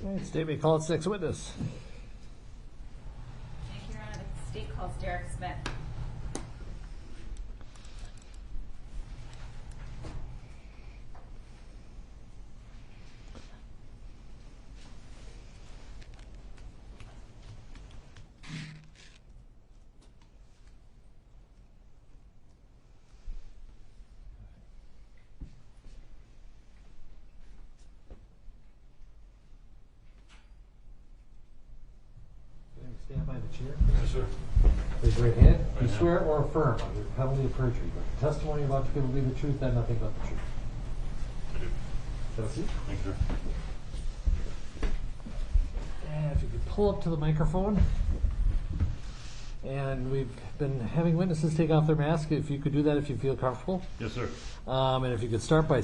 Okay, state may call its next witness. Thank you, Your Honor. The state calls Derek Smith. Stand by the chair. Yes, sir. Raise your right hand. Right You hand. swear or affirm under penalty of perjury that the testimony about to give will be the truth and nothing but the truth. I do. Have a seat. Thank you, sir. And if you could pull up to the microphone. And we've been having witnesses take off their mask. If you could do that if you feel comfortable. Yes, sir. And if you could start by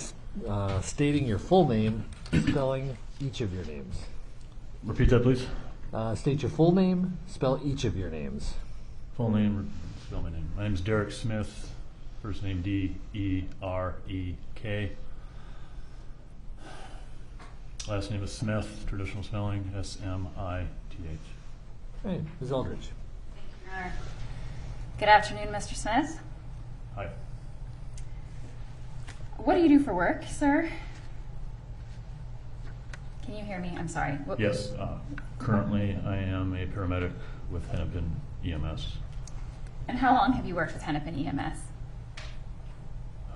stating your full name, spelling each of your names. Repeat that, please. State your full name, spell each of your names. Full name, spell my name. My name is Derek Smith. First name D-E-R-E-K. Last name is Smith, traditional spelling, S-M-I-T-H. Hey, Ms. Aldridge. Thank you, Your Honor. Good afternoon, Mr. Smith. Hi. What do you do for work, sir? Can you hear me? I'm sorry. What- Yes, currently I am a paramedic with Hennepin EMS. And how long have you worked with Hennepin EMS?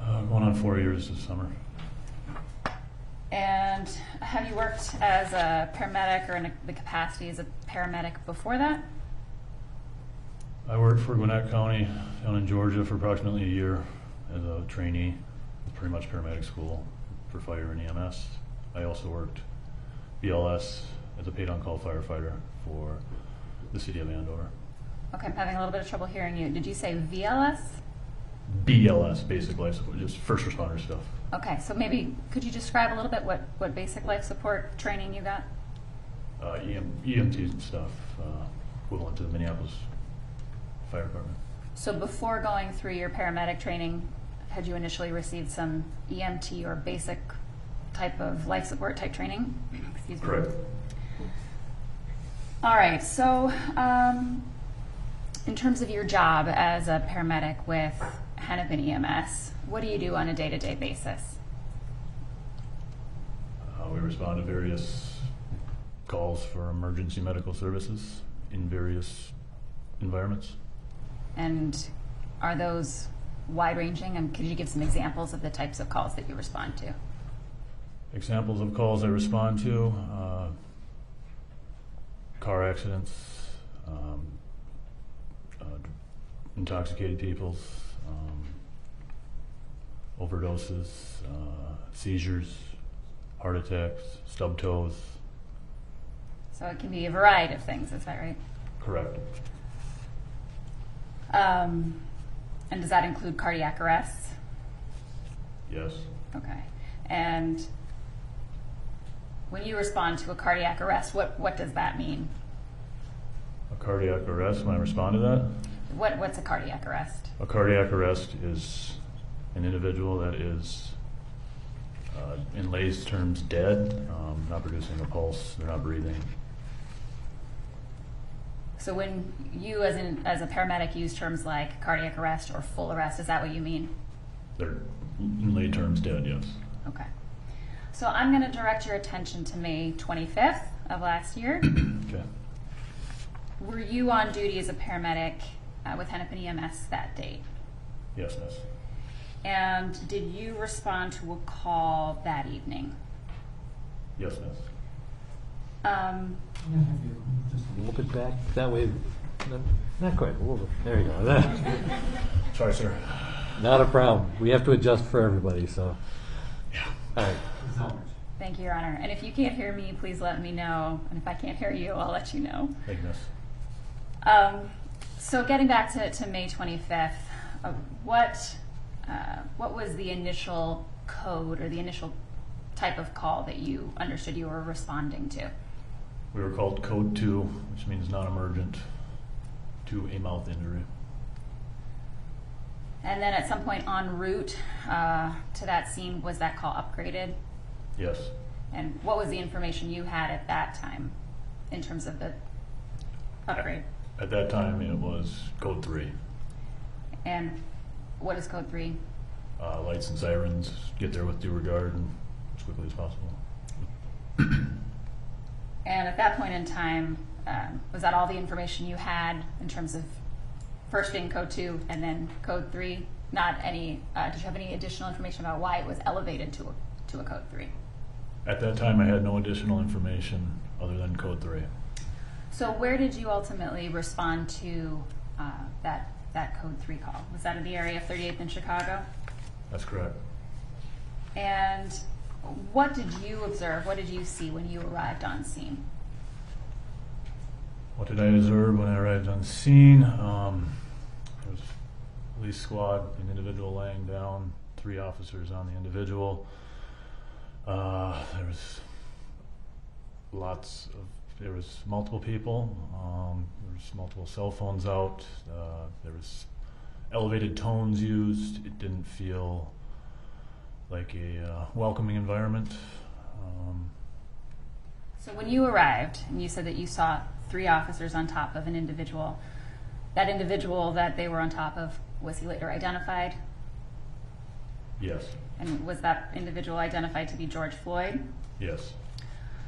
Going on 4 years this summer. And have you worked as a paramedic or in the capacity as a paramedic before that? I worked for Gwinnett County down in Georgia for approximately a year as a trainee, pretty much paramedic school for fire and EMS. I also worked BLS as a paid-on-call firefighter for the city of Andover. Okay, I'm having a little bit of trouble hearing you. Did you say VLS? BLS, basic life support, just first responder stuff. Okay, so maybe could you describe a little bit what basic life support training you got? EMT stuff, equivalent to the Minneapolis Fire Department. So before going through your paramedic training, had you initially received some EMT or basic type of life support type training? Excuse me. Correct. All right, so in terms of your job as a paramedic with Hennepin EMS, what do you do on a day-to-day basis? We respond to various calls for emergency medical services in various environments. And are those wide-ranging? And could you give some examples of the types of calls that you respond to? Examples of calls I respond to, car accidents, intoxicated people, overdoses, seizures, heart attacks, stub toes. So it can be a variety of things, is that right? Correct. And does that include cardiac arrests? Yes. Okay. And when you respond to a cardiac arrest, what does that mean? A cardiac arrest, when I respond to that? What's a cardiac arrest? A cardiac arrest is an individual that is, in lay's terms, dead, not producing a pulse, they're not breathing. So when you as a paramedic use terms like cardiac arrest or full arrest, is that what you mean? They're, in lay terms, dead, yes. Okay. So I'm going to direct your attention to May 25th of last year. Okay. Were you on duty as a paramedic with Hennepin EMS that date? Yes, miss. And did you respond to a call that evening? Yes, miss. Just a little bit back. That way, not quite. A little bit. There you go. Sorry, sir. Not a problem. We have to adjust for everybody, so. Yeah. All right. Thank you, Your Honor. And if you can't hear me, please let me know. And if I can't hear you, I'll let you know. Thank you, miss. So getting back to May 25th, what was the initial code or the initial type of call that you understood you were responding to? We were called Code 2, which means non-emergent, to a mouth injury. And then at some point en route to that scene, was that call upgraded? Yes. And what was the information you had at that time in terms of the upgrade? At that time, it was code 3. And what is code 3? Lights and sirens, get there with due regard and as quickly as possible. And at that point in time, was that all the information you had in terms of first being code 2 and then code 3? Not any, did you have any additional information about why it was elevated to a code 3? At that time, I had no additional information other than code 3. So where did you ultimately respond to that code 3 call? Was that in the area of 38th in Chicago? That's correct. And what did you observe? What did you see when you arrived on scene? What did I observe when I arrived on scene? There was a police squad, an individual laying down, 3 officers on the individual. There was multiple people. There was multiple cell phones out. There was elevated tones used. It didn't feel like a welcoming environment. So when you arrived and you said that you saw 3 officers on top of an individual, that individual that they were on top of, was he later identified? Yes. And was that individual identified to be George Floyd? Yes.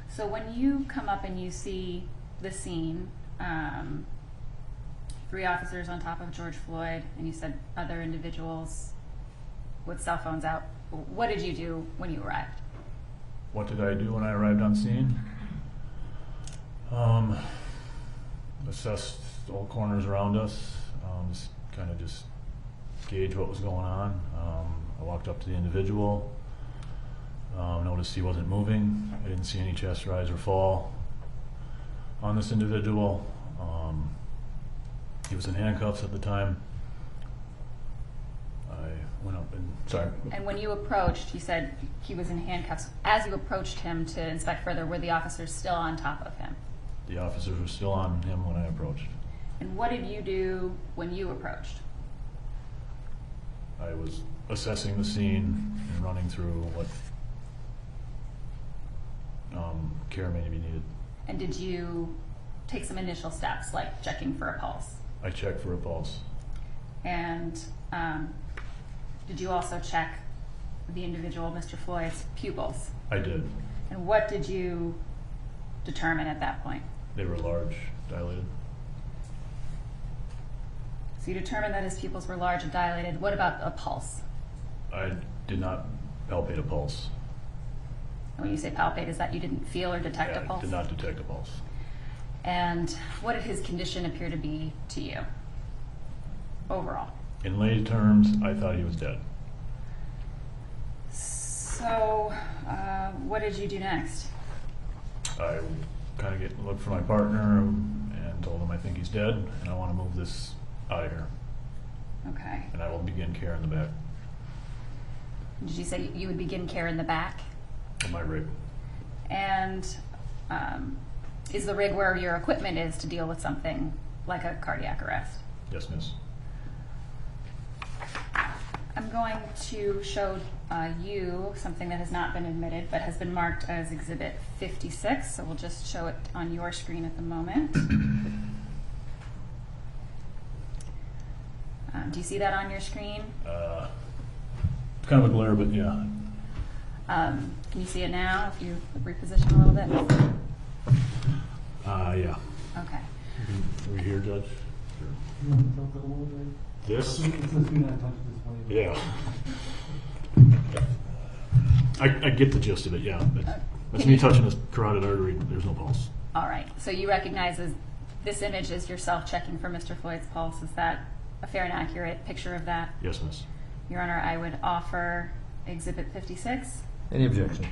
So when you come up and you see the scene, 3 officers on top of George Floyd, and you said other individuals with cell phones out, what did you do when you arrived? What did I do when I arrived on scene? Assessed all corners around us, just gauge what was going on. I walked up to the individual, noticed he wasn't moving. I didn't see any chest rise or fall on this individual. He was in handcuffs at the time. I went up and, sorry. And when you approached, you said he was in handcuffs. As you approached him to inspect further, were the officers still on top of him? The officers were still on him when I approached. And what did you do when you approached? I was assessing the scene and running through what care may be needed. And did you take some initial steps, like checking for a pulse? I checked for a pulse. And did you also check the individual, Mr. Floyd's, pupils? I did. And what did you determine at that point? They were large, dilated. So you determined that his pupils were large and dilated. What about a pulse? I did not palpate a pulse. And when you say palpate, is that you didn't feel or detect a I pulse? did not detect a pulse. And what did his condition appear to be to you overall? In lay terms, I thought he was dead. So what did you do next? I kind of looked for my partner and told him I think he's dead and I want to move this out of here. Okay. And I will begin care in the back Did you say you would begin care in the back? of my rig. And is the rig where your equipment is to deal with something like a cardiac arrest? Yes, miss. I'm going to show you something that has not been admitted but has been marked as Exhibit 56, so we'll just show it on your screen at the moment. Do you see that on your screen? It's kind of a glare, but yeah. Can you see it now if you reposition a little bit? Yeah. Okay. Are we here, Judge? Sure. This? Yeah. I get the gist of it, yeah. That's me touching this carotid artery. There's no pulse. All right. So you recognize this image is yourself checking for Mr. Floyd's pulse. Is that a fair and accurate picture of that? Yes, miss. Your Honor, I would offer Exhibit 56. Any objection?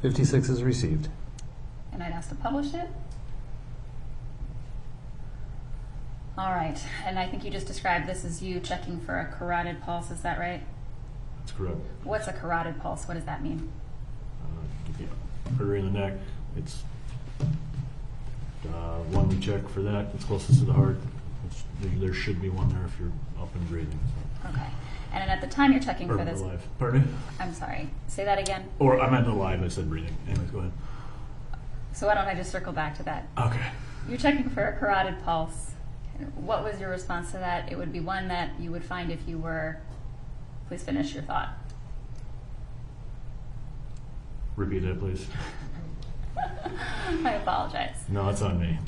56 is received. And I'd ask to publish it. All right. And I think you just described this as you checking for a carotid pulse. Is that right? That's correct. What's a carotid pulse? What does that mean? The artery in the neck. It's one we check for that. It's closest to the heart. There should be one there if you're up and breathing. Okay. And at the time you're checking Or for this, alive. Pardon me? I'm sorry, say that again. Or I meant alive, I said breathing. Anyways, go ahead. So why don't I just circle back to that? Okay. You're checking for a carotid pulse. What was your response to that? It would be one that you would find if you were, please finish your thought. Repeat that, please. I apologize. No, it's on me.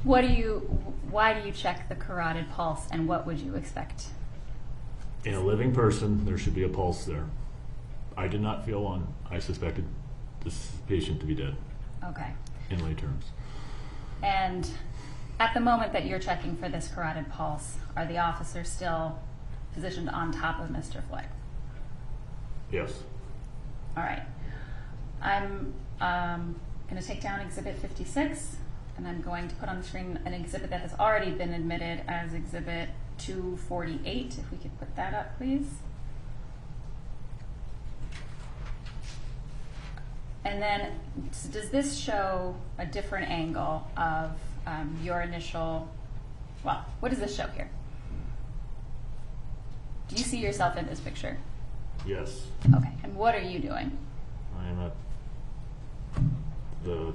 Why do you check the carotid pulse, and what would you expect? In a living person, there should be a pulse there. I did not feel one. I suspected this patient to be dead, Okay. in lay terms. And at the moment that you're checking for this carotid pulse, are the officers still positioned on top of Mr. Floyd? Yes. All right. I'm going to take down Exhibit 56, and I'm going to put on the screen an exhibit that has already been admitted as Exhibit 248. If we could put that up, please. And then, does this show a different angle of your initial, well, what does this show here? Do you see yourself in this picture? Yes. Okay, and what are you doing? I am at the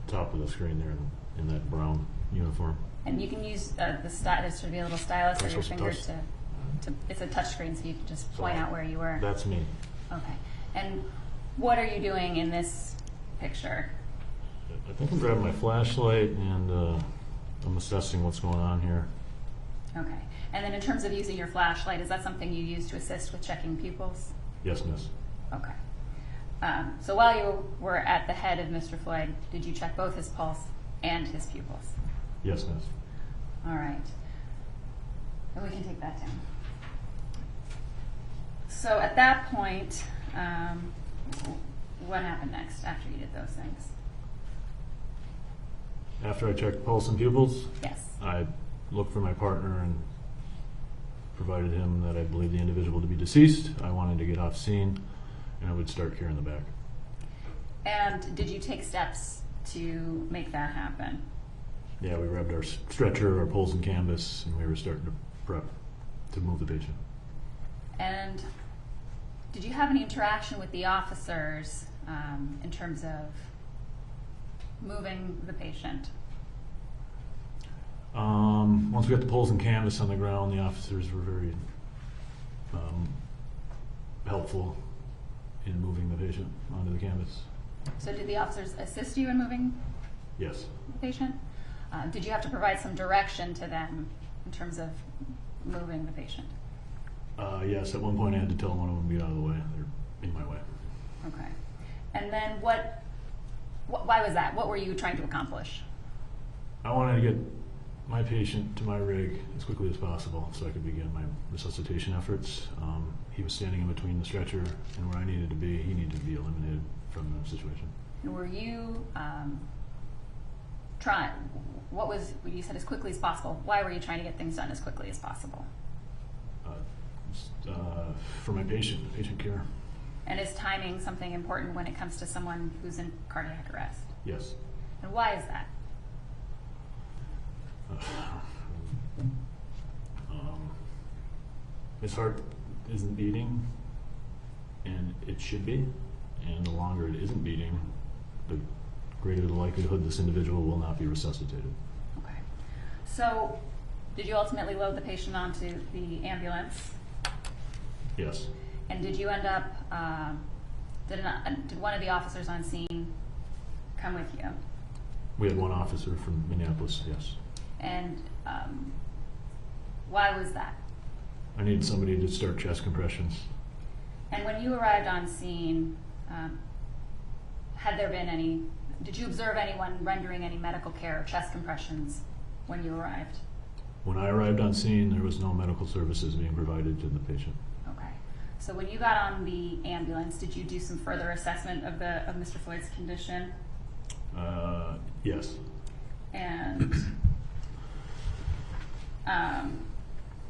top of the screen there in that brown uniform. And you can use the stylus to be a little stylus or That's your what's finger touch- to, it's a touch screen, so you can just So point out where you were. That's me. Okay, and what are you doing in this picture? I think I'm grabbing my flashlight and I'm assessing what's going on here. Okay, and then in terms of using your flashlight, is that something you use to assist with checking pupils? Yes, miss. Okay. So while you were at the head of Mr. Floyd, did you check both his pulse and his pupils? Yes, miss. All right. And we can take that down. So at that point, what happened next after you did those things? After I checked pulse and pupils, Yes. I looked for my partner and provided him that I believed the individual to be deceased. I wanted to get off scene, and I would start care in the back. And did you take steps to make that happen? Yeah, we grabbed our stretcher, our poles and canvas, and we were starting to prep to move the patient. And did you have any interaction with the officers in terms of moving the patient? Once we got the poles and canvas on the ground, the officers were very helpful in moving the patient onto the canvas. So did the officers assist you in moving Yes. the patient? Did you have to provide some direction to them in terms of moving the patient? Yes, at one point I had to tell one of them to get out of the way. They're in my way. Okay. And then why was that? What were you trying to accomplish? I wanted to get my patient to my rig as quickly as possible so I could begin my resuscitation efforts. He was standing in between the stretcher and where I needed to be. He needed to be eliminated from the situation. And were you you said as quickly as possible. Why were you trying to get things done as quickly as possible? For my patient care. And is timing something important when it comes to someone who's in cardiac arrest? Yes. And why is that? His heart isn't beating, and it should be, and the longer it isn't beating, the greater the likelihood this individual will not be resuscitated. Okay. So, did you ultimately load the patient onto the ambulance? Yes. And did you end up, did one of the officers on scene come with you? We had one officer from Minneapolis, yes. And why was that? I needed somebody to start chest compressions. And when you arrived on scene, did you observe anyone rendering any medical care or chest compressions when you arrived? When I arrived on scene, there was no medical services being provided to the patient. Okay. So when you got on the ambulance, did you do some further assessment of Mr. Floyd's condition? Yes. And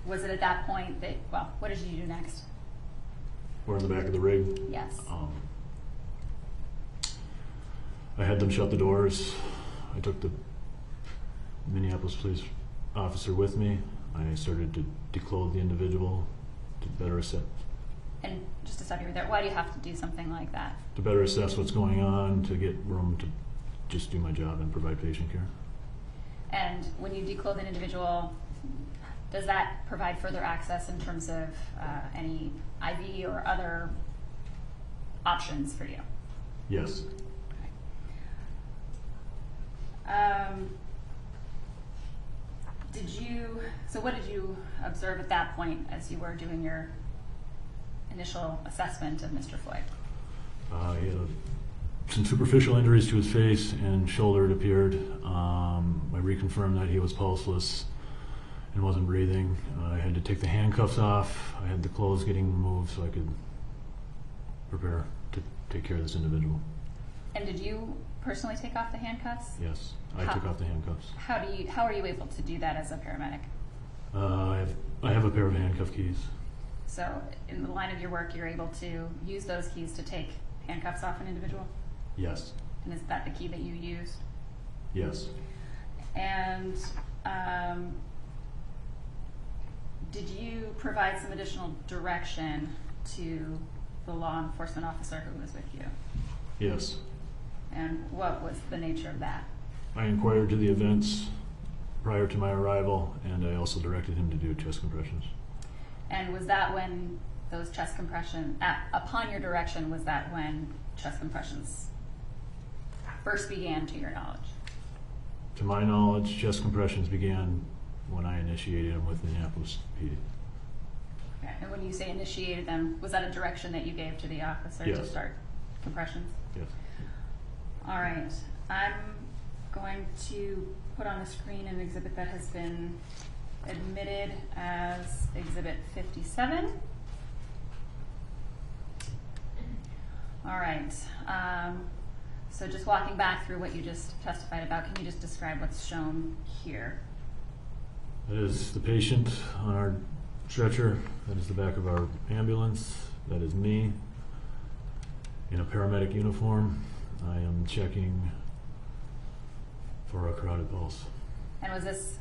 was it at that point that, well, what did you do next? We're in the back of the rig. Yes. I had them shut the doors. I took the Minneapolis police officer with me. I started to declothe the individual to better assess. And just to stop you right there, why do you have to do something like that? To better assess what's going on, to get room to just do my job and provide patient care. And when you declothe an individual, does that provide further access in terms of any IV or other options for you? Yes. So what did you observe at that point as you were doing your initial assessment of Mr. Floyd? He had some superficial injuries to his face and shoulder, it appeared. I reconfirmed that he was pulseless and wasn't breathing. I had to take the handcuffs off. I had the clothes getting removed so I could prepare to take care of this individual. And did you personally take off the handcuffs? Yes, I took off the handcuffs. How are you able to do that as a paramedic? I have a pair of handcuff keys. So in the line of your work, you're able to use those keys to take handcuffs off an individual? Yes. And is that the key that you used? Yes. And did you provide some additional direction to the law enforcement officer who was with you? Yes. And what was the nature of that? I inquired to the events prior to my arrival, and I also directed him to do chest compressions. And was that when those chest compressions, upon your direction, was that when chest compressions first began to your knowledge? To my knowledge, chest compressions began when I initiated them with Minneapolis PD. Okay. And when you say initiated them, was that a direction that you gave to the officer to Yes. start compressions? Yes. All right. I'm going to put on the screen an exhibit that has been admitted as Exhibit 57. All right. So just walking back through what you just testified about, can you just describe what's shown here? That is the patient on our stretcher. That is the back of our ambulance. That is me in a paramedic uniform. I am checking for a carotid pulse. And was this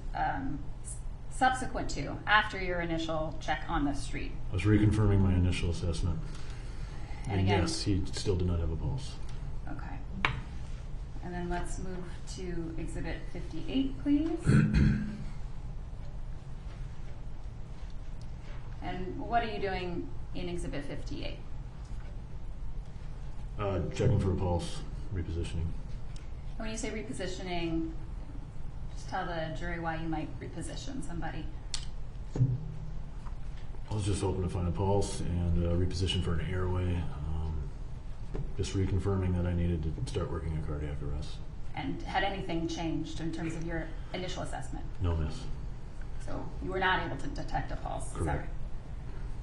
subsequent to, after your initial check on the street? I was reconfirming my initial assessment. And And again- yes, he still did not have a pulse. Okay. And then let's move to Exhibit 58, please. And what are you doing in Exhibit 58? Checking for a pulse, repositioning. When you say repositioning, just tell the jury why you might reposition somebody. I was just hoping to find a pulse and reposition for an airway. Just reconfirming that I needed to start working a cardiac arrest. And had anything changed in terms of your initial assessment? No miss. So you were not able to detect a pulse? is that Correct. right?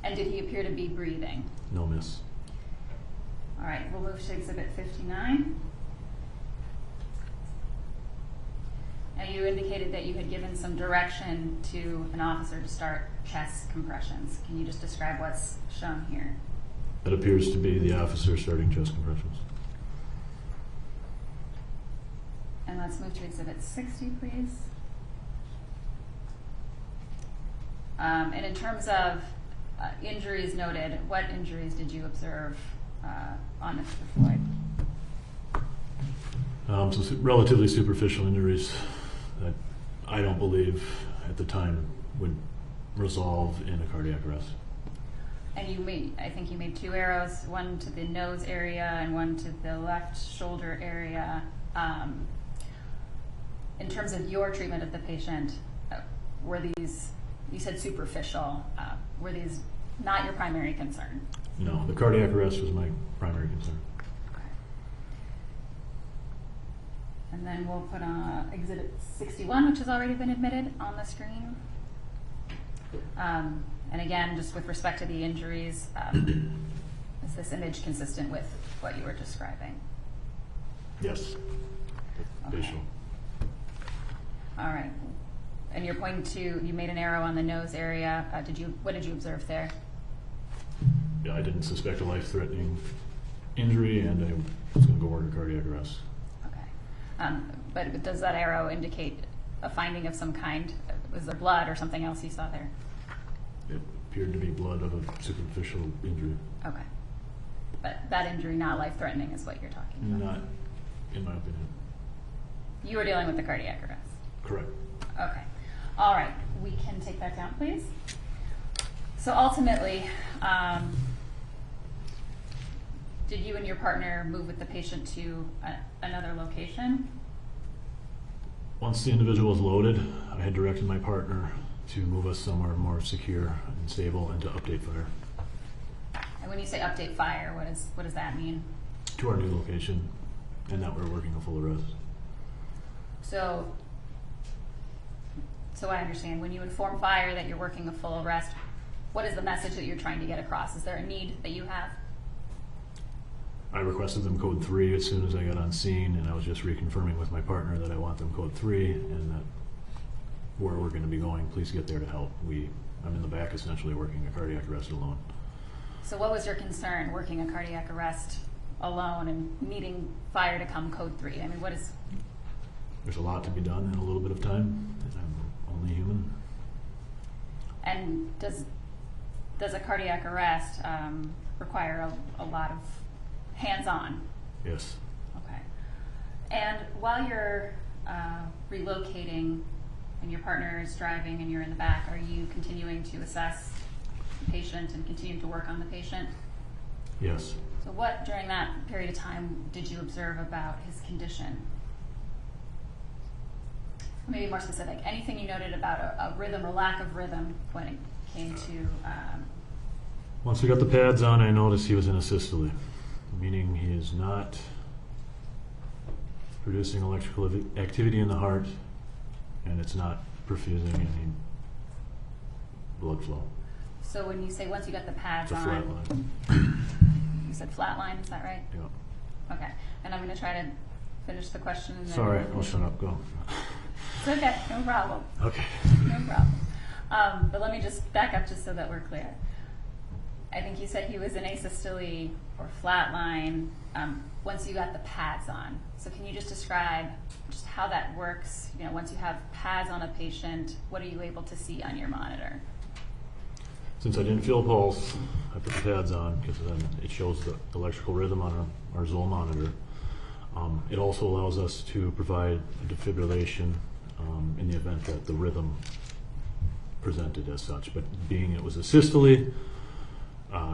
And did he appear to be breathing? No miss. All right, we'll move to Exhibit 59. Now you indicated that you had given some direction to an officer to start chest compressions. Can you just describe what's shown here? That appears to be the officer starting chest compressions. And let's move to Exhibit 60, please. And in terms of injuries noted, what injuries did you observe on Mr. Floyd? So relatively superficial injuries that I don't believe at the time would resolve in a cardiac arrest. And I think you made 2 arrows, one to the nose area and one to the left shoulder area. In terms of your treatment of the patient, were these, you said superficial, were these not your primary concern? No, the cardiac arrest was my primary concern. Okay. And then we'll put on Exhibit 61, which has already been admitted on the screen. And again, just with respect to the injuries, is this image consistent with what you were describing? Yes. Okay. Facial. All right. And you're pointing to, you made an arrow on the nose area. What did you observe there? Yeah, I didn't suspect a life-threatening injury, and I was going to go work a cardiac arrest. Okay. But does that arrow indicate a finding of some kind? Was there blood or something else you saw there? It appeared to be blood of a superficial injury. Okay. But that injury not life-threatening is what you're talking about? Not, in my opinion. You were dealing with the cardiac arrest? Correct. Okay. All right. We can take that down, please. So ultimately, did you and your partner move with the patient to another location? Once the individual was loaded, I had directed my partner to move us somewhere more secure and stable and to update fire. And when you say update fire, what does that mean? To our new location, and that we're working a full arrest. So I understand, when you inform fire that you're working a full arrest, what is the message that you're trying to get across? Is there a need that you have? I requested them code 3 as soon as I got on scene, and I was just reconfirming with my partner that I want them code 3 and that where we're going to be going, please get there to help. I'm in the back essentially working a cardiac arrest alone. So what was your concern working a cardiac arrest alone and needing fire to come code 3? I mean, what is... There's a lot to be done in a little bit of time, and I'm only human. And does a cardiac arrest require a lot of hands-on? Yes. Okay. And while you're relocating and your partner is driving and you're in the back, are you continuing to assess the patient and continuing to work on the patient? Yes. So what, during that period of time, did you observe about his condition? Maybe more specific, anything you noted about a rhythm or lack of rhythm when it came to... Once we got the pads on, I noticed he was in a systole, meaning he is not producing electrical activity in the heart, and it's not perfusing any blood flow. So when you say once you got the pads It's a on... flat line. You said flat line, is that right? Yeah. Okay, and I'm going to try to finish the question. And then Sorry, I'll shut up, go. It's okay, no problem. Okay. No problem. But let me just back up just so that we're clear. I think you said he was in asystole or flat line once you got the pads on. So can you just describe just how that works? You know, once you have pads on a patient, what are you able to see on your monitor? Since I didn't feel a pulse, I put the pads on because then it shows the electrical rhythm on our Zoll monitor. It also allows us to provide a defibrillation in the event that the rhythm presented as such. But being it was a systole,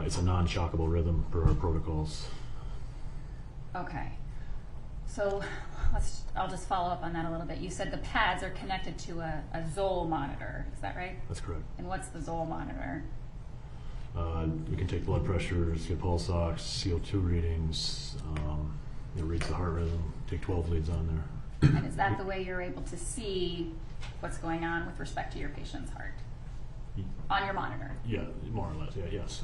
it's a non-shockable rhythm per our protocols. Okay. So I'll just follow up on that a little bit. You said the pads are connected to a Zoll monitor, is that right? That's correct. And what's the Zoll monitor? We can take blood pressures, get pulse ox, CO2 readings. It reads the heart rhythm. Take 12 leads on there. And is that the way you're able to see what's going on with respect to your patient's heart on your monitor? Yeah, more or less. Yeah, yes.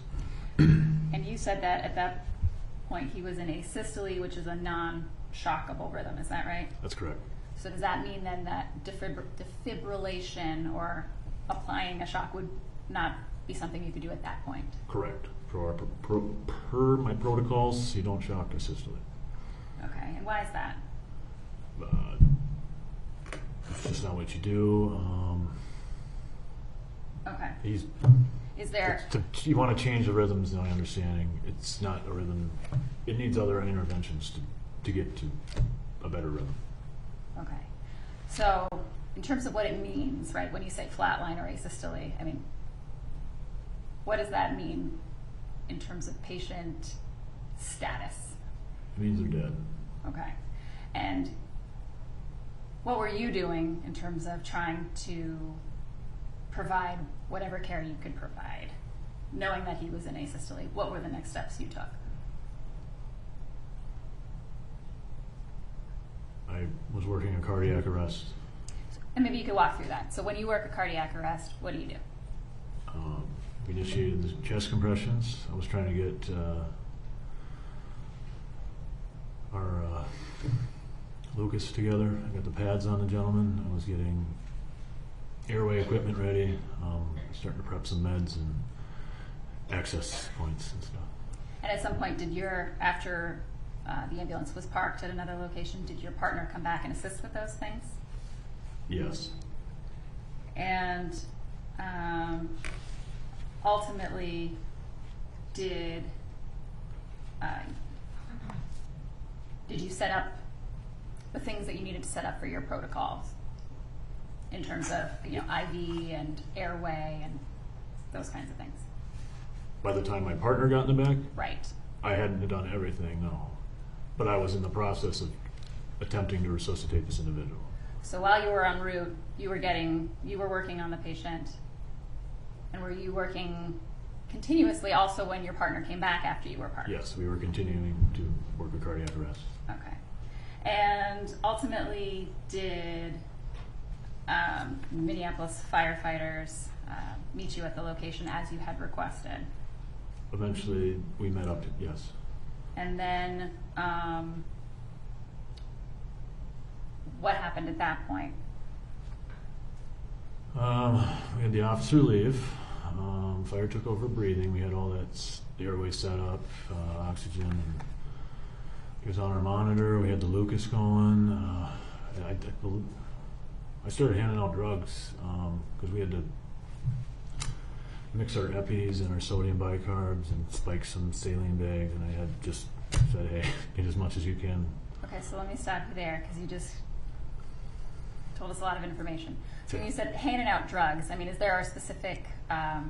And you said that at that point he was in a systole, which is a non-shockable rhythm. Is that right? That's correct. So does that mean then that defibrillation or applying a shock would not be something you could do at that point? Correct. Per my protocols, you don't shock a systole. Okay, and why is that? It's just not what you do. Okay. Is there... You want to change the rhythms, in my understanding. It's not a rhythm. It needs other interventions to get to a better rhythm. Okay. So in terms of what it means, right, when you say flatline or asystole, I mean, what does that mean in terms of patient status? It means they're dead. Okay. And what were you doing in terms of trying to provide whatever care you could provide, knowing that he was in asystole? What were the next steps you took? I was working a cardiac arrest. And maybe you could walk through that. So when you work a cardiac arrest, what do you do? We initiated the chest compressions. I was trying to get our Lucas together. I got the pads on the gentleman. I was getting airway equipment ready, starting to prep some meds and access points and stuff. And at some point, after the ambulance was parked at another location, did your partner come back and assist with those things? Yes. And ultimately, did you set up the things that you needed to set up for your protocols in terms of IV and airway and those kinds of things? By the time my partner got in the back, Right. I hadn't done everything, no. But I was in the process of attempting to resuscitate this individual. So while you were en route, you were working on the patient, and were you working continuously also when your partner came back after you were parked? Yes, we were continuing to work a cardiac arrest. Okay. And ultimately, did Minneapolis firefighters meet you at the location as you had requested? Eventually, we met up, yes. And then what happened at that point? We had the officer leave. Fire took over breathing. We had all the airway set up, oxygen. And he was on our monitor. We had the Lucas going. I started handing out drugs because we had to mix our epis and our sodium bicarbs and spike some saline bags. And I had just said, hey, get as much as you can. Okay, so let me stop you there because you just told us a lot of information. So when you said handing out drugs, I mean, is there a specific, are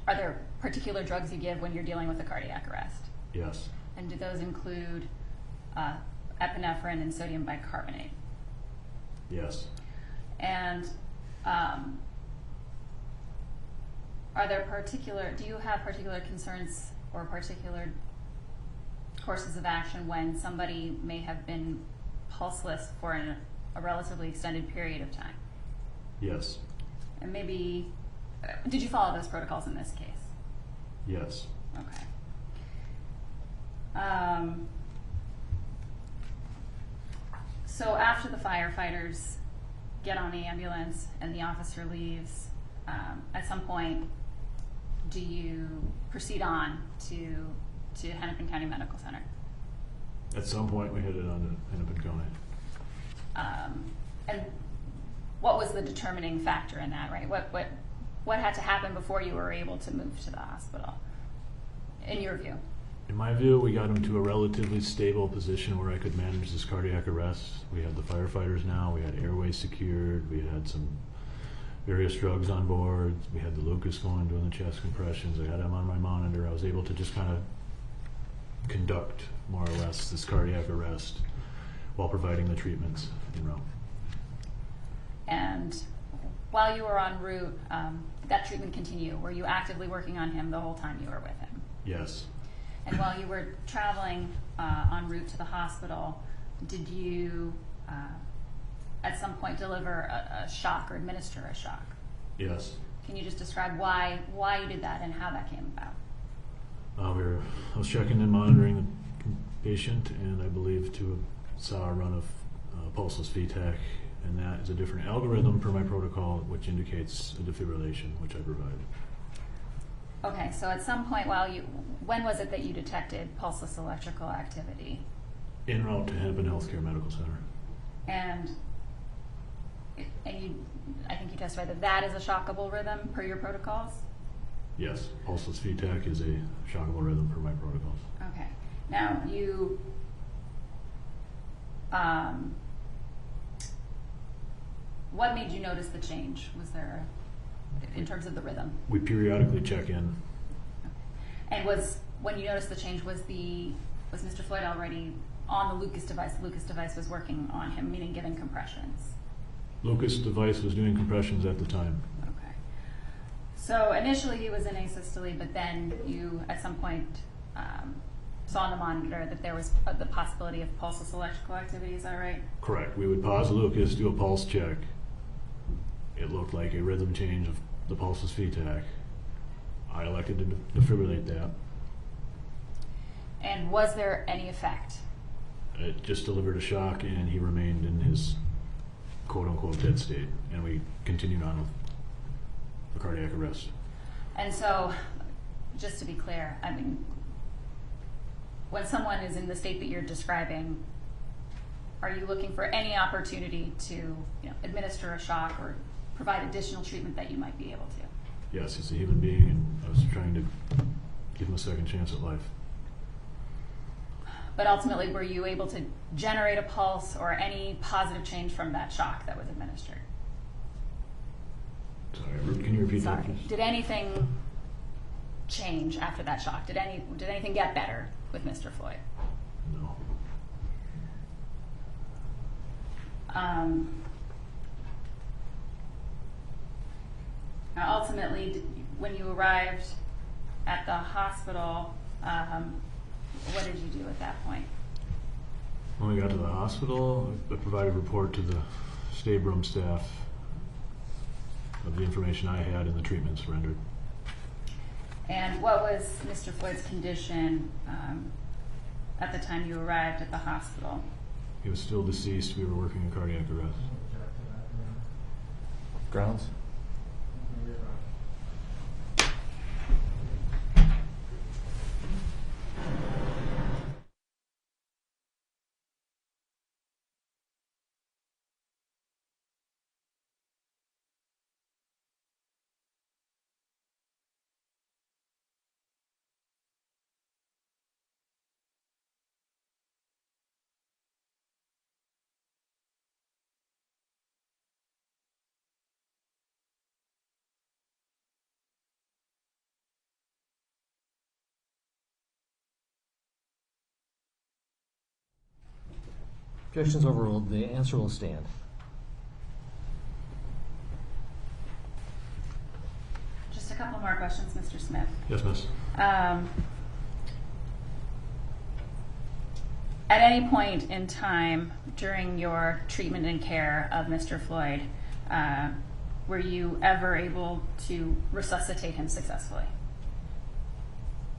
there particular drugs you give when you're dealing with a cardiac arrest? Yes. And do those include epinephrine and sodium bicarbonate? Yes. And do you have particular concerns or particular courses of action when somebody may have been pulseless for a relatively extended period of time? Yes. And maybe, did you follow those protocols in this case? Yes. Okay. So after the firefighters get on the ambulance and the officer leaves, at some point, do you proceed on to Hennepin County Medical Center? At some point, we headed on to Hennepin County. And what was the determining factor in that, right? What had to happen before you were able to move to the hospital, in your view? In my view, we got him to a relatively stable position where I could manage this cardiac arrest. We had the firefighters now, we had airways secured, we had some various drugs on board, we had the Lucas going, doing the chest compressions, I had him on my monitor. I was able to just kind of conduct, more or less, this cardiac arrest while providing the treatments in route. And while you were en route, did that treatment continue? Were you actively working on him the whole time you were with him? Yes. And while you were traveling en route to the hospital, did you at some point deliver a shock or administer a shock? Yes. Can you just describe why you did that and how that came about? I was checking and monitoring the patient, and I believe saw a run of pulseless VTAC, and that is a different algorithm per my protocol, which indicates a defibrillation, which I provided. Okay, so at some point when was it that you detected pulseless electrical activity? En route to Hennepin Healthcare Medical Center. And I think you testified that is a shockable rhythm per your protocols? Yes, pulseless VTAC is a shockable rhythm per my protocols. Okay. Now, you what made you notice the change? Was there, in terms of the rhythm? We periodically check in. And when you noticed the change, was Mr. Floyd already on the Lucas device? The Lucas device was working on him, meaning giving compressions. Lucas device was doing compressions at the time. Okay. So initially he was in asystole, but then you, at some point, saw on the monitor that there was the possibility of pulseless electrical activity. Is that right? Correct. We would pause Lucas, do a pulse check. It looked like a rhythm change of the pulseless VTAC. I elected to defibrillate that. And was there any effect? It just delivered a shock, and he remained in his quote-unquote dead state, and we continued on with the cardiac arrest. And so, just to be clear, I mean, when someone is in the state that you're describing, are you looking for any opportunity to administer a shock or provide additional treatment that you might be able to. Yes, he's a human being, and I was trying to give him a second chance at life. But ultimately, were you able to generate a pulse or any positive change from that shock that was administered? Sorry, can you repeat that, Sorry. please? Did anything change after that shock? Did anything get better with Mr. Floyd? No. Now ultimately, when you arrived at the hospital, what did you do at that point? When we got to the hospital, I provided a report to the stabroom staff of the information I had and the treatments rendered. And what was Mr. Floyd's condition at the time you arrived at the hospital? He was still deceased. We were working in cardiac arrest. Grounds? Objections overruled. The answer will stand. Just a couple more questions, Mr. Smith. Yes, miss. At any point in time during your treatment and care of Mr. Floyd, were you ever able to resuscitate him successfully?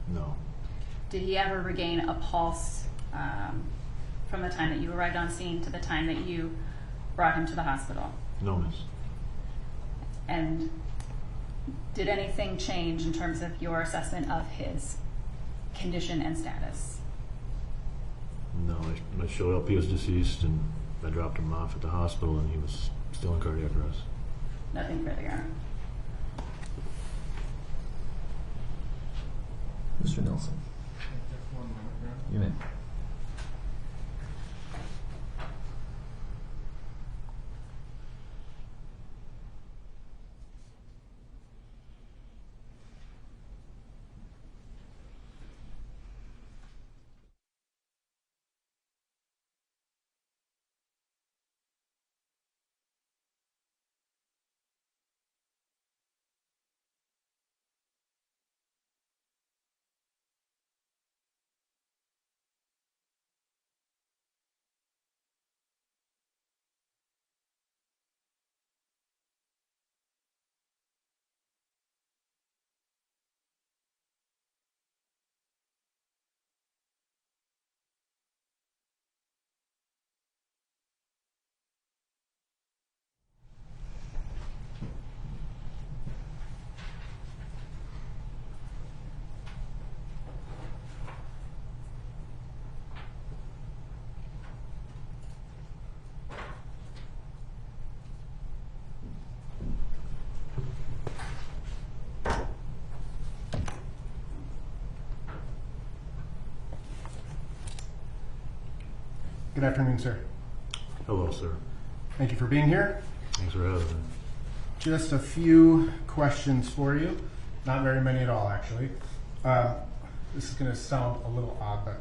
No. Did he ever regain a pulse from the time that you arrived on scene to the time that you brought him to the hospital? No, miss. And did anything change in terms of your assessment of his condition and status? No, I showed up. He was deceased, and I dropped him off at the hospital, and he was still in cardiac arrest. Nothing further, Your Honor. Mr. Nelson. You may. Good afternoon, sir. Hello, sir. Thank you for being here. Thanks for having me. Just a few questions for you. Not very many at all, actually. This is going to sound a little odd, but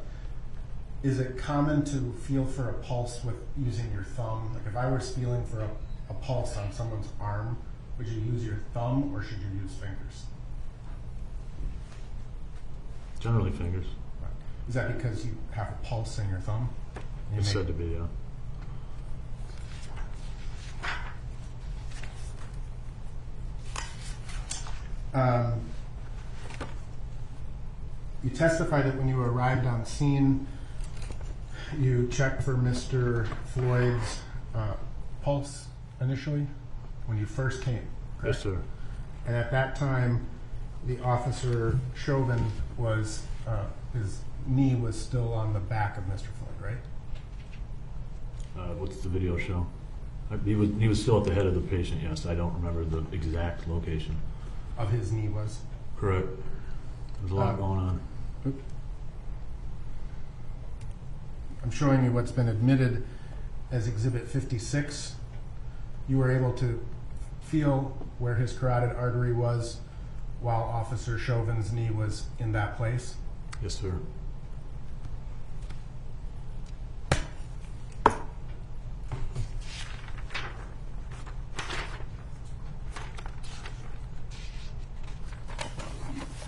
is it common to feel for a pulse with using your thumb? Like if I was feeling for a pulse on someone's arm, would you use your thumb or should you use fingers? Generally fingers. Is that because you have a pulse in your thumb? You It's make- said to be, yeah. You testified that when you arrived on scene, you checked for Mr. Floyd's pulse initially when you first came, correct? Yes, sir. And at that time, the officer Chauvin was, his knee was still on the back of Mr. Floyd, right? What's the video show? He was still at the head of the patient, yes. I don't remember the exact location. Of his knee was? Correct. There's a lot going on. I'm showing you what's been admitted as Exhibit 56. You were able to feel where his carotid artery was while Officer Chauvin's knee was in that place? Yes, sir.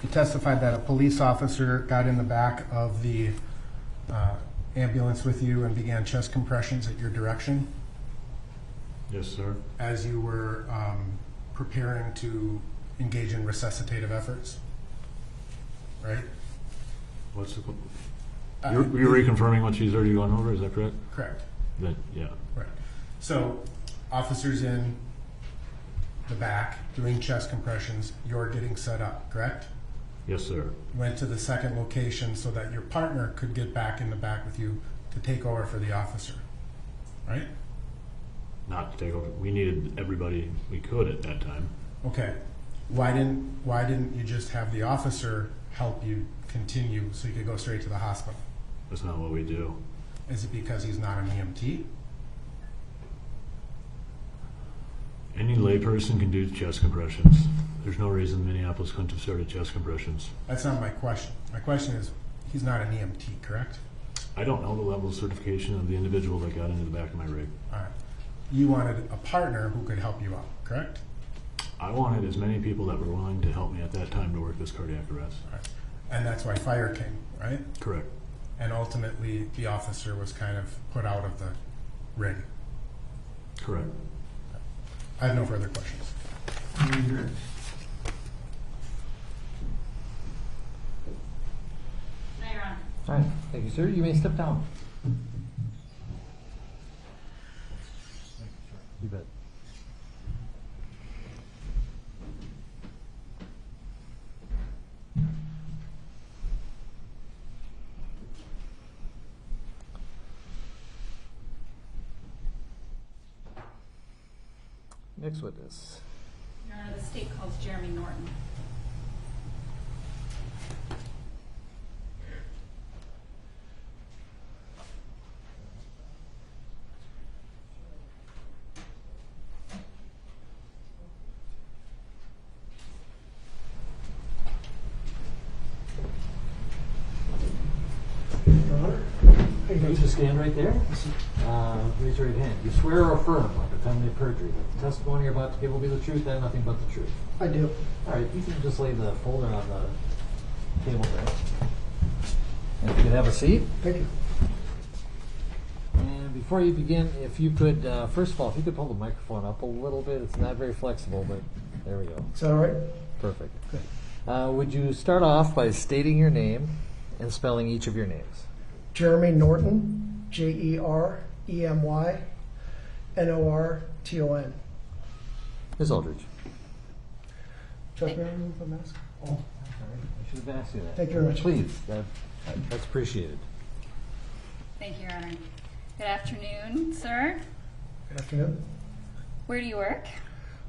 You testified that a police officer got in the back of the ambulance with you and began chest compressions at your direction Yes, sir. as you were preparing to engage in resuscitative efforts, right? What's the... You're reconfirming what she's already gone over, is that correct? Correct. That, yeah. Right. So, officers in the back doing chest compressions, you're getting set up, correct? Yes, sir. Went to the second location so that your partner could get back in the back with you to take over for the officer, right? Not to take over. We needed everybody we could at that time. Okay. Why didn't you just have the officer help you continue so you could go straight to the hospital? That's not what we do. Is it because he's not an EMT? Any layperson can do chest compressions. There's no reason Minneapolis couldn't have started chest compressions. That's not my question. My question is, he's not an EMT, correct? I don't know the level of certification of the individual that got into the back of my rig. All right. You wanted a partner who could help you out, correct? I wanted as many people that were willing to help me at that time to work this cardiac arrest. All right. And that's why fire came, right? Correct. And ultimately, the officer was kind of put out of the rig. Correct. I have no further questions. No, Your Honor. All right, thank you, sir. You may step down. You bet. Next witness. Your Honor, the state calls Jeremy Norton. Your Honor. You just stand right there. Raise your right hand. You swear or affirm under penalty of perjury that the testimony you're about to give will be the truth and nothing but the truth. I do. All right, you can just lay the folder on the table there. And if you could have a seat. Thank you. And before you begin, if you could, first of all, if you could pull the microphone up a little bit. It's not very flexible, but there we go. Is that all right? Perfect. Good. Would you start off by stating your name and spelling each of your names? Jeremy Norton, Jeremy Norton. Ms. Aldridge. Chuck, may I remove the mask? Oh, All right, I should have asked you that. Thank you very much. Please, that's appreciated. Thank you, Your Honor. Good afternoon, sir. good afternoon. Where do you work?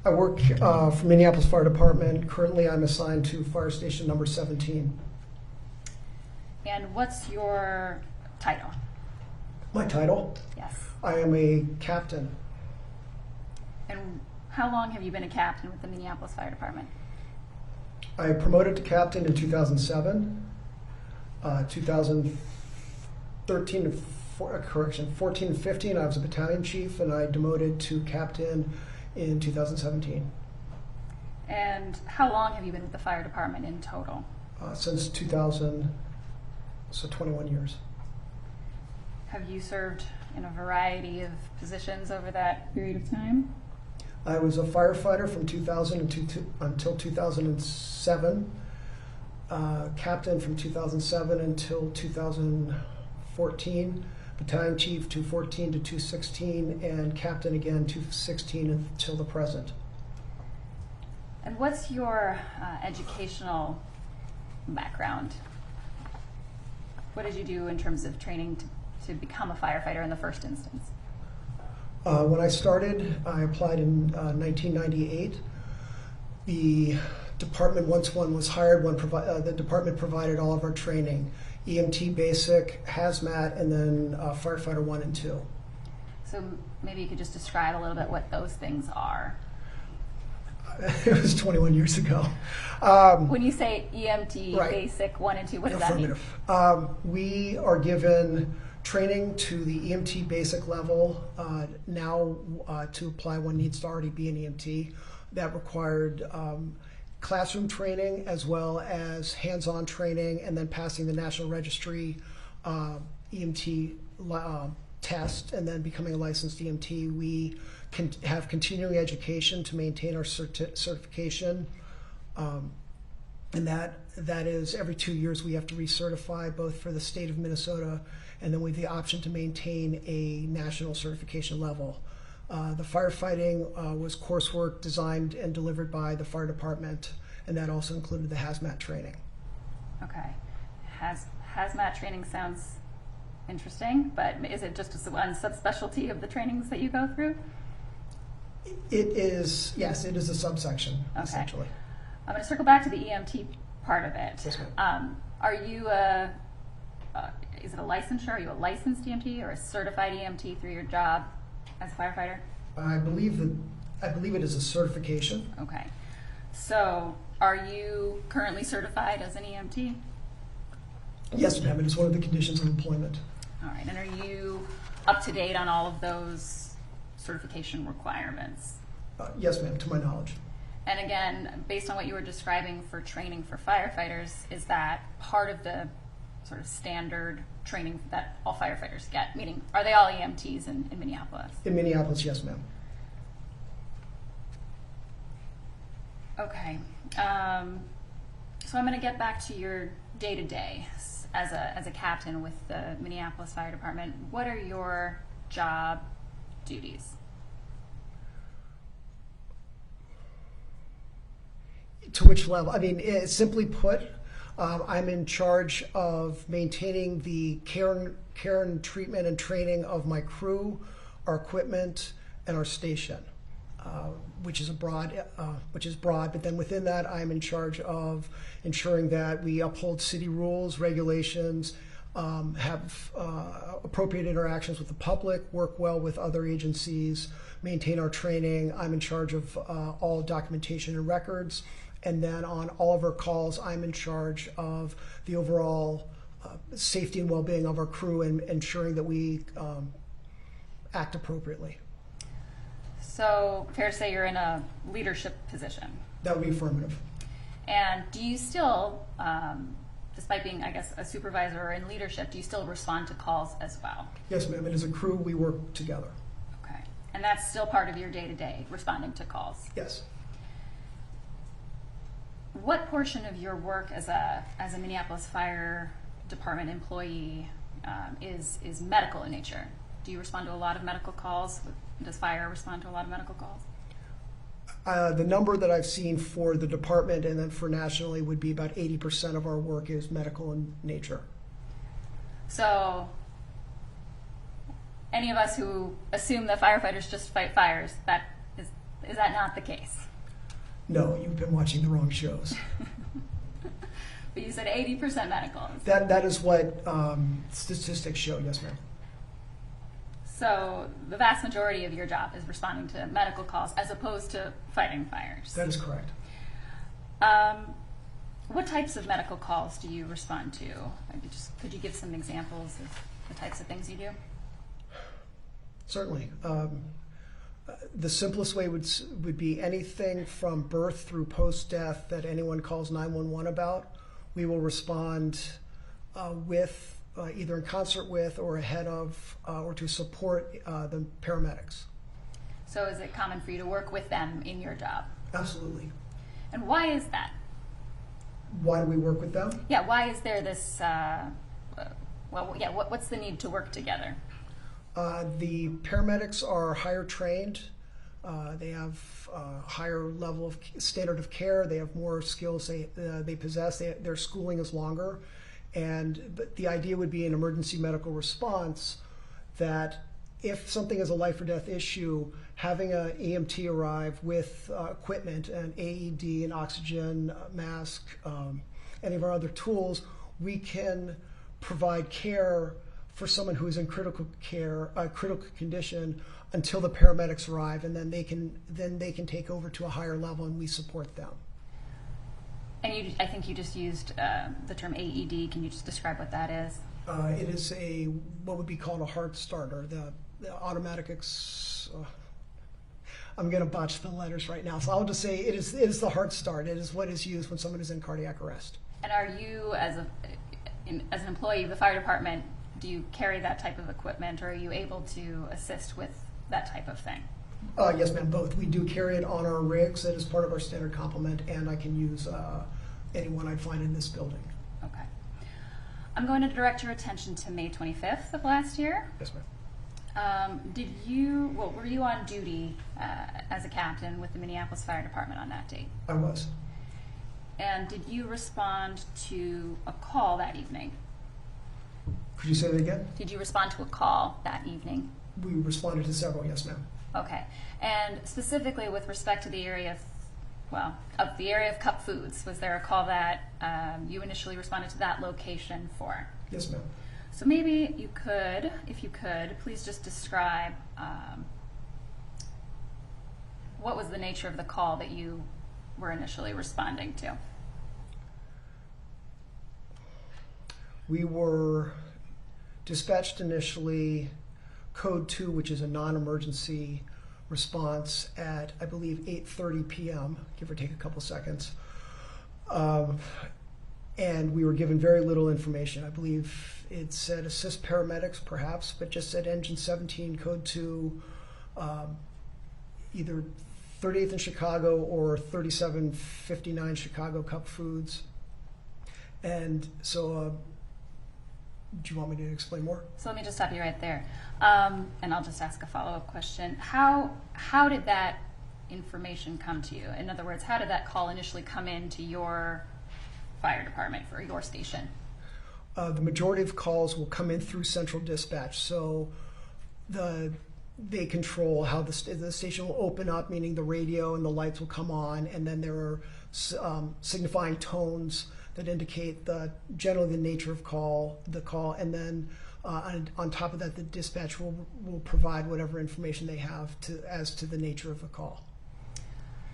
I work for Minneapolis Fire Department. Currently, I'm assigned to Fire Station number 17. And what's your title? My title? Yes. I am a captain. And how long have you been a captain with the Minneapolis Fire Department? I promoted to captain in 2007. 2013 to 14 and 15, I was a battalion chief, and I demoted to captain in 2017. And how long have you been with the fire department in total? Since 2000, so 21 years. Have you served in a variety of positions over that period of time? I was a firefighter from 2000 until 2007, captain from 2007 until 2014, battalion chief 214 to 216, and captain again 216 until the present. And what's your educational background? What did you do in terms of training to become a firefighter in the first instance? When I started, I applied in 1998. The department, once one was hired, the department provided all of our training: EMT basic, hazmat, and then firefighter 1 and 2. So maybe you could just describe a little bit what those things are. It was 21 years ago. When you say EMT Right. basic 1 and 2, what does that mean? Affirmative. We are given training to the EMT basic level. Now, to apply, one needs to already be an EMT. That required classroom training as well as hands-on training, and then passing the National Registry EMT test, and then becoming a licensed EMT. We can have continuing education to maintain our certification. And that is every 2 years we have to recertify, both for the state of Minnesota, and then we have the option to maintain a national certification level. The firefighting was coursework designed and delivered by the fire department, and that also included the hazmat training. Okay. Hazmat training sounds interesting, but is it just one subspecialty of the trainings that you go through? It is, yes, it is a subsection, Okay. essentially. I'm going to circle back to the EMT part of it. Yes, ma'am. Are you is it a licensure? Are you a licensed EMT or a certified EMT through your job as a firefighter? I believe it is a certification. Okay. So are you currently certified as an EMT? Yes, ma'am, it is one of the conditions of employment. All right. And are you up to date on all of those certification requirements? Yes, ma'am, to my knowledge. And again, based on what you were describing for training for firefighters, is that part of the sort of standard training that all firefighters get? Meaning, are they all EMTs in Minneapolis? In Minneapolis, yes, ma'am. Okay. So I'm going to get back to your day-to-day as a captain with the Minneapolis Fire Department. What are your job duties? To which level? I mean, simply put, I'm in charge of maintaining the care and treatment and training of my crew, our equipment, and our station, which is broad. But then within that, I'm in charge of ensuring that we uphold city rules, regulations, have appropriate interactions with the public, work well with other agencies, maintain our training. I'm in charge of all documentation and records. And then on all of our calls, I'm in charge of the overall safety and well-being of our crew and ensuring that we act appropriately. So, fair to say you're in a leadership position. That would be affirmative. And do you still, despite being, I guess, a supervisor or in leadership, do you still respond to calls as well? Yes, ma'am. And as a crew, we work together. Okay. And that's still part of your day-to-day, responding to calls? Yes. What portion of your work as a Minneapolis Fire Department employee is medical in nature? Do you respond to a lot of medical calls? Does fire respond to a lot of medical calls? The number that I've seen for the department and then for nationally would be about 80% of our work is medical in nature. So, any of us who assume that firefighters just fight fires, is that not the case? No, you've been watching the wrong shows. But you said 80% medical. That is what statistics show, yes, ma'am. So the vast majority of your job is responding to medical calls as opposed to fighting fires. That is correct. What types of medical calls do you respond to? Could you give some examples of the types of things you do? Certainly. The simplest way would be anything from birth through post-death that anyone calls 911 about. We will respond with either in concert with or ahead of or to support the paramedics. So is it common for you to work with them in your job? Absolutely. And why is that? Why do we work with them? Yeah, why is there this, what's the need to work together? The paramedics are higher trained. They have a higher level of standard of care. They have more skills they possess. Their schooling is longer. But the idea would be an emergency medical response that if something is a life or death issue, having an EMT arrive with equipment, an AED, an oxygen mask, any of our other tools, we can provide care for someone who is in critical condition until the paramedics arrive, and then they can take over to a higher level, and we support them. And I think you just used the term AED. Can you just describe what that is? It is what would be called a heart starter, the automatic. I'm going to botch the letters right now, so I'll just say it is the heart start. It is what is used when someone is in cardiac arrest. And are you, as an employee of the fire department, do you carry that type of equipment, or are you able to assist with that type of thing? Yes, ma'am, both. We do carry it on our rigs. It is part of our standard complement, and I can use anyone I'd find in this building. Okay. I'm going to direct your attention to May 25th of last year. Yes, ma'am. Were you on duty as a captain with the Minneapolis Fire Department on that date? I was. And did you respond to a call that evening? Could you say that again? Did you respond to a call that evening? We responded to several, yes, ma'am. Okay. And specifically with respect to the area of Cup Foods, was there a call that you initially responded to that location for? Yes, ma'am. So maybe you could, if you could, please just describe what was the nature of the call that you were initially responding to? We were dispatched initially code 2, which is a non-emergency response at, I believe, 8:30 p.m., give or take a couple seconds. And we were given very little information. I believe it said assist paramedics, perhaps, but just said engine 17, code 2, either 38th in Chicago or 3759 Chicago Cup Foods. And so, do you want me to explain more? So let me just stop you right there. And I'll just ask a follow-up question. How did that information come to you? In other words, how did that call initially come into your fire department for your station? The majority of calls will come in through central dispatch. So they control how the station will open up, meaning the radio and the lights will come on, and then there are signifying tones that indicate generally the nature of the call, and then on top of that, the dispatch will provide whatever information they have as to the nature of the call.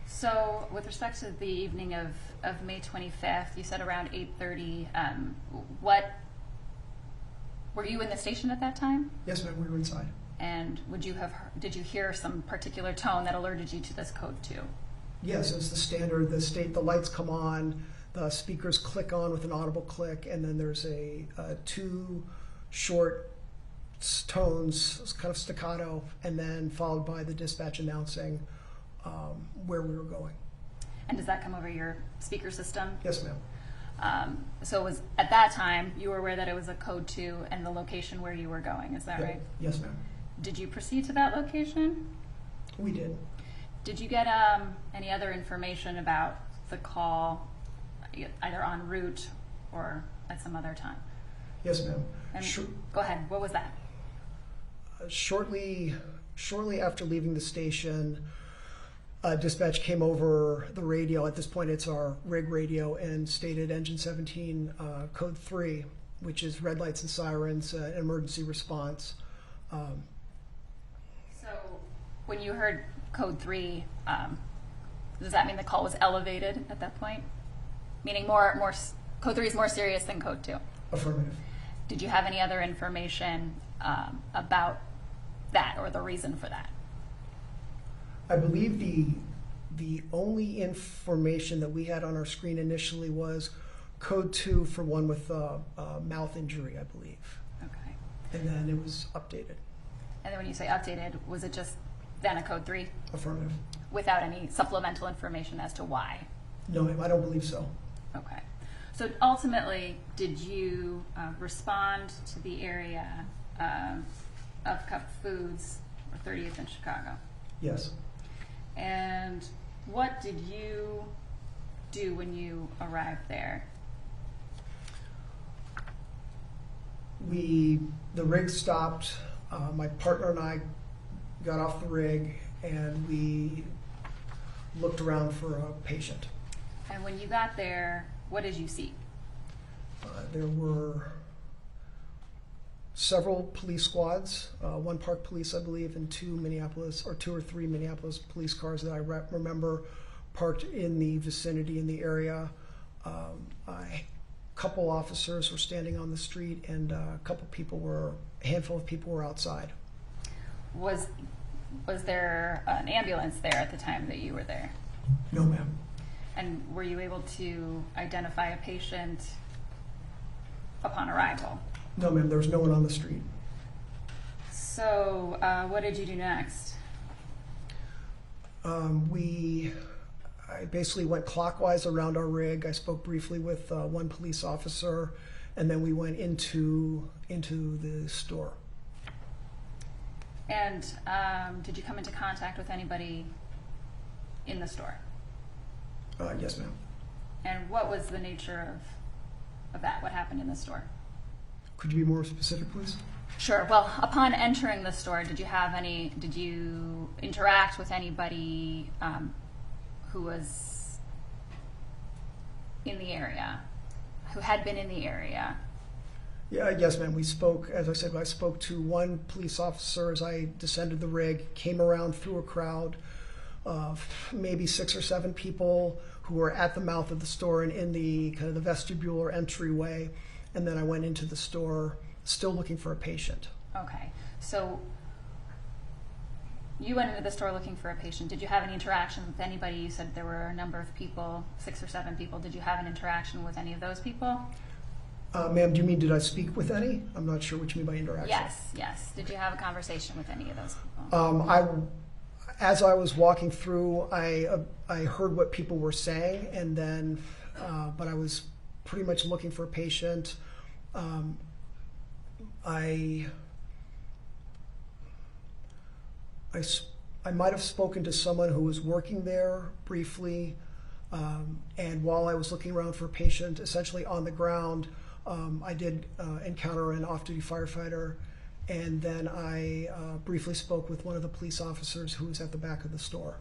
So with respect to the evening of May 25th, you said around 8:30. Were you in the station at that time? Yes, ma'am, we were inside. And did you hear some particular tone that alerted you to this code 2? Yes, it's the standard. The lights come on, the speakers click on with an audible click, and then there's two short tones, kind of staccato, and then followed by the dispatch announcing where we were going. And does that come over your speaker system? Yes, ma'am. So it was at that time you were aware that it was a code 2 and the location where you were going. Is that right? Yes, ma'am. Did you proceed to that location? We did. Did you get any other information about the call, either en route or at some other time? Yes, ma'am. And go ahead. What was that? Shortly after leaving the station, dispatch came over the radio. At this point, it's our rig radio, and stated engine 17, code 3, which is red lights and sirens, emergency response. So when you heard code 3, does that mean the call was elevated at that point? Meaning code 3 is more serious than code 2? Affirmative. Did you have any other information about that or the reason for that? I believe the only information that we had on our screen initially was code 2 for one with mouth injury, I believe. Okay. And then it was updated. And then when you say updated, was it just then a code 3? Affirmative. Without any supplemental information as to why? No, I don't believe so. Okay. So ultimately, did you respond to the area of Cup Foods or 30th in Chicago? Yes. And what did you do when you arrived there? The rig stopped My partner and I got off the rig and we looked around for a patient. And when you got there, what did you see? There were several police squads, one park police, I believe, and two or three Minneapolis police cars that I remember parked in the vicinity in the area. A couple officers were standing on the street, and a handful of people were outside. Was there an ambulance there at the time that you were there? No, ma'am. And were you able to identify a patient upon arrival? No, ma'am, there was no one on the street. So what did you do next? I basically went clockwise around our rig. I spoke briefly with one police officer, and then we went into the store. And did you come into contact with anybody in the store? Yes, ma'am. And what was the nature of that? What happened in the store? Could you be more specific, please? Sure. Well, upon entering the store, did you interact with anybody who was in the area, who had been in the area? Yeah, yes, ma'am. We spoke, as I said, I spoke to one police officer as I descended the rig, came around through a crowd of maybe 6 or 7 people who were at the mouth of the store and in the kind of the vestibule or entryway, and then I went into the store still looking for a patient. Okay. So you went into the store looking for a patient. Did you have any interaction with anybody? You said there were a number of people, 6 or 7 people. Did you have an interaction with any of those people? Ma'am, do you mean did I speak with any? I'm not sure what you mean by interaction. Yes. Did you have a conversation with any of those people? As I was walking through, I heard what people were saying, and then, but I was pretty much looking for a patient. I might have spoken to someone who was working there briefly, and while I was looking around for a patient, essentially on the ground, I did encounter an off-duty firefighter, and then I briefly spoke with one of the police officers who was at the back of the store.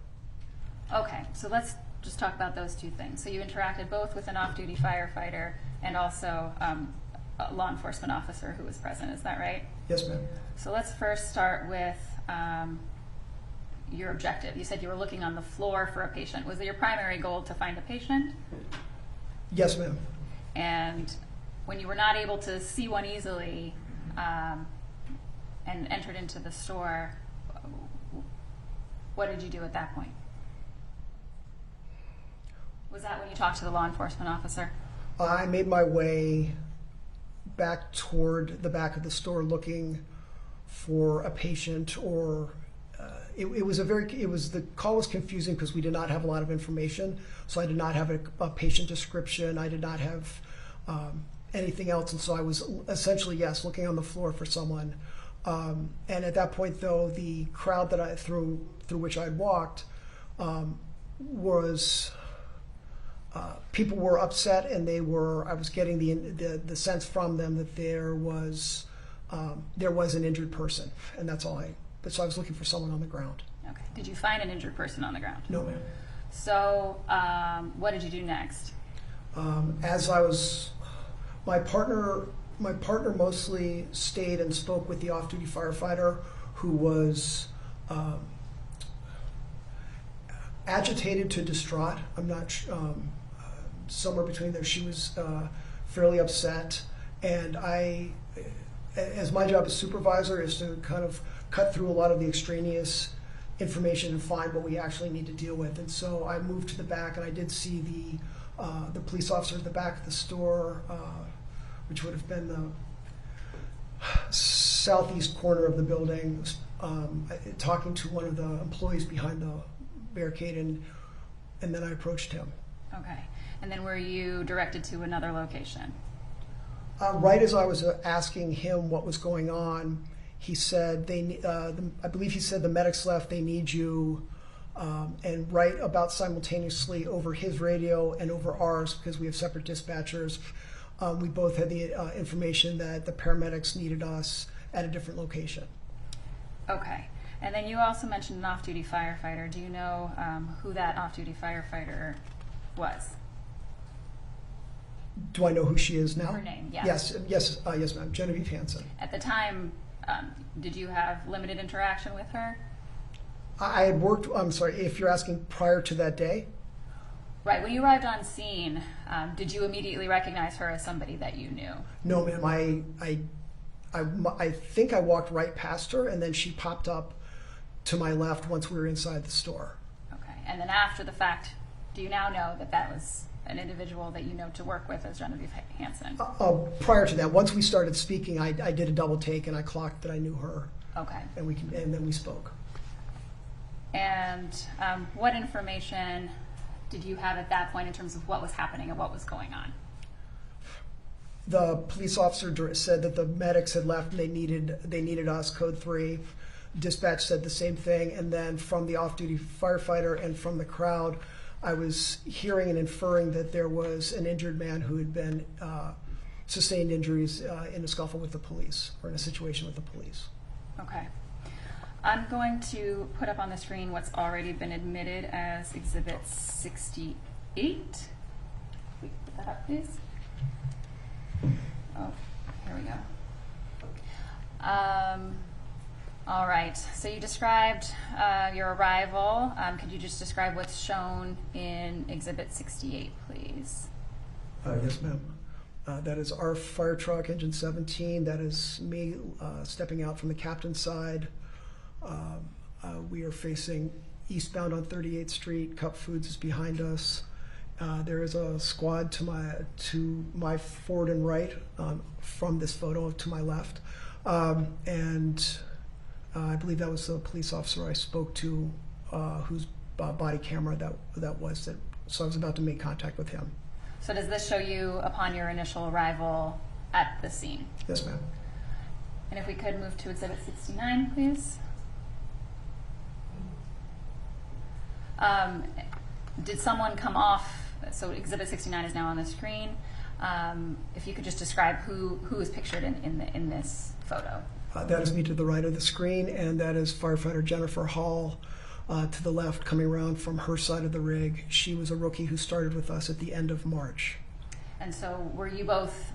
Okay, so let's just talk about those two things. So you interacted both with an off-duty firefighter and also a law enforcement officer who was present, is that right? Yes, ma'am. So let's first start with your objective. You said you were looking on the floor for a patient. Was it your primary goal to find a patient? Yes, ma'am. And when you were not able to see one easily and entered into the store, what did you do at that point? Was that when you talked to the law enforcement officer? I made my way back toward the back of the store looking for a patient, or the call was confusing because we did not have a lot of information. So I did not have a patient description. I did not have anything else, and so I was essentially, yes, looking on the floor for someone. And at that point, though, the crowd that through which I had walked was people were upset, and I was getting the sense from them that there was an injured person, and that's all so I was looking for someone on the ground. Okay. Did you find an injured person on the ground? No, ma'am. So what did you do next? My partner mostly stayed and spoke with the off-duty firefighter, who was agitated to distraught. I'm not somewhere between there. She was fairly upset, and as my job as supervisor is to kind of cut through a lot of the extraneous information and find what we actually need to deal with. And so I moved to the back, and I did see the police officer at the back of the store, which would have been the southeast corner of the building, talking to one of the employees behind the barricade, and then I approached him. Okay. And then were you directed to another location? Right as I was asking him what was going on, he said, I believe he said the medics left, they need you. And right about simultaneously over his radio and over ours, because we have separate dispatchers, we both had the information that the paramedics needed us at a different location. Okay. And then you also mentioned an off-duty firefighter. Do you know who that off-duty firefighter was? Do I know who she is now? Her name, yeah. Yes, ma'am. Genevieve Hansen. At the time, did you have limited interaction with her? I had worked. I'm sorry, if you're asking prior to that day. Right. When you arrived on scene, did you immediately recognize her as somebody that you knew? No, ma'am. I think I walked right past her, and then she popped up to my left once we were inside the store. Okay. And then after the fact, do you now know that that was an individual that you know to work with as Genevieve Hansen? Prior to that, once we started speaking, I did a double take, and I clocked that I knew her. Okay. And then we spoke. And what information did you have at that point in terms of what was happening and what was going on? The police officer said that the medics had left and they needed us, code 3. Dispatch said the same thing, and then from the off-duty firefighter and from the crowd, I was hearing and inferring that there was an injured man who had been sustained injuries in a scuffle with the police, or in a situation with the police. Okay. I'm going to put up on the screen what's already been admitted as Exhibit 68. We put that up, please. Oh, here we go. All right, so you described your arrival. Could you just describe what's shown in Exhibit 68, please? Yes, ma'am. That is our fire truck, engine 17. That is me stepping out from the captain's side. We are facing eastbound on 38th Street. Cup Foods is behind us. There is a squad to my forward and right from this photo to my left. And I believe that was the police officer I spoke to whose body camera that was. So I was about to make contact with him. So does this show you upon your initial arrival at the scene? Yes, ma'am. And if we could move to Exhibit 69, please. Did someone come off? So Exhibit 69 is now on the screen. If you could just describe who is pictured in this photo. That is me to the right of the screen, and that is firefighter Jennifer Hall to the left, coming around from her side of the rig. She was a rookie who started with us at the end of March. And so were you both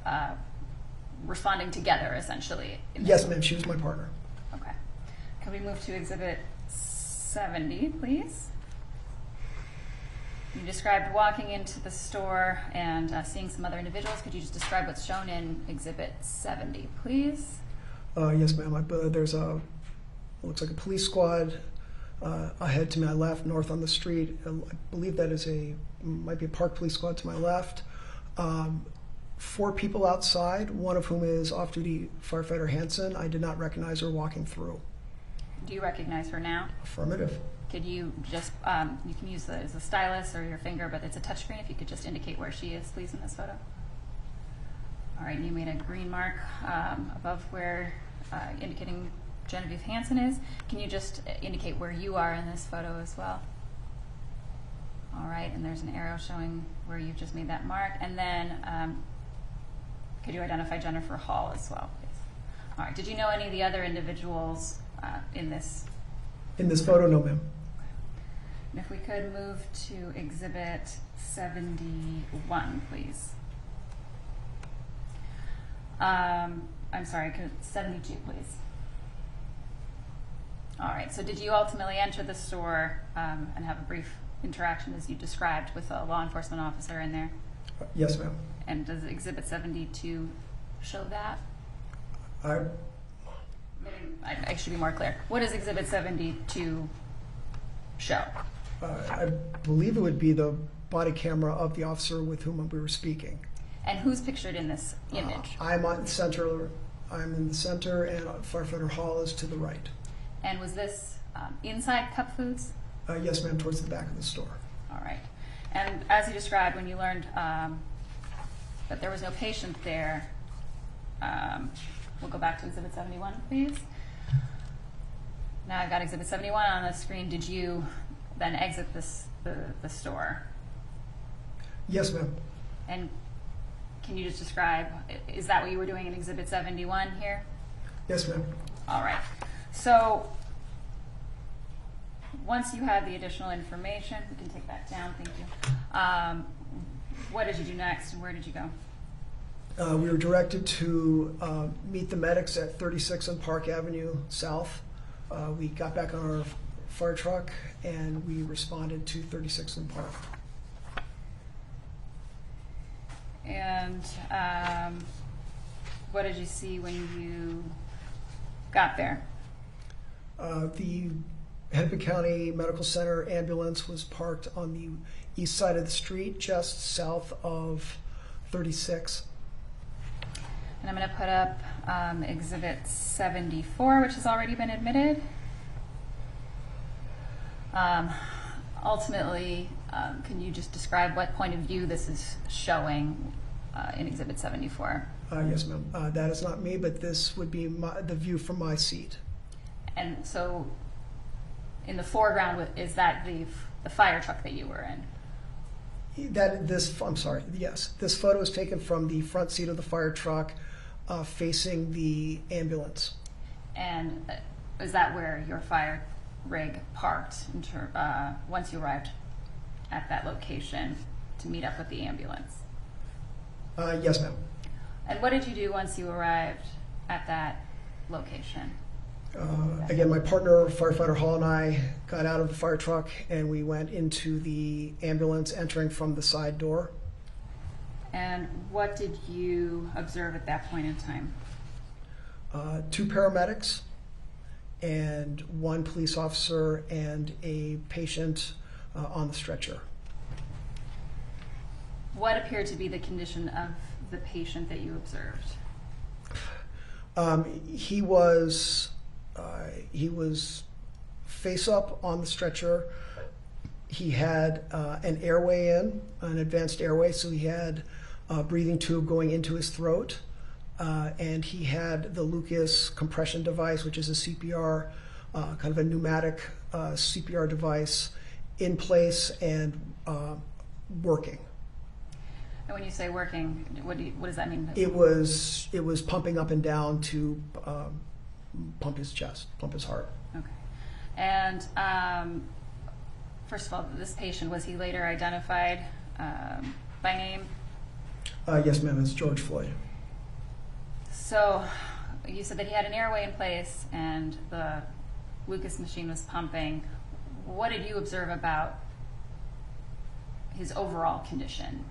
responding together, essentially? Yes, ma'am. She was my partner. Okay. Can we move to Exhibit 70, please? You described walking into the store and seeing some other individuals. Could you just describe what's shown in Exhibit 70, please? Yes, ma'am. There's looks like a police squad ahead to my left, north on the street. I believe that might be a park police squad to my left. 4 people outside, one of whom is off-duty firefighter Hansen. I did not recognize her walking through. Do you recognize her now? Affirmative. Could you just, you can use the stylus or your finger, but it's a touchscreen. If you could just indicate where she is, please, in this photo. All right, you made a green mark above where, indicating Genevieve Hansen is. Can you just indicate where you are in this photo as well? All right, and there's an arrow showing where you've just made that mark. And then, could you identify Jennifer Hall as well, please? All right, did you know any of the other individuals in this? In this photo, no, ma'am. And if we could move to Exhibit 71, please. I'm sorry, 72, please. All right, so did you ultimately enter the store and have a brief interaction as you described with a law enforcement officer in there? Yes, ma'am. And does Exhibit 72 show that? I should be more clear. What does Exhibit 72 show? I believe it would be the body camera of the officer with whom we were speaking. And who's pictured in this image? I'm on the center. I'm in the center, and firefighter Hall is to the right. And was this inside Cup Foods? Yes, ma'am, towards the back of the store. All right. And as you described, when you learned that there was no patient there, we'll go back to Exhibit 71, please. Now I've got Exhibit 71 on the screen. Did you then exit the store? Yes, ma'am. And can you just describe, is that what you were doing in Exhibit 71 here? Yes, ma'am. All right. So once you had the additional information, we can take that down, thank you. What did you do next and where did you go? We were directed to meet the medics at 36 and Park Avenue South. We got back on our fire truck and we responded to 36 and Park. And what did you see when you got there? The Hennepin County Medical Center ambulance was parked on the east side of the street, just south of 36. And I'm going to put up Exhibit 74, which has already been admitted. Ultimately, can you just describe what point of view this is showing in Exhibit 74? Yes, ma'am. That is not me, but this would be the view from my seat. And so in the foreground, is that the fire truck that you were in? I'm sorry, yes. This photo is taken from the front seat of the fire truck facing the ambulance. And is that where your fire rig parked once you arrived at that location to meet up with the ambulance? Yes, ma'am. And what did you do once you arrived at that location? Again, my partner, firefighter Hall, and I got out of the fire truck and we went into the ambulance, entering from the side door. And what did you observe at that point in time? 2 paramedics and 1 police officer and a patient on the stretcher. What appeared to be the condition of the patient that you observed? He was face up on the stretcher. He had an airway an advanced airway, so he had a breathing tube going into his throat, and he had the Lucas compression device, which is a CPR, kind of a pneumatic CPR device in place and working. And when you say working, what does that mean? It was pumping up and down to pump his chest, pump his heart. Okay. And first of all, this patient, was he later identified by name? Yes, ma'am, it's George Floyd. So you said that he had an airway in place and the Lucas machine was pumping. What did you observe about his overall condition?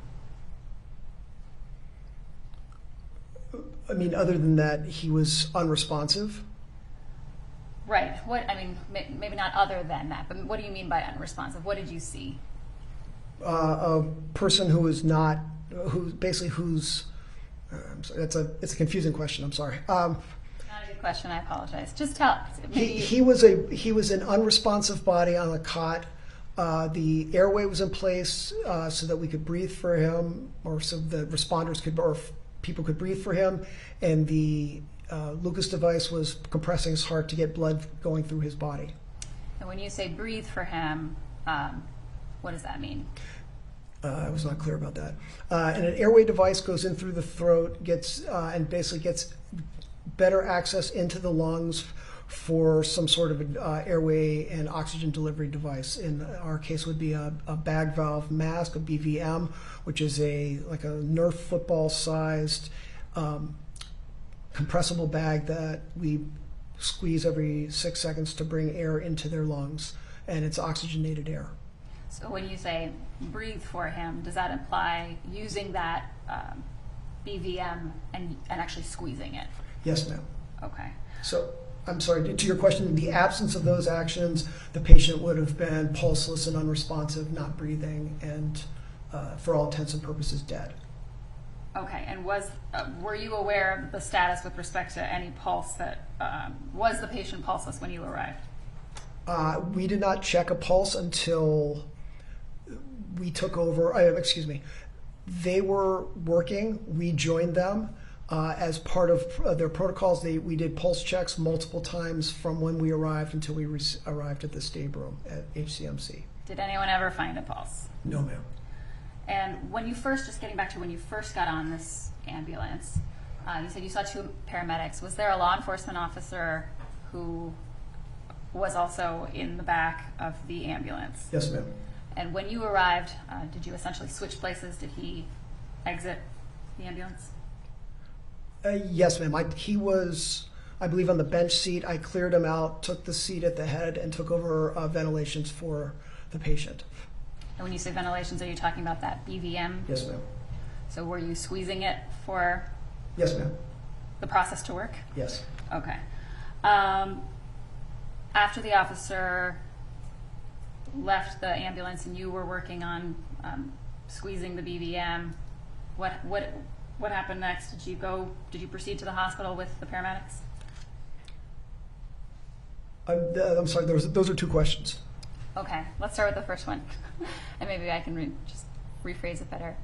I mean, other than that, he was unresponsive. Right. What, I mean, maybe not other than that, but what do you mean by unresponsive? What did you see? A person who is not, who's, I'm sorry, it's a confusing question. I'm sorry. Not a good question. I apologize. Just tell. He was an unresponsive body on a cot. The airway was in place so that we could breathe for him, or so the responders could, or people could breathe for him, and the Lucas device was compressing his heart to get blood going through his body. And when you say breathe for him, what does that mean? I was not clear about that. And an airway device goes in through the throat, gets and basically gets better access into the lungs for some sort of an airway and oxygen delivery device. In our case, would be a bag valve mask, a BVM, which is like a Nerf football sized compressible bag that we squeeze every 6 seconds to bring air into their lungs, and it's oxygenated air. So when you say breathe for him, does that imply using that BVM and actually squeezing it? Yes, ma'am. Okay. So, I'm sorry, to your question, in the absence of those actions, the patient would have been pulseless and unresponsive, not breathing, and for all intents and purposes, dead. Okay, and were you aware of the status with respect to any pulse that, was the patient pulseless when you arrived? We did not check a pulse until we took over, they were working, we joined them. As part of their protocols, we did pulse checks multiple times from when we arrived until we arrived at the stab room at HCMC. Did anyone ever find a pulse? No, ma'am. And when you first, just getting back to when you first got on this ambulance, you said you saw 2 paramedics. Was there a law enforcement officer who was also in the back of the ambulance. Yes, ma'am. And when you arrived, did you essentially switch places? Did he exit the ambulance? Yes, ma'am. He was, I believe, on the bench seat. I cleared him out, took the seat at the head, and took over ventilations for the patient. And when you say ventilations, are you talking about that BVM? Yes, ma'am. So were you squeezing it for Yes, ma'am. the process to work? Yes. Okay. After the officer left the ambulance and you were working on squeezing the BVM, what happened next? Did you proceed to the hospital with the paramedics? I'm sorry, those are two questions. Okay, let's start with the first one. And maybe I can just rephrase it better.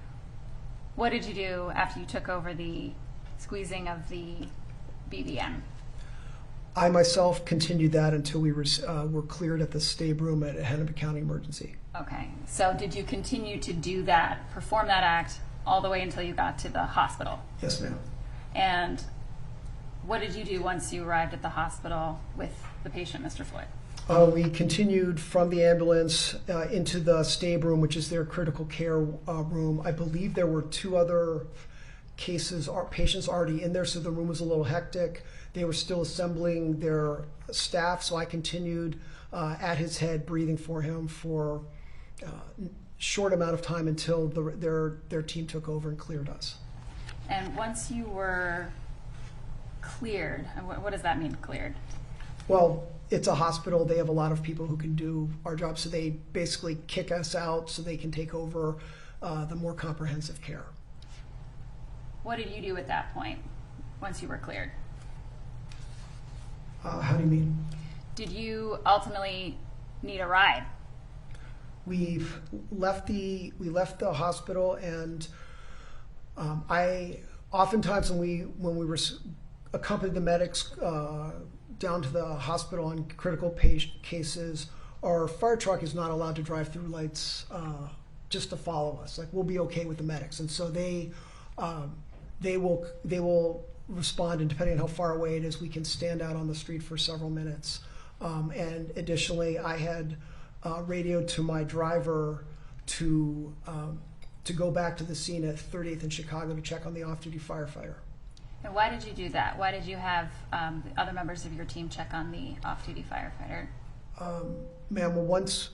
What did you do after you took over the squeezing of the BVM? I myself continued that until we were cleared at the stab room at Hennepin County Emergency. Okay, so did you continue to do that, perform that act, all the way until you got to the hospital? Yes, ma'am. And what did you do once you arrived at the hospital with the patient, Mr. Floyd? We continued from the ambulance into the stab room, which is their critical care room. I believe there were two other cases, patients already in there, so the room was a little hectic. They were still assembling their staff, so I continued at his head, breathing for him for a short amount of time until their team took over and cleared us. And once you were cleared, and what does that mean, cleared? Well, it's a hospital. They have a lot of people who can do our job, so they basically kick us out so they can take over the more comprehensive care. What did you do at that point, once you were cleared? How do you mean? Did you ultimately need a ride? We left the hospital, and I oftentimes when we accompanied the medics down to the hospital on critical cases, our fire truck is not allowed to drive through lights just to follow us. Like, we'll be okay with the medics, and so they will respond, and depending on how far away it is, we can stand out on the street for several minutes. And additionally, I had radioed to my driver to go back to the scene at 38th and Chicago to check on the off-duty firefighter. And why did you do that? Why did you have the other members of your team check on the off-duty firefighter? Ma'am, well, once,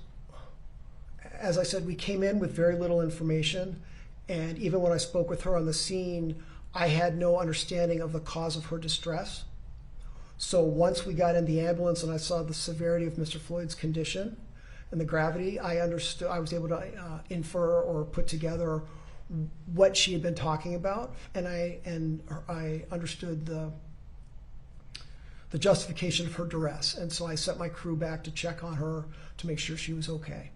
as I said, we came in with very little information, and even when I spoke with her on the scene, I had no understanding of the cause of her distress. So once we got in the ambulance and I saw the severity of Mr. Floyd's condition and the gravity, I understood. I was able to infer or put together what she had been talking about, and I understood the justification of her duress. And so I sent my crew back to check on her to make sure she was okay.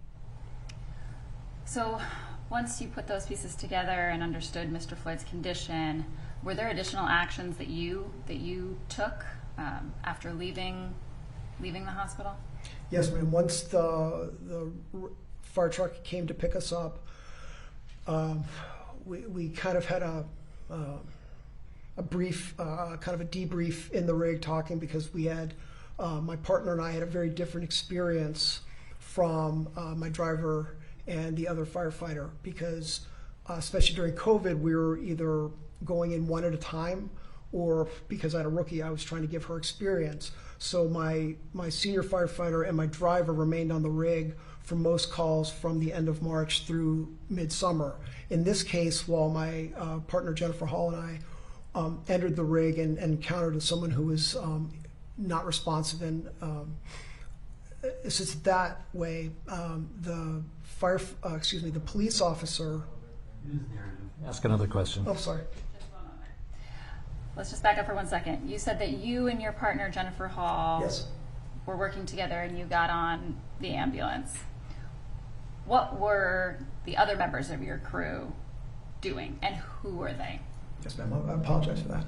So once you put those pieces together and understood Mr. Floyd's condition, were there additional actions that you took after leaving the hospital? Yes, ma'am. Once the fire truck came to pick us up, we kind of had a brief, kind of a debrief in the rig, talking, because we had my partner and I had a very different experience from my driver and the other firefighter, because especially during COVID, we were either going in one at a time, or because I had a rookie, I was trying to give her experience. So my senior firefighter and my driver remained on the rig for most calls from the end of March through midsummer. In this case, while my partner Jennifer Hall and I entered the rig and encountered someone who was not responsive, and it's just that way. The police officer. Ask another question. Oh, sorry. Let's just back up for 1 second. You said that you and your partner, Jennifer Hall, Yes. were working together and you got on the ambulance. What were the other members of your crew doing, and who were they? Yes, ma'am. I apologize for that.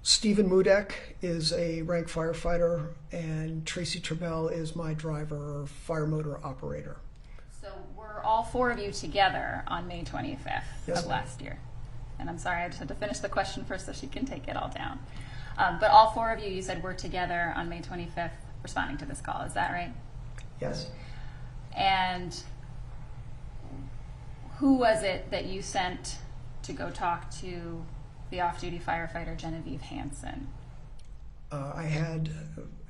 Stephen Mudek is a rank firefighter, and Tracy Trebell is my driver, or fire motor operator. So were all four of you together on May 25th Yes, of ma'am. last year? And I'm sorry, I just had to finish the question first so she can take it all down. But all four of you, you said, were together on May 25th responding to this call. Is that right? Yes. And who was it that you sent to go talk to the off-duty firefighter Genevieve Hansen? I had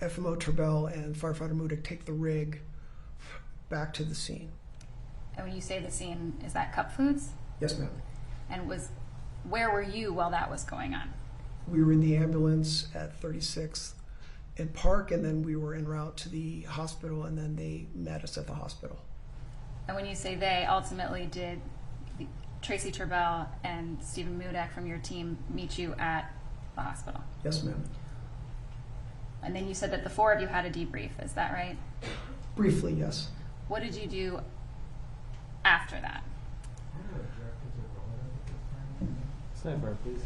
FMO Trebell and firefighter Mudick take the rig back to the scene. And when you say the scene, is that Cup Foods? Yes, ma'am. And where were you while that was going on? We were in the ambulance at 36th and Park, and then we were en route to the hospital, and then they met us at the hospital. And when you say they, ultimately did Tracy Trebell and Stephen Mudak from your team meet you at the hospital? Yes, ma'am. And then you said that the four of you had a debrief, is that right? Briefly, yes. What did you do after that? Sidebar, please.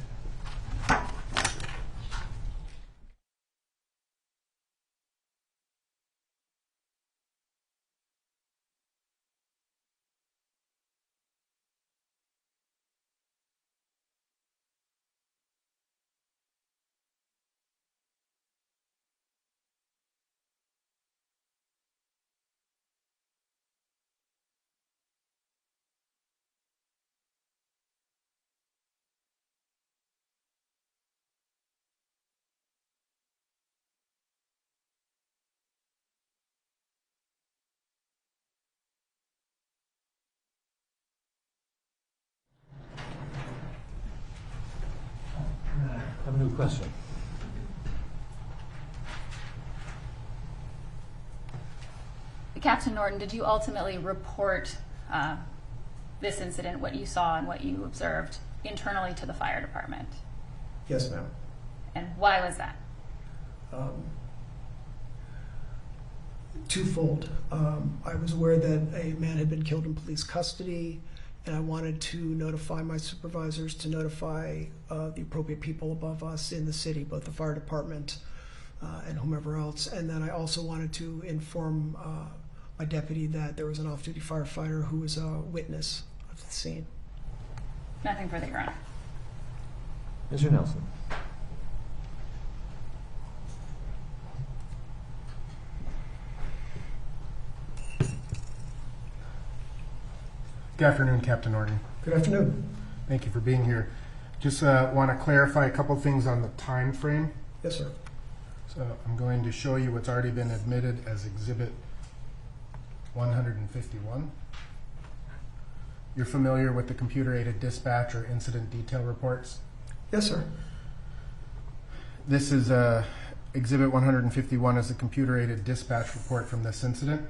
I have a new question. Captain Norton, did you ultimately report this incident, what you saw and what you observed, internally to the fire department? Yes, ma'am. And why was that? Twofold. I was aware that a man had been killed in police custody, and I wanted to notify my supervisors to notify the appropriate people above us in the city, both the fire department and whomever else. And then I also wanted to inform my deputy that there was an off-duty firefighter who was a witness of the scene. Nothing further, Your Honor. Mr. Nelson. Good afternoon, Captain Norton. Good afternoon. Thank you for being here. Just want to clarify a couple things on the time frame. Yes, sir. So I'm going to show you what's already been admitted as Exhibit 151. You're familiar with the computer-aided dispatch or incident detail reports? Yes, sir. This is Exhibit 151 is a computer-aided dispatch report from this incident.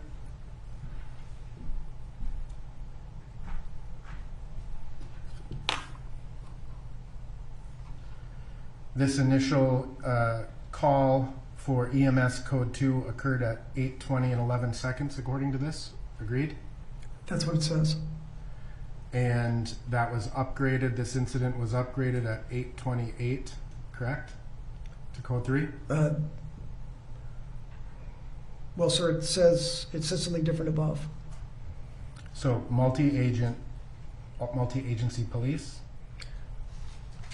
This initial call for EMS code 2 occurred at 8:20 and 11 seconds, according to this. Agreed? That's what it says. And that was upgraded. This incident was upgraded at 8:28, correct? To code 3? Well, sir, it says something different above. So multi-agency police?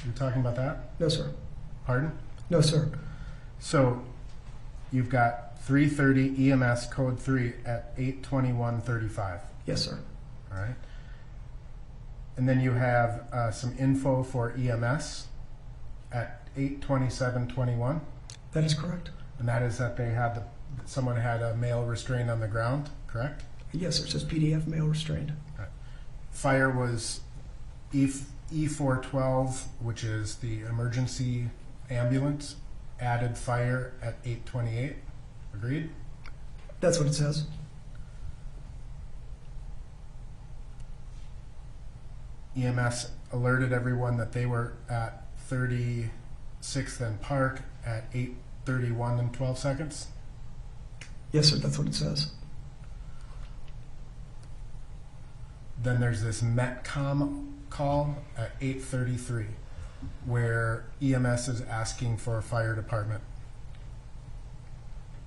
You're talking about that? No, sir. Pardon? No, sir. So you've got 330 EMS code 3 at 8:21:35. Yes, sir. All right. And then you have some info for EMS at 8:27:21. That is correct. And that is that they had someone had a male restrained on the ground, correct? Yes, sir. It says PDF male restrained. Right. Fire was E412, which is the emergency ambulance, added fire at 8:28. Agreed? That's what it says. EMS alerted everyone that they were at 36th and Park at 8:31 and 12 seconds. Yes, sir. That's what it says. Then there's this METCOM call at 8:33 where EMS is asking for a fire department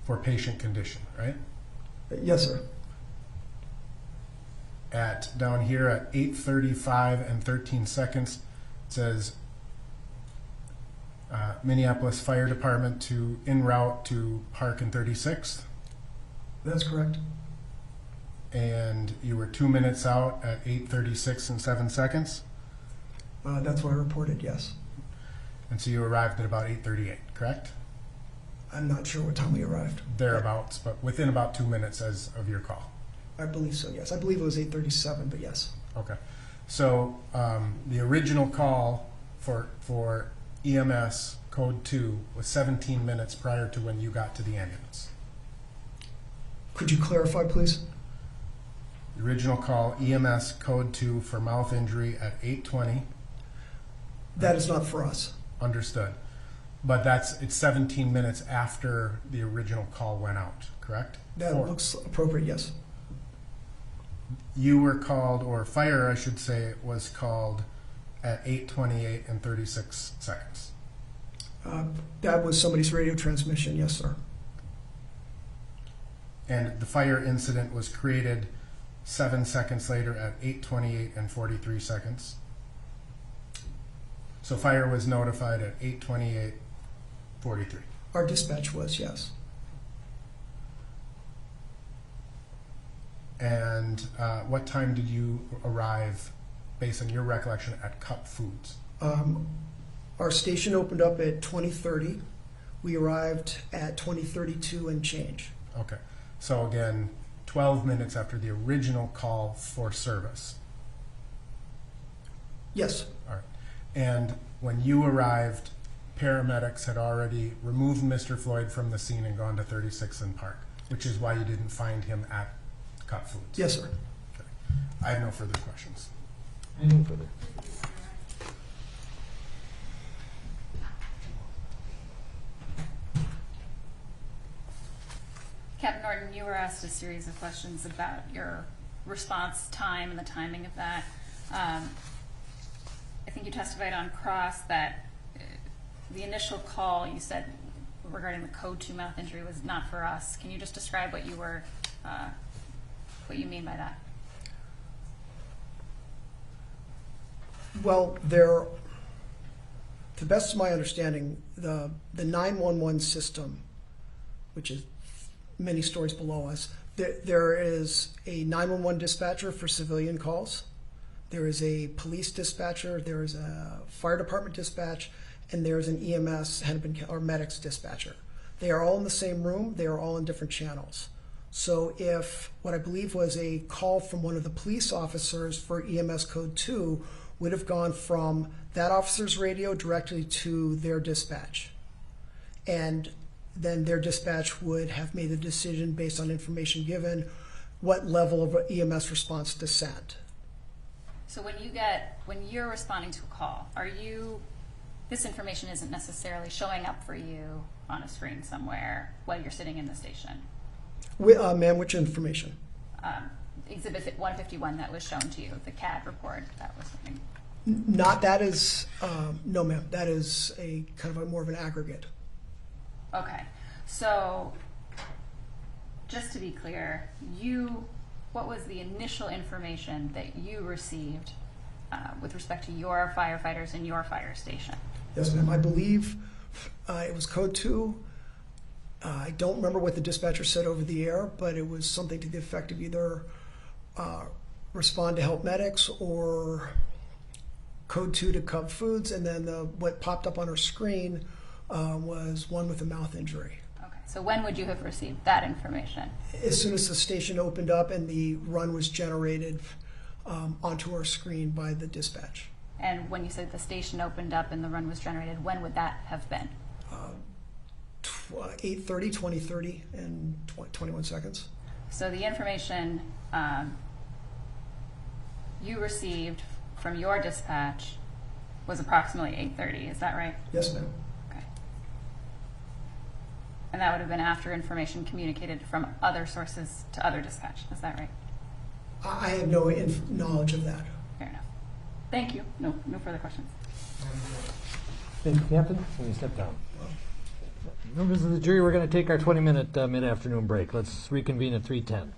for patient condition, right? Yes, sir. At down here at 8:35 and 13 seconds, it says Minneapolis Fire Department to en route to Park and 36th, That's correct. and you were 2 minutes out at 8:36 and 7 seconds, That's what I reported, yes. and so you arrived at about 8:38, correct? I'm not sure what time we arrived. Thereabouts, but within about 2 minutes as of your call. I believe so, yes. I believe it was 8:37, but yes. Okay. So the original call for EMS code 2 was 17 minutes prior to when you got to the ambulance. Could you clarify, please? The original call, EMS code 2 for mouth injury at 8:20. That is not for us. Understood. But it's 17 minutes after the original call went out, correct? That looks appropriate, yes. You were called, or fire, I should say, was called at 8:28 and 36 seconds. That was somebody's radio transmission, yes, sir. And the fire incident was created 7 seconds later at 8:28 and 43 seconds. So fire was notified at 8:28:43. Our dispatch was, yes. And what time did you arrive, based on your recollection, at Cup Foods? Our station opened up at 20:30. We arrived at 20:32 and change. Okay. So again, 12 minutes after the original call for service. Yes, All right. And when you arrived, paramedics had already removed Mr. Floyd from the scene and gone to 36th and Park, which is why you didn't find him at Cup Foods. yes, sir. Okay. I have no further questions. Any further? Captain Norton, you were asked a series of questions about your response time and the timing of that. I think you testified on cross that the initial call you said regarding the code 2 mouth injury was not for us. Can you just describe what you were, what you mean by that? Well, to the best of my understanding, the 911 system, which is many stories below us, there is a 911 dispatcher for civilian calls. There is a police dispatcher, there is a fire department dispatch, and there is an EMS or medics dispatcher. They are all in the same room, they are all in different channels. So if what I believe was a call from one of the police officers for EMS code 2 would have gone from that officer's radio directly to their dispatch. And then their dispatch would have made the decision based on information given, what level of EMS response to send. So when you're responding to a call, this information isn't necessarily showing up for you on a screen somewhere while you're sitting in the station? Ma'am, which information? Exhibit 151 that was shown to you, the CAD report, that was something. No ma'am, that is a kind of more of an aggregate. Okay, so just to be clear, what was the initial information that you received with respect to your firefighters in your fire station? Yes ma'am, I believe it was code 2. I don't remember what the dispatcher said over the air, but it was something to the effect of either respond to help medics or code 2 to Cub Foods, and then what popped up on our screen was one with a mouth injury. Okay, so when would you have received that information? As soon as the station opened up and the run was generated onto our screen by the dispatch. And when you said the station opened up and the run was generated, when would that have been? 8:30, 20:30, and 21 seconds. So the information you received from your dispatch was approximately 8:30, is that right? Yes, ma'am. Okay. And that would have been after information communicated from other sources to other dispatch, is that right? I have no knowledge of that. Fair enough. Thank you. No further questions. Thank you, Captain. Can you step down? Members of the jury, we're going to take our 20-minute mid-afternoon break. Let's reconvene at 3:10.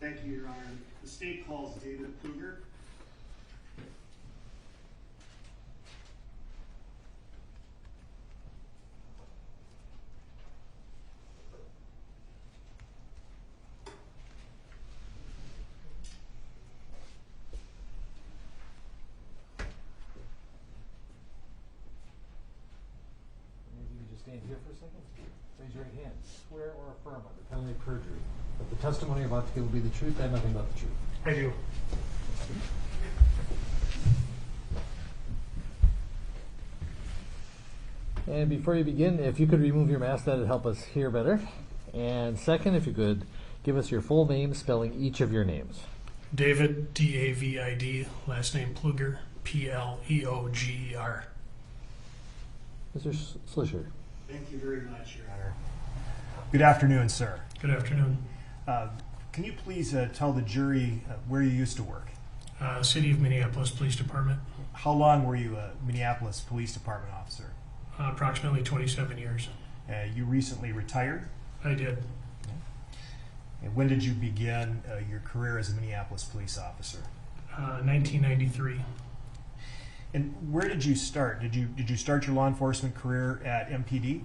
Thank you, Your Honor. The state calls David Kluger. Maybe you just stand here for a second. Raise your right hand. Swear or affirm under penalty of perjury that the testimony you're about to give will be the truth and nothing but the truth. I do. And before you begin, if you could remove your mask, that would help us hear better. And second, if you could give us your full name, spelling each of your names. David, D-A-V-I-D, last name Pluger, P-L-E-O-G-E-R. Mr. Slisher. Thank you very much, Your Honor. Good afternoon, sir. Good afternoon. Can you please tell the jury where you used to work? City of Minneapolis Police Department, How long were you a Minneapolis Police Department officer? approximately 27 years. You recently retired. I did. And when did you begin your career as a Minneapolis police officer? 1993. And where did you start? Did you start your law enforcement career at MPD?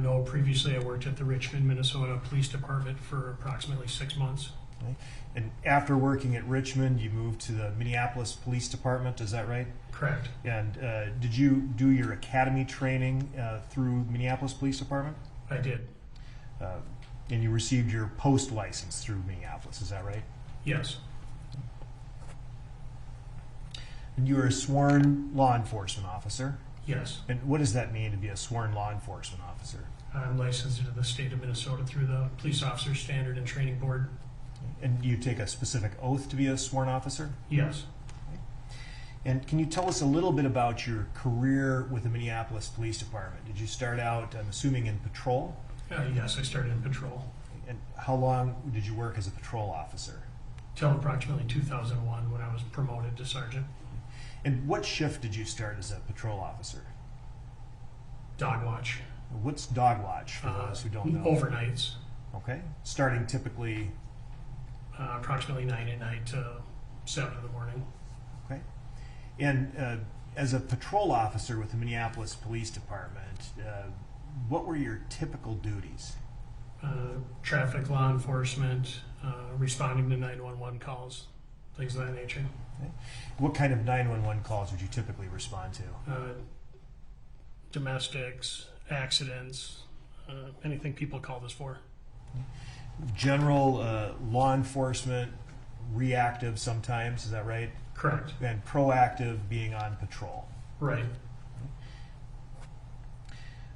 No, previously I worked at the Richmond, Minnesota Police Department for approximately 6 months. Okay. And after working at Richmond, you moved to the Minneapolis Police Department, is that right? Correct. And did you do your academy training through Minneapolis Police Department? I did. And you received your post license through Minneapolis, is that right? Yes. And you are a sworn law enforcement officer. Yes. And what does that mean to be a sworn law enforcement officer? I'm licensed to the state of Minnesota through the Police Officer Standard and Training Board. And do you take a specific oath to be a sworn officer? Yes. And can you tell us a little bit about your career with the Minneapolis Police Department? Did you start out, I'm assuming, in patrol? Yes, I started in patrol And how long did you work as a patrol officer? till approximately 2001 when I was promoted to sergeant. And what shift did you start as a patrol officer? Dog watch. What's dog watch for those who don't know? Overnights. Okay. Starting typically, Approximately 9 at night to 7 in the morning. okay. And as a patrol officer with the Minneapolis Police Department, what were your typical duties? Traffic law enforcement, responding to 911 calls, things of that nature. Okay. What kind of 911 calls would you typically respond to? Domestics, accidents, anything people call us for. General law enforcement, reactive sometimes, is that right? Correct. And proactive, being on patrol. Right.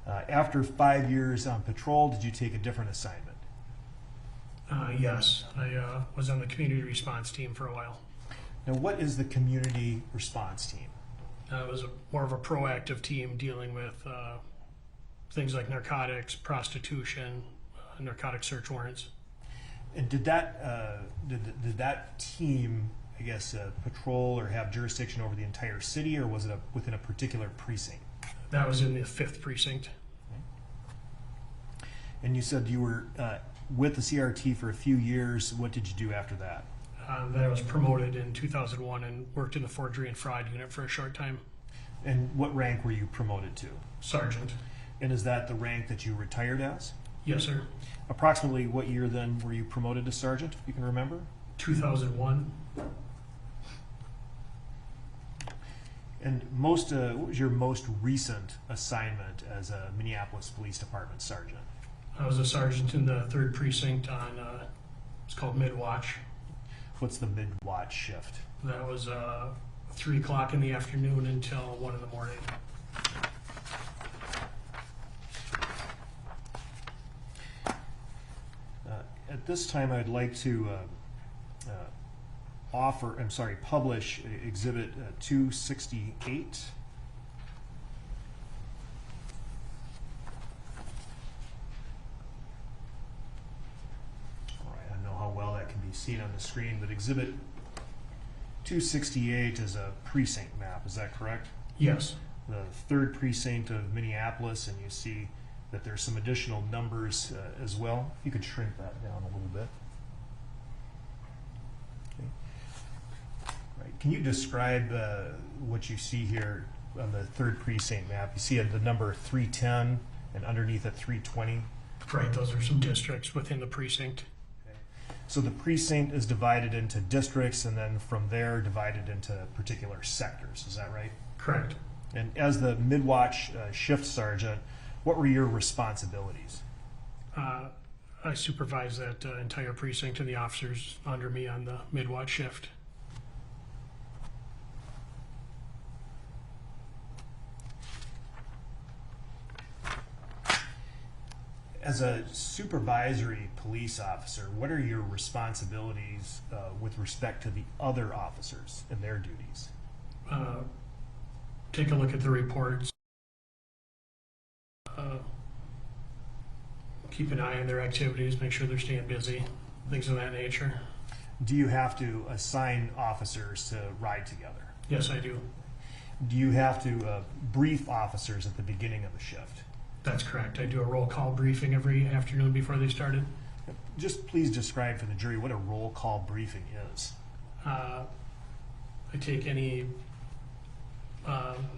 After 5 years on patrol, did you take a different assignment? Yes, I was on the community response team for a while. Now, what is the community response team? It was more of a proactive team dealing with things like narcotics, prostitution, narcotic search warrants. And did that did that team, I guess, patrol or have jurisdiction over the entire city, or was it within a particular precinct? That was in the 5th precinct. And you said you were with the CRT for a few years. What did you do after that? Then I was promoted in 2001 and worked in the forgery and fraud unit for a short time. And what rank were you promoted to? Sergeant. And is that the rank that you retired as? Yes, sir. Approximately what year then were you promoted to sergeant, if you can remember? 2001. And what was your most recent assignment as a Minneapolis Police Department sergeant? I was a sergeant in the 3rd precinct on, it's called mid-watch. What's the mid-watch shift? That was 3 o'clock in the afternoon until 1 in the morning. At this time, I'd like to publish Exhibit 268. All right, I don't know how well that can be seen on the screen, but Exhibit 268 is a precinct map, is that correct? Yes. The 3rd precinct of Minneapolis, and you see that there's some additional numbers as well. If you could shrink that down a little bit. Right. Can you describe what you see here on the 3rd precinct map? You see the number 310 and underneath it 320. Right, those are some districts within the precinct. So the precinct is divided into districts and then from there divided into particular sectors. Is that right? Correct. And as the mid-watch shift sergeant, what were your responsibilities? I supervise that entire precinct and the officers under me on the mid-watch shift. As a supervisory police officer, what are your responsibilities with respect to the other officers and their duties? Take a look at the reports. Keep an eye on their activities, make sure they're staying busy, things of that nature. Do you have to assign officers to ride together? Yes, I do. Do you have to brief officers at the beginning of a shift? That's correct. I do a roll call briefing every afternoon before they started. Just please describe for the jury what a roll call briefing is. I take any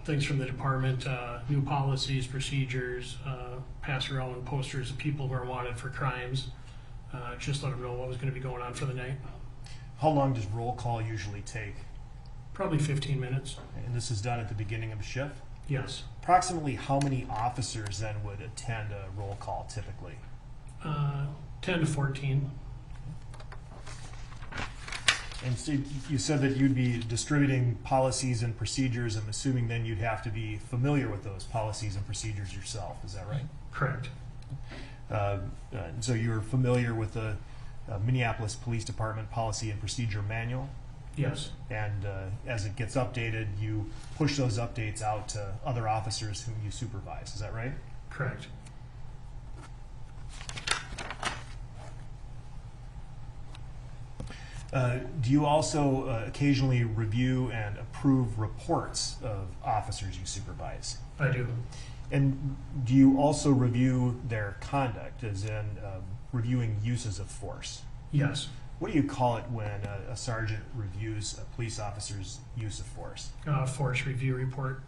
things from the department, new policies, procedures, pass around posters of people who are wanted for crimes. Just let them know what was going to be going on for the night. How long does roll call usually take? Probably 15 minutes. And this is done at the beginning of a shift? Yes. Approximately how many officers then would attend a roll call typically? 10 to 14. And so you said that you'd be distributing policies and procedures. I'm assuming then you'd have to be familiar with those policies and procedures yourself. Is that right? Correct. So you're familiar with the Minneapolis Police Department Policy and Procedure Manual? Yes. And as it gets updated, you push those updates out to other officers whom you supervise. Is that right? Correct. Do you also occasionally review and approve reports of officers you supervise? I do. And do you also review their conduct, as in reviewing uses of force? Yes. What do you call it when a sergeant reviews a police officer's use of force? Force review report.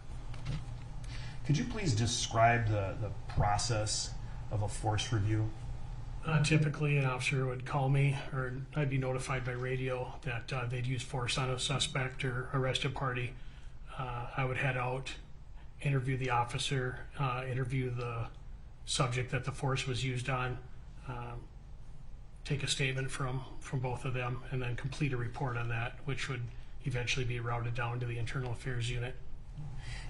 Could you please describe the process of a force review? Typically, an officer would call me, or I'd be notified by radio that they'd use force on a suspect or arrested party. I would head out, interview the officer, interview the subject that the force was used on, take a statement from both of them, and then complete a report on that, which would eventually be routed down to the internal affairs unit.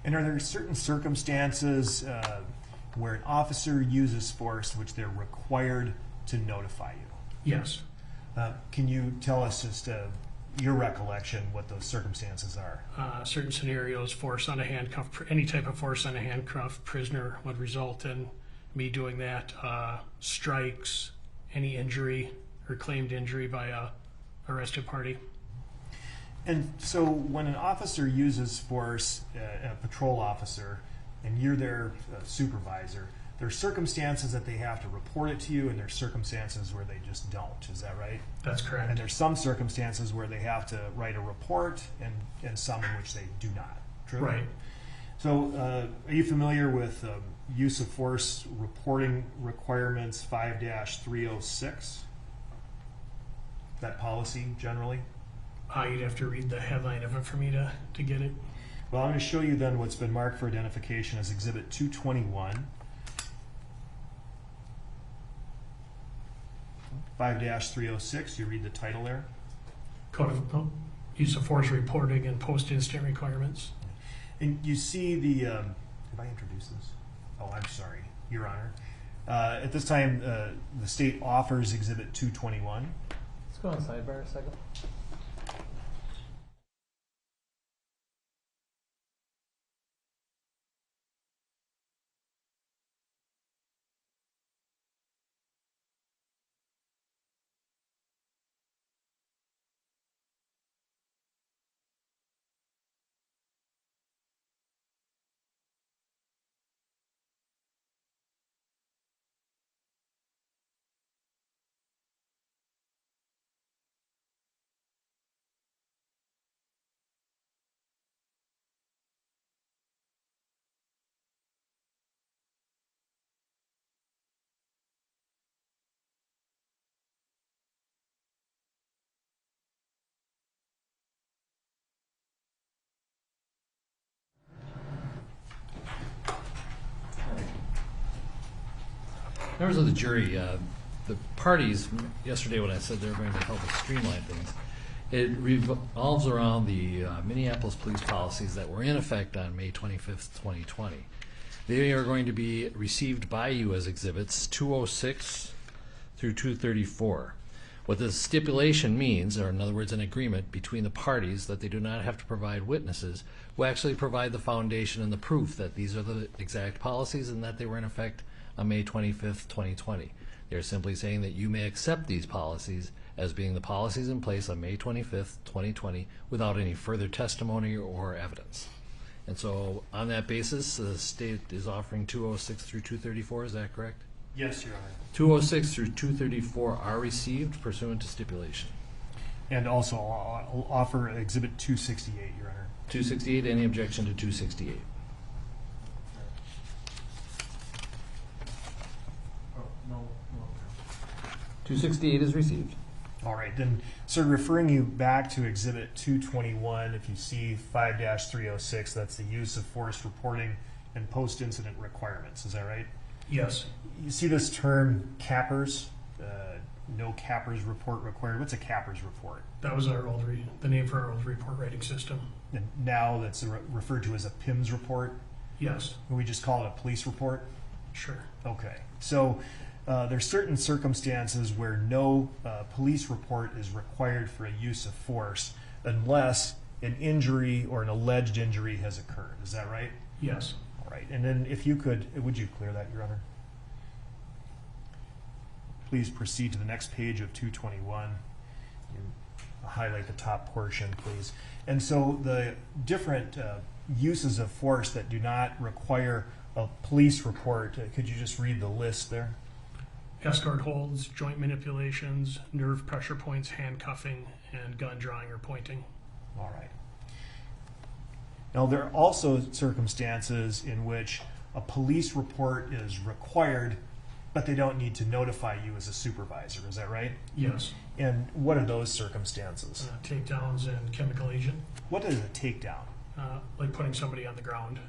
And are there certain circumstances where an officer uses force which they're required to notify you? Yes. Can you tell us just your recollection what those circumstances are? Certain scenarios, force on a handcuff, any type of force on a handcuffed prisoner would result in me doing that. Strikes, any injury or claimed injury by a arrested party. And so when an officer uses force, a patrol officer, and you're their supervisor, there are circumstances that they have to report it to you, and there are circumstances where they just don't. Is that right? That's correct. And there's some circumstances where they have to write a report, and some in which they do not. True? Right. So are you familiar with use of force reporting requirements 5-306? That policy generally? You'd have to read the headline of it for me to get it. Well, I'm going to show you then what's been marked for identification as Exhibit 221. 5-306, you read the title there. Code of Use of Force Reporting and Post-Incident Requirements. And you see the, have I introduced this? Oh, I'm sorry, Your Honor. At this time, the state offers Exhibit 221. Let's go on sidebar a second. Members of the jury, the parties, yesterday when I said they were going to help us streamline things, it revolves around the Minneapolis police policies that were in effect on May 25th, 2020. They are going to be received by you as exhibits 206 through 234. What this stipulation means, or in other words, an agreement between the parties that they do not have to provide witnesses, will actually provide the foundation and the proof that these are the exact policies and that they were in effect on May 25th, 2020. They're simply saying that you may accept these policies as being the policies in place on May 25th, 2020, without any further testimony or evidence. And so on that basis, the state is offering 206 through 234, is that correct? Yes, Your Honor. 206 through 234 are received pursuant to stipulation. And also, I'll offer Exhibit 268, Your Honor. 268, any objection to 268? No. 268 is received. All right, then, sir, referring you back to Exhibit 221, if you see 5-306, that's the use of force reporting and post-incident requirements. Is that right? Yes. You see this term cappers, no cappers report required. What's a cappers report? That was our old the name for our old report writing system. And now that's referred to as a PIMS report. Yes. We just call it a police report. Sure. Okay. So there's certain circumstances where no police report is required for a use of force unless an injury or an alleged injury has occurred. Is that right? Yes. All right. And then if you could, would you clear that, Your Honor? Please proceed to the next page of 221. Highlight the top portion, please. And so the different uses of force that do not require a police report, could you just read the list there? Escort holds, joint manipulations, nerve pressure points, handcuffing, and gun drawing or pointing. All right. Now, there are also circumstances in which a police report is required, but they don't need to notify you as a supervisor. Is that right? Yes. And what are those circumstances? Takedowns and chemical agent, What is a takedown? like putting somebody on the ground.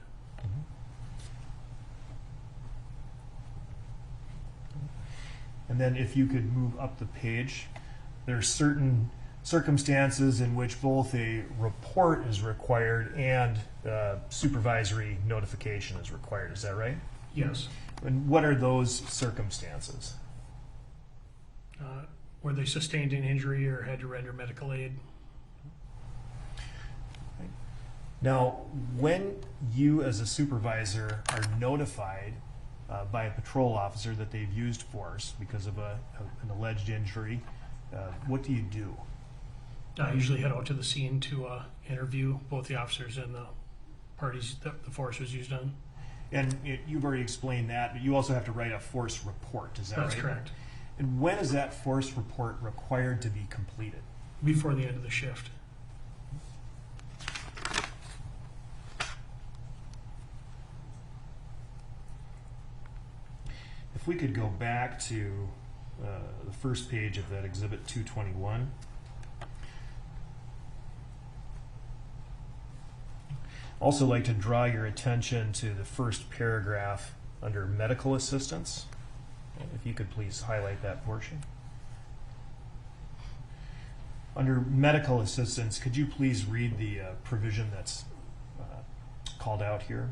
And then if you could move up the page, there are certain circumstances in which both a report is required and supervisory notification is required. Is that right? Yes. And what are those circumstances? Where they sustained an injury or had to render medical aid. Now, when you as a supervisor are notified by a patrol officer that they've used force because of an alleged injury, what do you do? I usually head out to the scene to interview both the officers and the parties that the force was used on. And you've already explained that, but you also have to write a force report, is that right? That's correct. And when is that force report required to be completed? Before the end of the shift. If we could go back to the first page of that Exhibit 221. Also like to draw your attention to the first paragraph under medical assistance. If you could please highlight that portion. Under medical assistance, could you please read the provision that's called out here?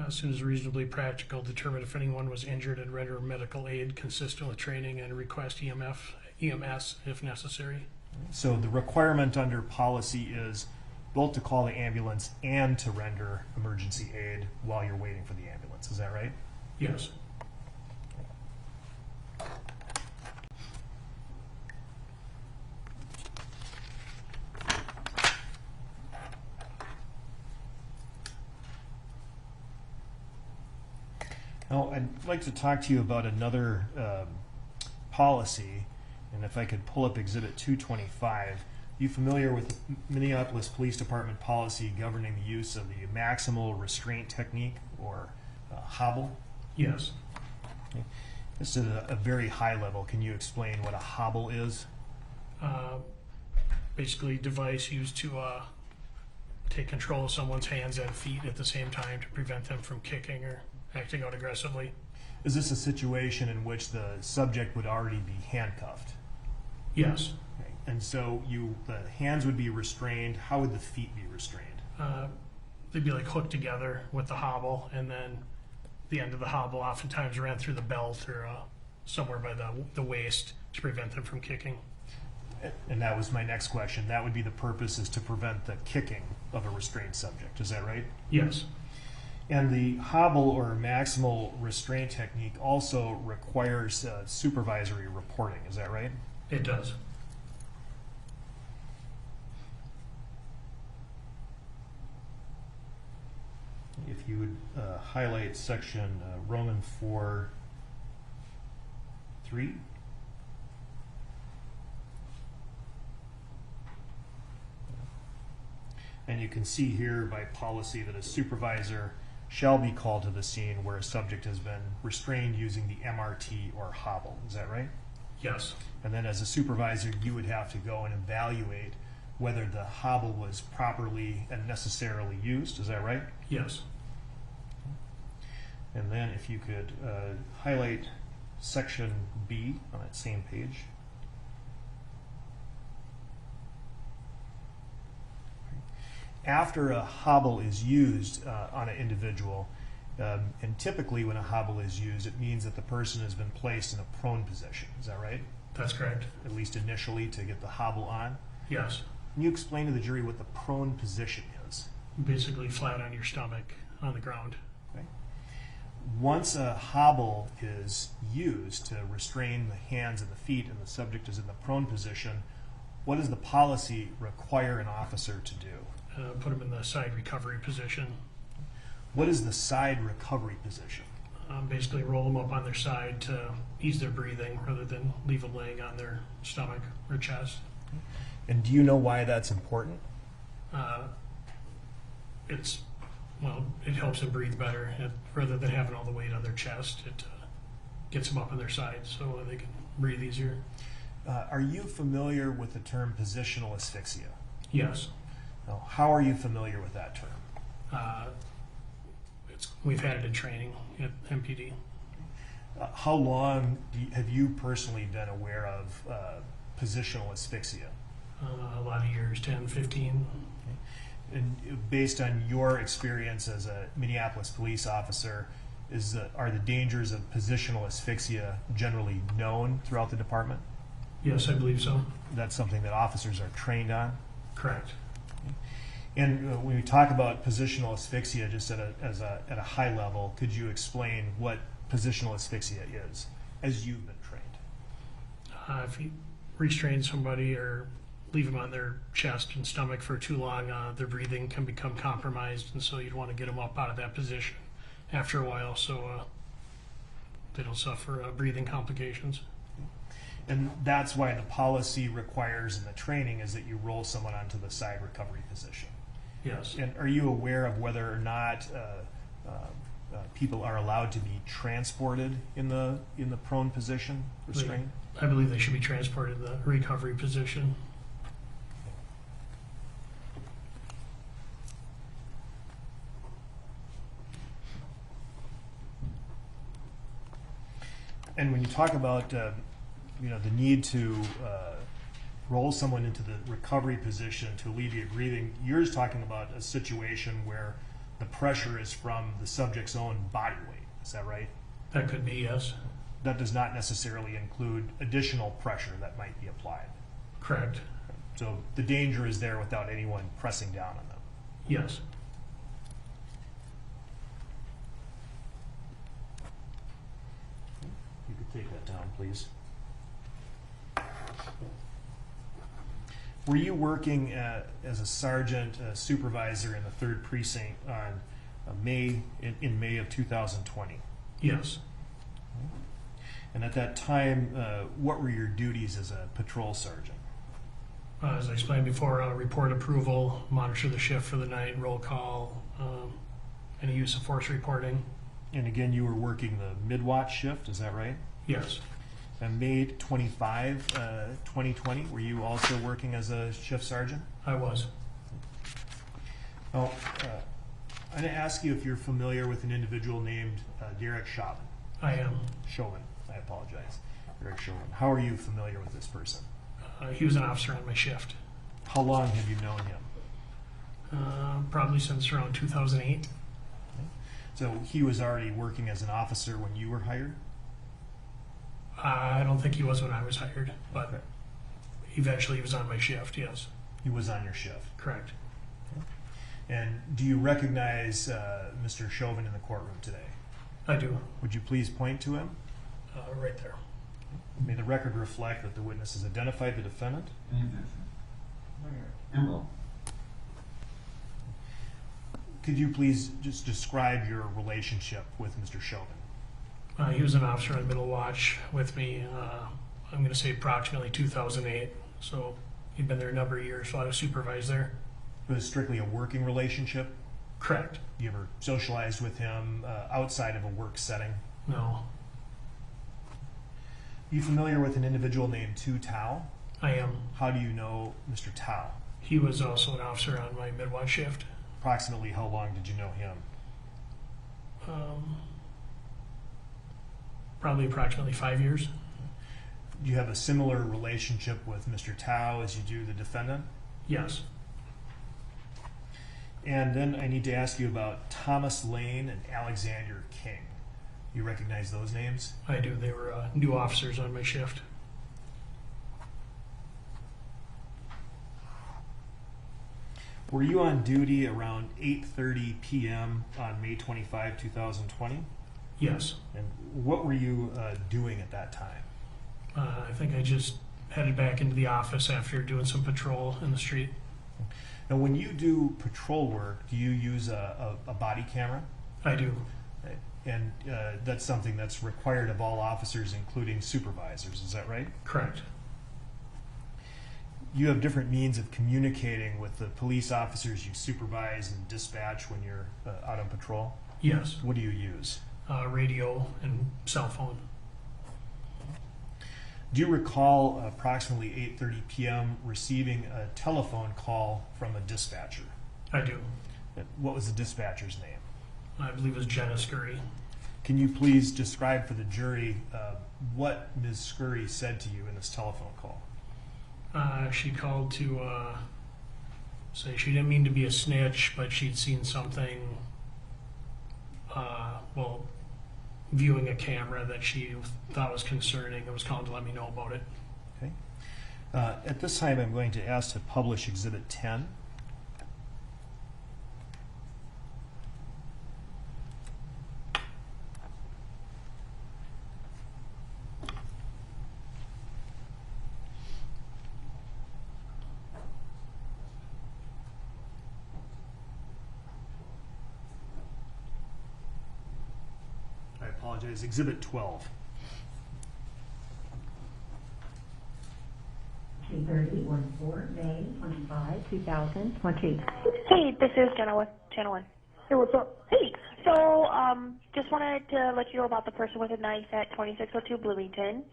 As soon as reasonably practical, determine if anyone was injured and render medical aid consistent with training and request EMS if necessary. So the requirement under policy is both to call the ambulance and to render emergency aid while you're waiting for the ambulance. Is that right? Yes. Now, I'd like to talk to you about another policy, and if I could pull up Exhibit 225. You familiar with Minneapolis Police Department policy governing the use of the maximal restraint technique, or hobble? Yes. Okay. This is a very high level. Can you explain what a hobble is? Basically, a device used to take control of someone's hands and feet at the same time to prevent them from kicking or acting out aggressively. Is this a situation in which the subject would already be handcuffed? Yes. Okay. And so the hands would be restrained. How would the feet be restrained? They'd be like hooked together with the hobble, and then the end of the hobble oftentimes ran through the belt or somewhere by the waist to prevent them from kicking. And that was my next question. That would be the purpose, is to prevent the kicking of a restrained subject. Is that right? Yes. And the hobble or maximal restraint technique also requires supervisory reporting. Is that right? It does. If you would highlight section Roman 4:3. And you can see here by policy that a supervisor shall be called to the scene where a subject has been restrained using the MRT or hobble. Is that right? Yes. And then as a supervisor, you would have to go and evaluate whether the hobble was properly and necessarily used. Is that right? Yes. And then if you could highlight section B on that same page. After a hobble is used on an individual, and typically when a hobble is used, it means that the person has been placed in a prone position. Is that right? That's correct. At least initially, to get the hobble on. Yes. Can you explain to the jury what the prone position is? Basically flat on your stomach on the ground. Okay. Once a hobble is used to restrain the hands and the feet and the subject is in the prone position, what does the policy require an officer to do? Put them in the side recovery position. What is the side recovery position? Basically roll them up on their side to ease their breathing rather than leave them laying on their stomach or chest. And do you know why that's important? It helps them breathe better. Rather than having all the weight on their chest, it gets them up on their side so they can breathe easier. Are you familiar with the term positional asphyxia? Yes. Now, how are you familiar with that term? We've had it in training at MPD. How long have you personally been aware of positional asphyxia? A lot of years, 10, 15. And based on your experience as a Minneapolis police officer, are the dangers of positional asphyxia generally known throughout the department? Yes, I believe so. That's something that officers are trained on? Correct. And when we talk about positional asphyxia, just at a high level, could you explain what positional asphyxia is, as you've been trained? If you restrain somebody or leave them on their chest and stomach for too long, their breathing can become compromised, and so you'd want to get them up out of that position after a while so they don't suffer breathing complications. And that's why the policy requires in the training is that you roll someone onto the side recovery position. Yes. And are you aware of whether or not people are allowed to be transported in the prone position, restrained? I believe they should be transported in the recovery position. And when you talk about the need to roll someone into the recovery position to alleviate breathing, you're just talking about a situation where the pressure is from the subject's own body weight. Is that right? That could be, yes. That does not necessarily include additional pressure that might be applied. Correct. So the danger is there without anyone pressing down on them. Yes. You could take that down, please. Were you working as a sergeant supervisor in the 3rd Precinct on May of 2020? Yes. And at that time, what were your duties as a patrol sergeant? As I explained before, report approval, monitor the shift for the night, roll call, any use of force reporting. And again, you were working the mid-watch shift, is that right? Yes. And May 25, 2020, were you also working as a shift sergeant? I was. Now, I'm going to ask you if you're familiar with an individual named Derek Chauvin. I am. Chauvin. I apologize. Derek Chauvin. How are you familiar with this person? He was an officer on my shift. How long have you known him? Probably since around 2008. So he was already working as an officer when you were hired? I don't think he was when I was hired, but Okay. eventually he was on my shift, yes. He was on your shift. Correct. And do you recognize Mr. Chauvin in the courtroom today? I do. Would you please point to him? Right there. May the record reflect that the witness has identified the defendant. Could you please just describe your relationship with Mr. Chauvin? He was an officer on middle watch with me, I'm going to say approximately 2008. So he'd been there a number of years, so I was supervised there. It was strictly a working relationship? Correct. You ever socialized with him outside of a work setting? No, You familiar with an individual named Tu Tao? I am. How do you know Mr. Tao? He was also an officer on my mid-watch shift. Approximately how long did you know him? Probably approximately 5 years. Do you have a similar relationship with Mr. Tao as you do the defendant? Yes. And then I need to ask you about Thomas Lane and Alexander King. You recognize those names? I do. They were new officers on my shift. Were you on duty around 8:30 p.m. on May 25, 2020? Yes. And what were you doing at that time? I think I just headed back into the office after doing some patrol in the street. Now, when you do patrol work, do you use a body camera? I do. And that's something that's required of all officers, including supervisors. Is that right? Correct. You have different means of communicating with the police officers you supervise and dispatch when you're out on patrol. Yes. What do you use? Radio and cell phone. Do you recall approximately 8:30 p.m. receiving a telephone call from a dispatcher? I do. What was the dispatcher's name? I believe it was Jenna Scurry. Can you please describe for the jury what Ms. Scurry said to you in this telephone call? She called to say she didn't mean to be a snitch, but she'd seen something, viewing a camera that she thought was concerning and was calling to let me know about it. Okay. At this time, I'm going to ask to publish Exhibit 10. I apologize. Exhibit 12. 2:30:14, May 25, 2020. Hey, this is Jenna with Channel 1. Hey, what's up? Hey, so just wanted to let you know about the person with a knife at 2602 Bloomington.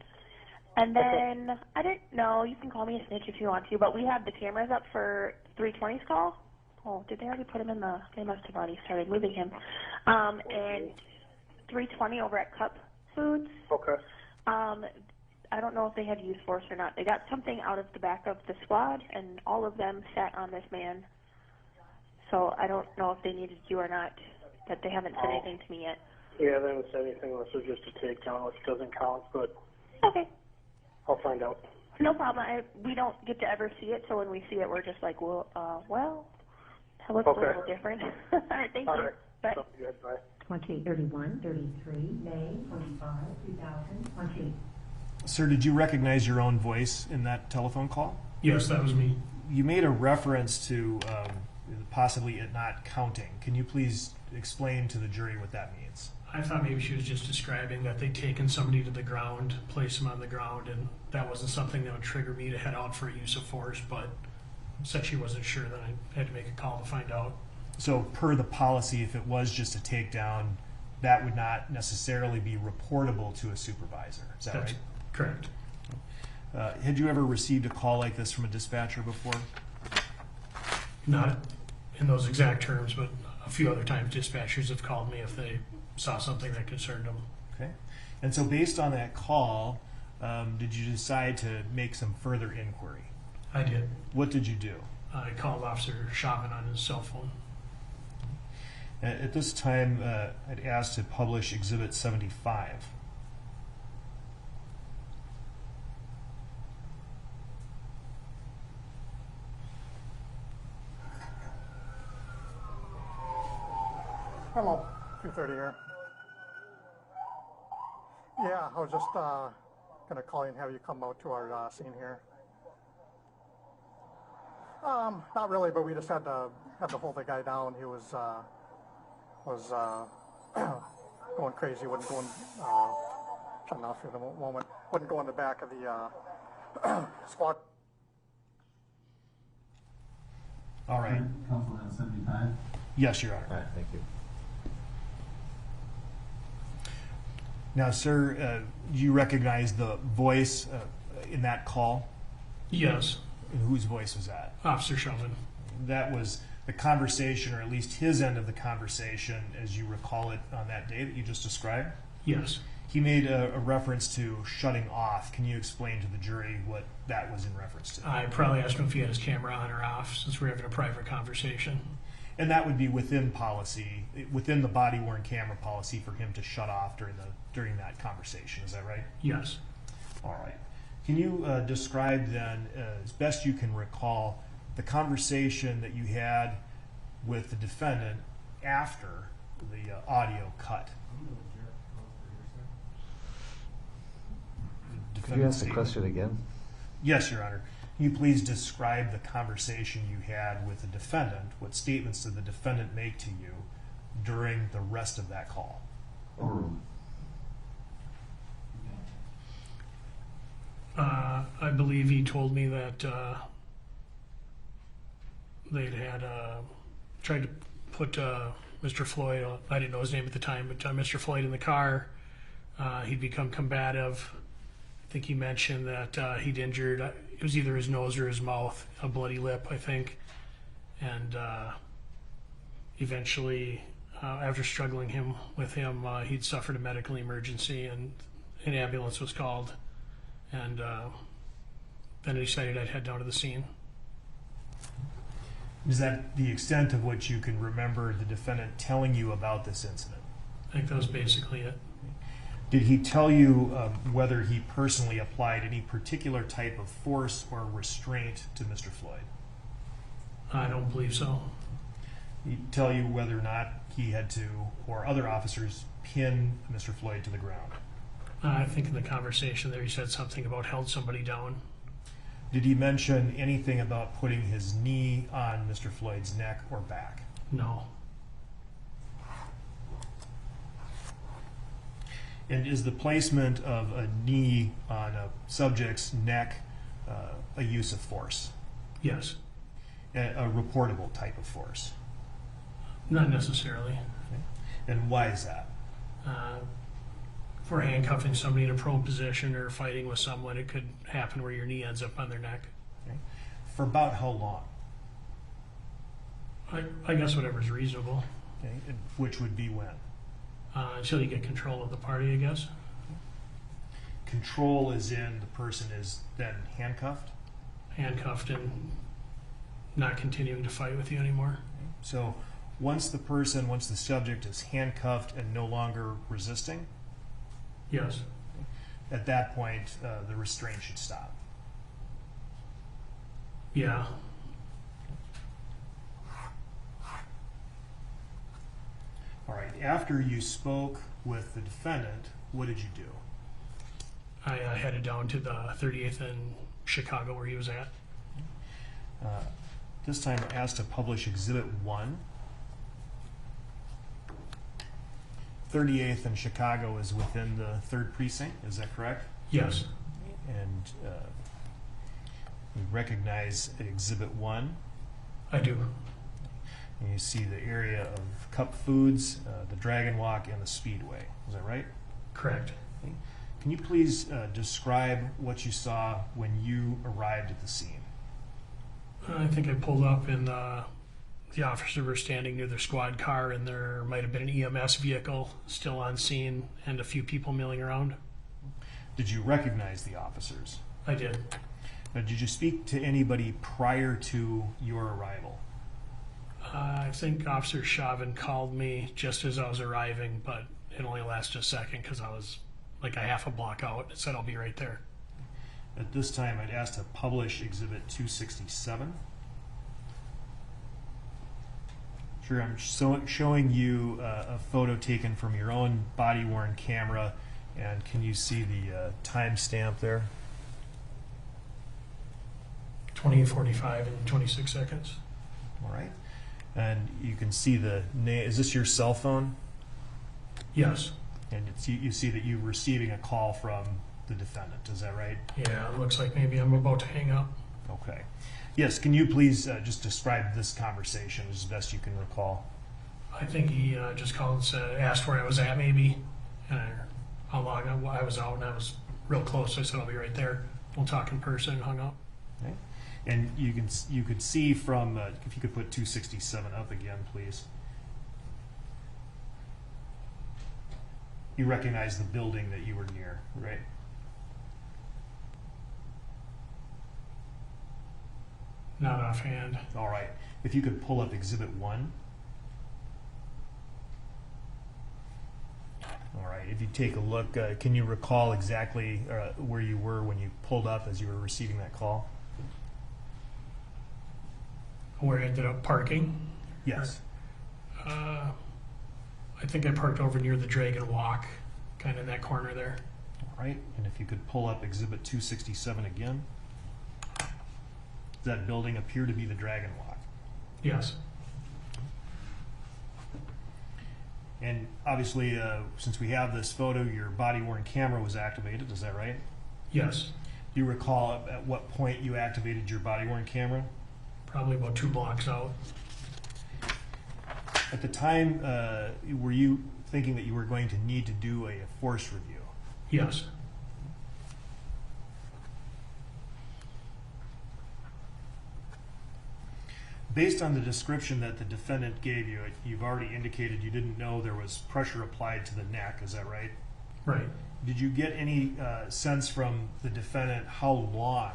And then, I didn't know, you can call me a snitch if you want to, but we have the cameras up for 320's call. Oh, did they already put him in the, they must have already started moving him. And 320 over at Cup Foods. Okay. I don't know if they had used force or not. They got something out of the back of the squad, and all of them sat on this man. So I don't know if they needed you or not, but they haven't said anything to me yet. Yeah, they haven't said anything unless it was just a takedown, which doesn't count, but Okay, I'll find out. no problem. We don't get to ever see it, so when we see it, we're just like, well, that looks Okay. a little different. All right, thank All you. right. Bye. Sounds good. Bye. 20:31:33, May 25, 2020. Sir, did you recognize your own voice in that telephone call? Yes, that was me. You made a reference to possibly it not counting. Can you please explain to the jury what that means? I thought maybe she was just describing that they'd taken somebody to the ground, placed him on the ground, and that wasn't something that would trigger me to head out for use of force, but said she wasn't sure, then I had to make a call to find out. So per the policy, if it was just a takedown, that would not necessarily be reportable to a supervisor. Is that That's right? correct. Had you ever received a call like this from a dispatcher before? Not in those exact terms, but a few other times dispatchers have called me if they saw something that concerned them. Okay. And so based on that call, did you decide to make some further inquiry? I did. What did you do? I called Officer Chauvin on his cell phone. At this time, I'd asked to publish Exhibit 75. Hello, 2:30 here. Yeah, I was just gonna call you and have you come out to our scene here. Not really, but we just had to hold the guy down. He was going crazy. Wouldn't go in. Shutting off here in a moment. Wouldn't go in the back of the squad. All right. Council on 75. Yes, Your Honor. All right, thank you. Now, sir, do you recognize the voice in that call? Yes, And whose voice was that? Officer Chauvin. That was the conversation, or at least his end of the conversation, as you recall it on that day that you just described? Yes. He made a reference to shutting off. Can you explain to the jury what that was in reference to? I probably asked him if he had his camera on or off, since we're having a private conversation. And that would be within policy, within the body-worn camera policy, for him to shut off during that conversation. Is that right? Yes. All right. Can you describe then, as best you can recall, the conversation that you had with the defendant after the audio cut? Could you ask the question again? Yes, Your Honor. Can you please describe the conversation you had with the defendant? What statements did the defendant make to you during the rest of that call? I believe he told me that they'd had tried to put Mr. Floyd, I didn't know his name at the time, but Mr. Floyd in the car. He'd become combative. I think he mentioned that he'd injured, it was either his nose or his mouth, a bloody lip, I think. And eventually, after struggling with him, he'd suffered a medical emergency and an ambulance was called. And then I decided I'd head down to the scene. Is that the extent of what you can remember the defendant telling you about this incident? I think that was basically it. Did he tell you whether he personally applied any particular type of force or restraint to Mr. Floyd? I don't believe so. Did he tell you whether or not he had to, or other officers, pin Mr. Floyd to the ground? I think in the conversation there he said something about held somebody down. Did he mention anything about putting his knee on Mr. Floyd's neck or back? No. And is the placement of a knee on a subject's neck a use of force? Yes. A reportable type of force? Not necessarily. Okay. And why is that? For handcuffing somebody in a prone position or fighting with someone, it could happen where your knee ends up on their neck. Okay. For about how long? I guess whatever's reasonable. Okay. And which would be when? Until you get control of the party, I guess. Control is in the person is then handcuffed? Handcuffed and not continuing to fight with you anymore. Okay. So once the subject is handcuffed and no longer resisting, Yes. at that point the restraint should stop. Yeah. All right, after you spoke with the defendant, what did you do? I headed down to the 38th in Chicago where he was at. This time I asked to publish Exhibit 1. 38th in Chicago is within the 3rd precinct, is that correct? Yes. And you recognize Exhibit 1? I do. And you see the area of Cup Foods, the Dragon Walk, and the Speedway. Is that right? Correct. Okay. Can you please describe what you saw when you arrived at the scene? I think I pulled up in the the officers were standing near their squad car, and there might have been an EMS vehicle still on scene and a few people milling around. Did you recognize the officers? I did. Now, did you speak to anybody prior to your arrival? I think Officer Chauvin called me just as I was arriving, but it only lasted a second because I was like a half a block out. It said I'll be right there. At this time, I'd ask to publish Exhibit 267. Sure, I'm showing you a photo taken from your own body-worn camera, and can you see the timestamp there? 20:45 and 26 seconds. All right. And you can see the name. Is this your cell phone? Yes. And you see that you're receiving a call from the defendant. Is that right? Yeah, it looks like maybe I'm about to hang up. Okay. Yes, can you please just describe this conversation as best you can recall? I think he just called and said, asked where I was at maybe, and how long I was out, and I was real close, so I said I'll be right there. We'll talk in person, and hung up. Okay. And you could see from, if you could put 267 up again, please. You recognize the building that you were near, right? Not offhand. All right. If you could pull up Exhibit 1. All right. If you take a look, can you recall exactly where you were when you pulled up as you were receiving that call? Where I ended up parking? Yes. I think I parked over near the Dragon Walk, kind of in that corner there. All right. And if you could pull up Exhibit 267 again. Does that building appear to be the Dragon Walk? Yes. And obviously, since we have this photo, your body-worn camera was activated. Is that right? Yes. Do you recall at what point you activated your body-worn camera? Probably about 2 blocks out. At the time, were you thinking that you were going to need to do a force review? Yes. Based on the description that the defendant gave you, you've already indicated you didn't know there was pressure applied to the neck. Is that right? Right. Did you get any sense from the defendant how long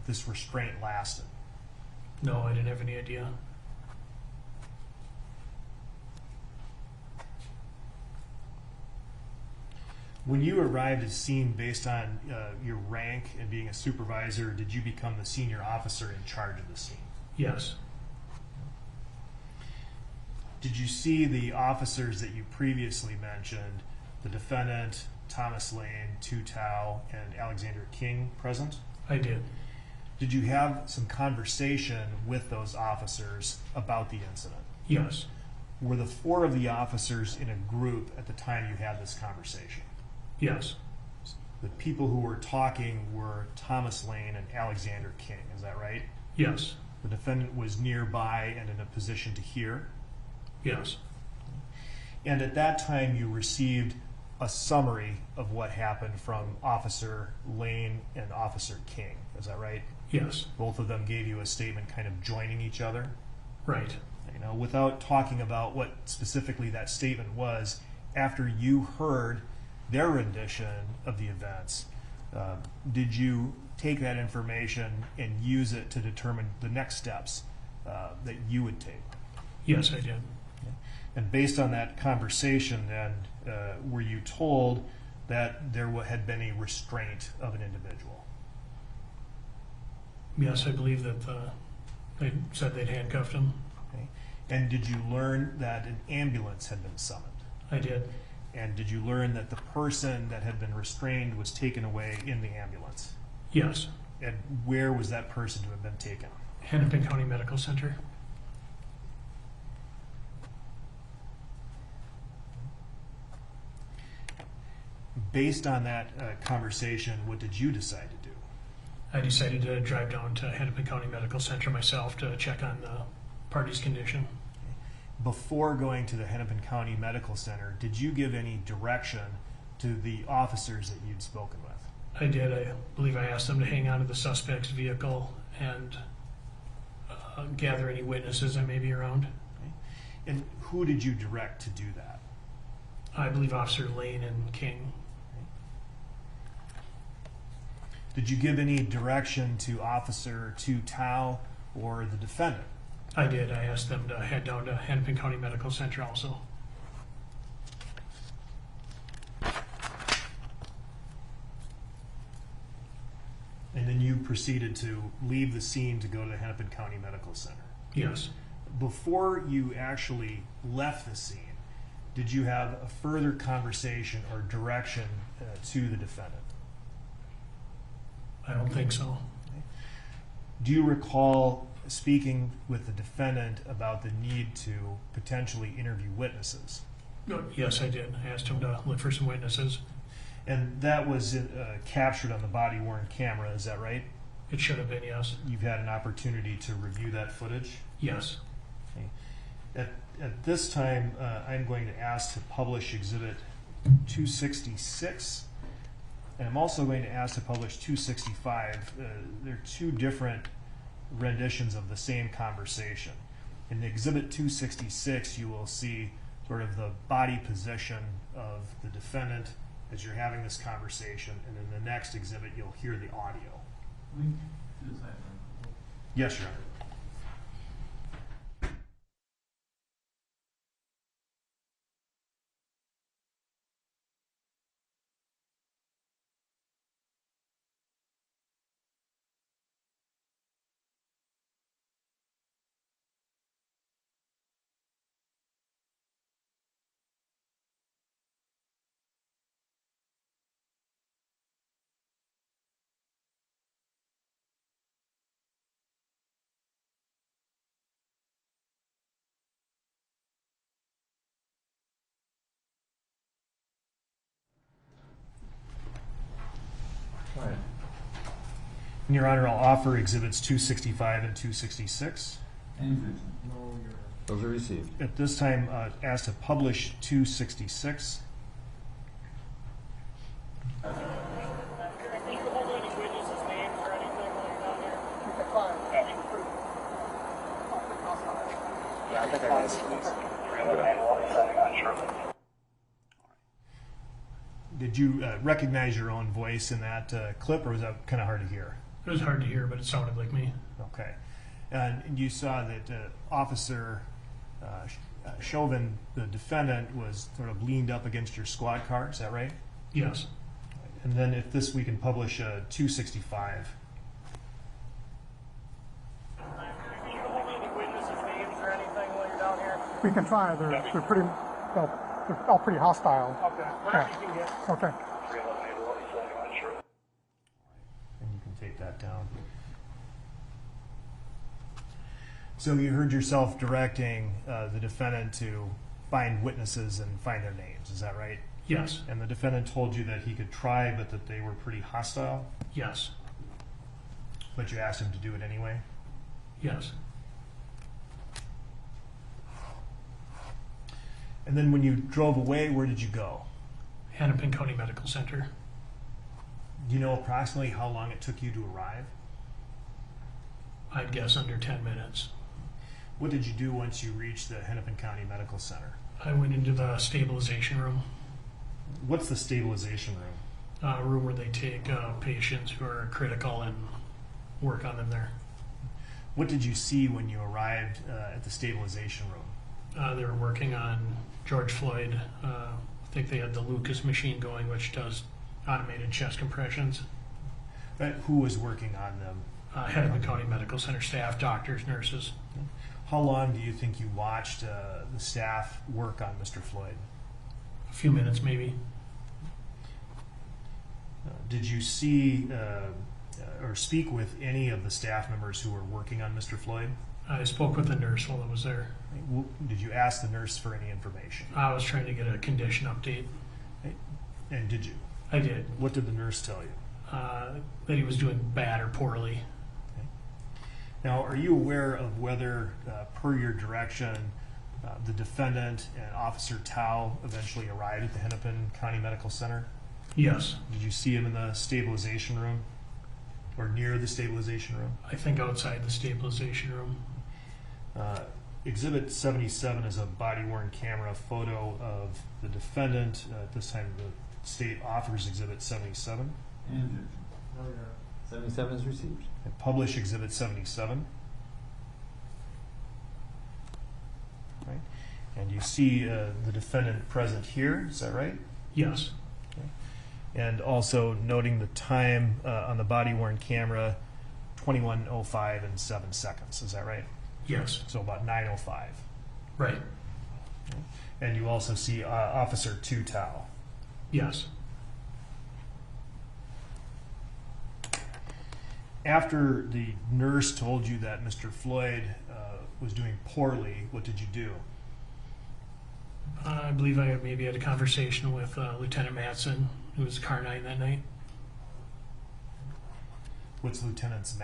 this restraint lasted? No, I didn't have any idea. When you arrived at the scene, based on your rank and being a supervisor, did you become the senior officer in charge of the scene? Yes. Did you see the officers that you previously mentioned, the defendant, Thomas Lane, Tutau, and Alexander King present? I did. Did you have some conversation with those officers about the incident? Yes. Were the 4 of the officers in a group at the time you had this conversation? Yes. The people who were talking were Thomas Lane and Alexander King, is that right? Yes. The defendant was nearby and in a position to hear? Yes. And at that time you received a summary of what happened from Officer Lane and Officer King, is that right? Yes. Both of them gave you a statement kind of joining each other? Right. You know, without talking about what specifically that statement was, after you heard their rendition of the events, did you take that information and use it to determine the next steps that you would take? Yes, I did. And based on that conversation, then, were you told that there had been a restraint of an individual? Yes, I believe that they said they'd handcuffed him. Okay. And did you learn that an ambulance had been summoned? I did. And did you learn that the person that had been restrained was taken away in the ambulance? Yes. And where was that person to have been taken? Hennepin County Medical Center. Based on that conversation, what did you decide to do? I decided to drive down to Hennepin County Medical Center myself to check on the party's condition. Before going to the Hennepin County Medical Center, did you give any direction to the officers that you'd spoken with? I did. I believe I asked them to hang on to the suspect's vehicle and gather any witnesses that may be around. And who did you direct to do that? I believe Officer Lane and King. Did you give any direction to Officer Tao or the defendant? I did. I asked them to head down to Hennepin County Medical Center also. And then you proceeded to leave the scene to go to the Hennepin County Medical Center. Yes. Before you actually left the scene, did you have a further conversation or direction to the defendant? I don't think so. Do you recall speaking with the defendant about the need to potentially interview witnesses? Yes, I did. I asked him to look for some witnesses. And that was captured on the body-worn camera, is that right? It should have been, yes. You've had an opportunity to review that footage? Yes. Okay. At this time, I'm going to ask to publish Exhibit 266, and I'm also going to ask to publish 265. They're two different renditions of the same conversation. In Exhibit 266, you will see sort of the body position of the defendant as you're having this conversation, and in the next exhibit, you'll hear the audio. Yes, Your Honor. And Your Honor, I'll offer Exhibits 265 and 266. Those are received. At this time, asked to publish 266. Did you recognize your own voice in that clip, or was that kind of hard to hear? It was hard to hear, but it sounded like me. Okay. And you saw that Officer Chauvin, the defendant, was sort of leaned up against your squad car, is that right? Yes. And then if this, we can publish 265. We can try. They're pretty, well, they're all pretty hostile. Okay. Yeah. Okay. And you can take that down. So you heard yourself directing the defendant to find witnesses and find their names, is that right? Yes. And the defendant told you that he could try, but that they were pretty hostile? Yes. But you asked him to do it anyway? Yes. And then when you drove away, where did you go? Hennepin County Medical Center. Do you know approximately how long it took you to arrive? I'd guess under 10 minutes. What did you do once you reached the Hennepin County Medical Center? I went into the stabilization room. What's the stabilization room? A room where they take patients who are critical and work on them there. What did you see when you arrived at the stabilization room? They were working on George Floyd. I think they had the Lucas machine going, which does automated chest compressions. Who was working on them? Hennepin County Medical Center staff, doctors, nurses. How long do you think you watched the staff work on Mr. Floyd? A few minutes, maybe. Did you see or speak with any of the staff members who were working on Mr. Floyd? I spoke with the nurse while I was there. Did you ask the nurse for any information? I was trying to get a condition update. And did you? I did. What did the nurse tell you? That he was doing bad or poorly. Okay. Now, are you aware of whether, per your direction, the defendant and Officer Tao eventually arrived at the Hennepin County Medical Center? Yes. Did you see him in the stabilization room or near the stabilization room? I think outside the stabilization room. Exhibit 77 is a body-worn camera photo of the defendant. At this time, the state offers Exhibit 77. And 77 is received. And publish Exhibit 77. Right. And you see the defendant present here. Is that right? Yes. Okay. And also noting the time on the body-worn camera, 21:05 and 7 seconds. Is that right? Yes. So about 9:05. Right. Okay. And you also see Officer Tutau. Yes. After the nurse told you that Mr. Floyd was doing poorly, what did you do? I believe I maybe had a conversation with Lieutenant Matson, who was car 9 that night. What is Lieutenant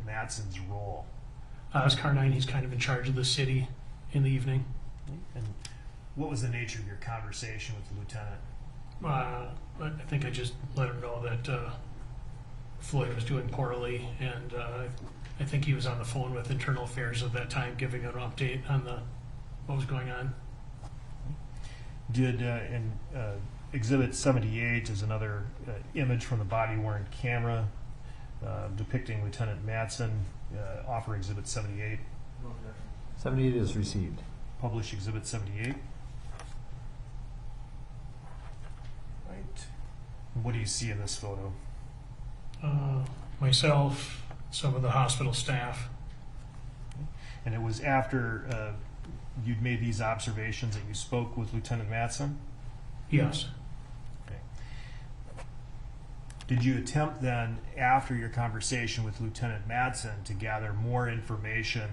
Matson's role? As car 9, he's kind of in charge of the city in the evening. And what was the nature of your conversation with the lieutenant? I think I just let him know that Floyd was doing poorly, and I think he was on the phone with Internal Affairs at that time, giving an update on what was going on. Did in Exhibit 78 is another image from the body-worn camera depicting Lieutenant Matson. Offer Exhibit 78. 78 is received. Publish Exhibit 78. Right. And what do you see in this photo? Myself, some of the hospital staff. And it was after you'd made these observations that you spoke with Lieutenant Matson? Yes. Okay. Did you attempt then, after your conversation with Lieutenant Matson, to gather more information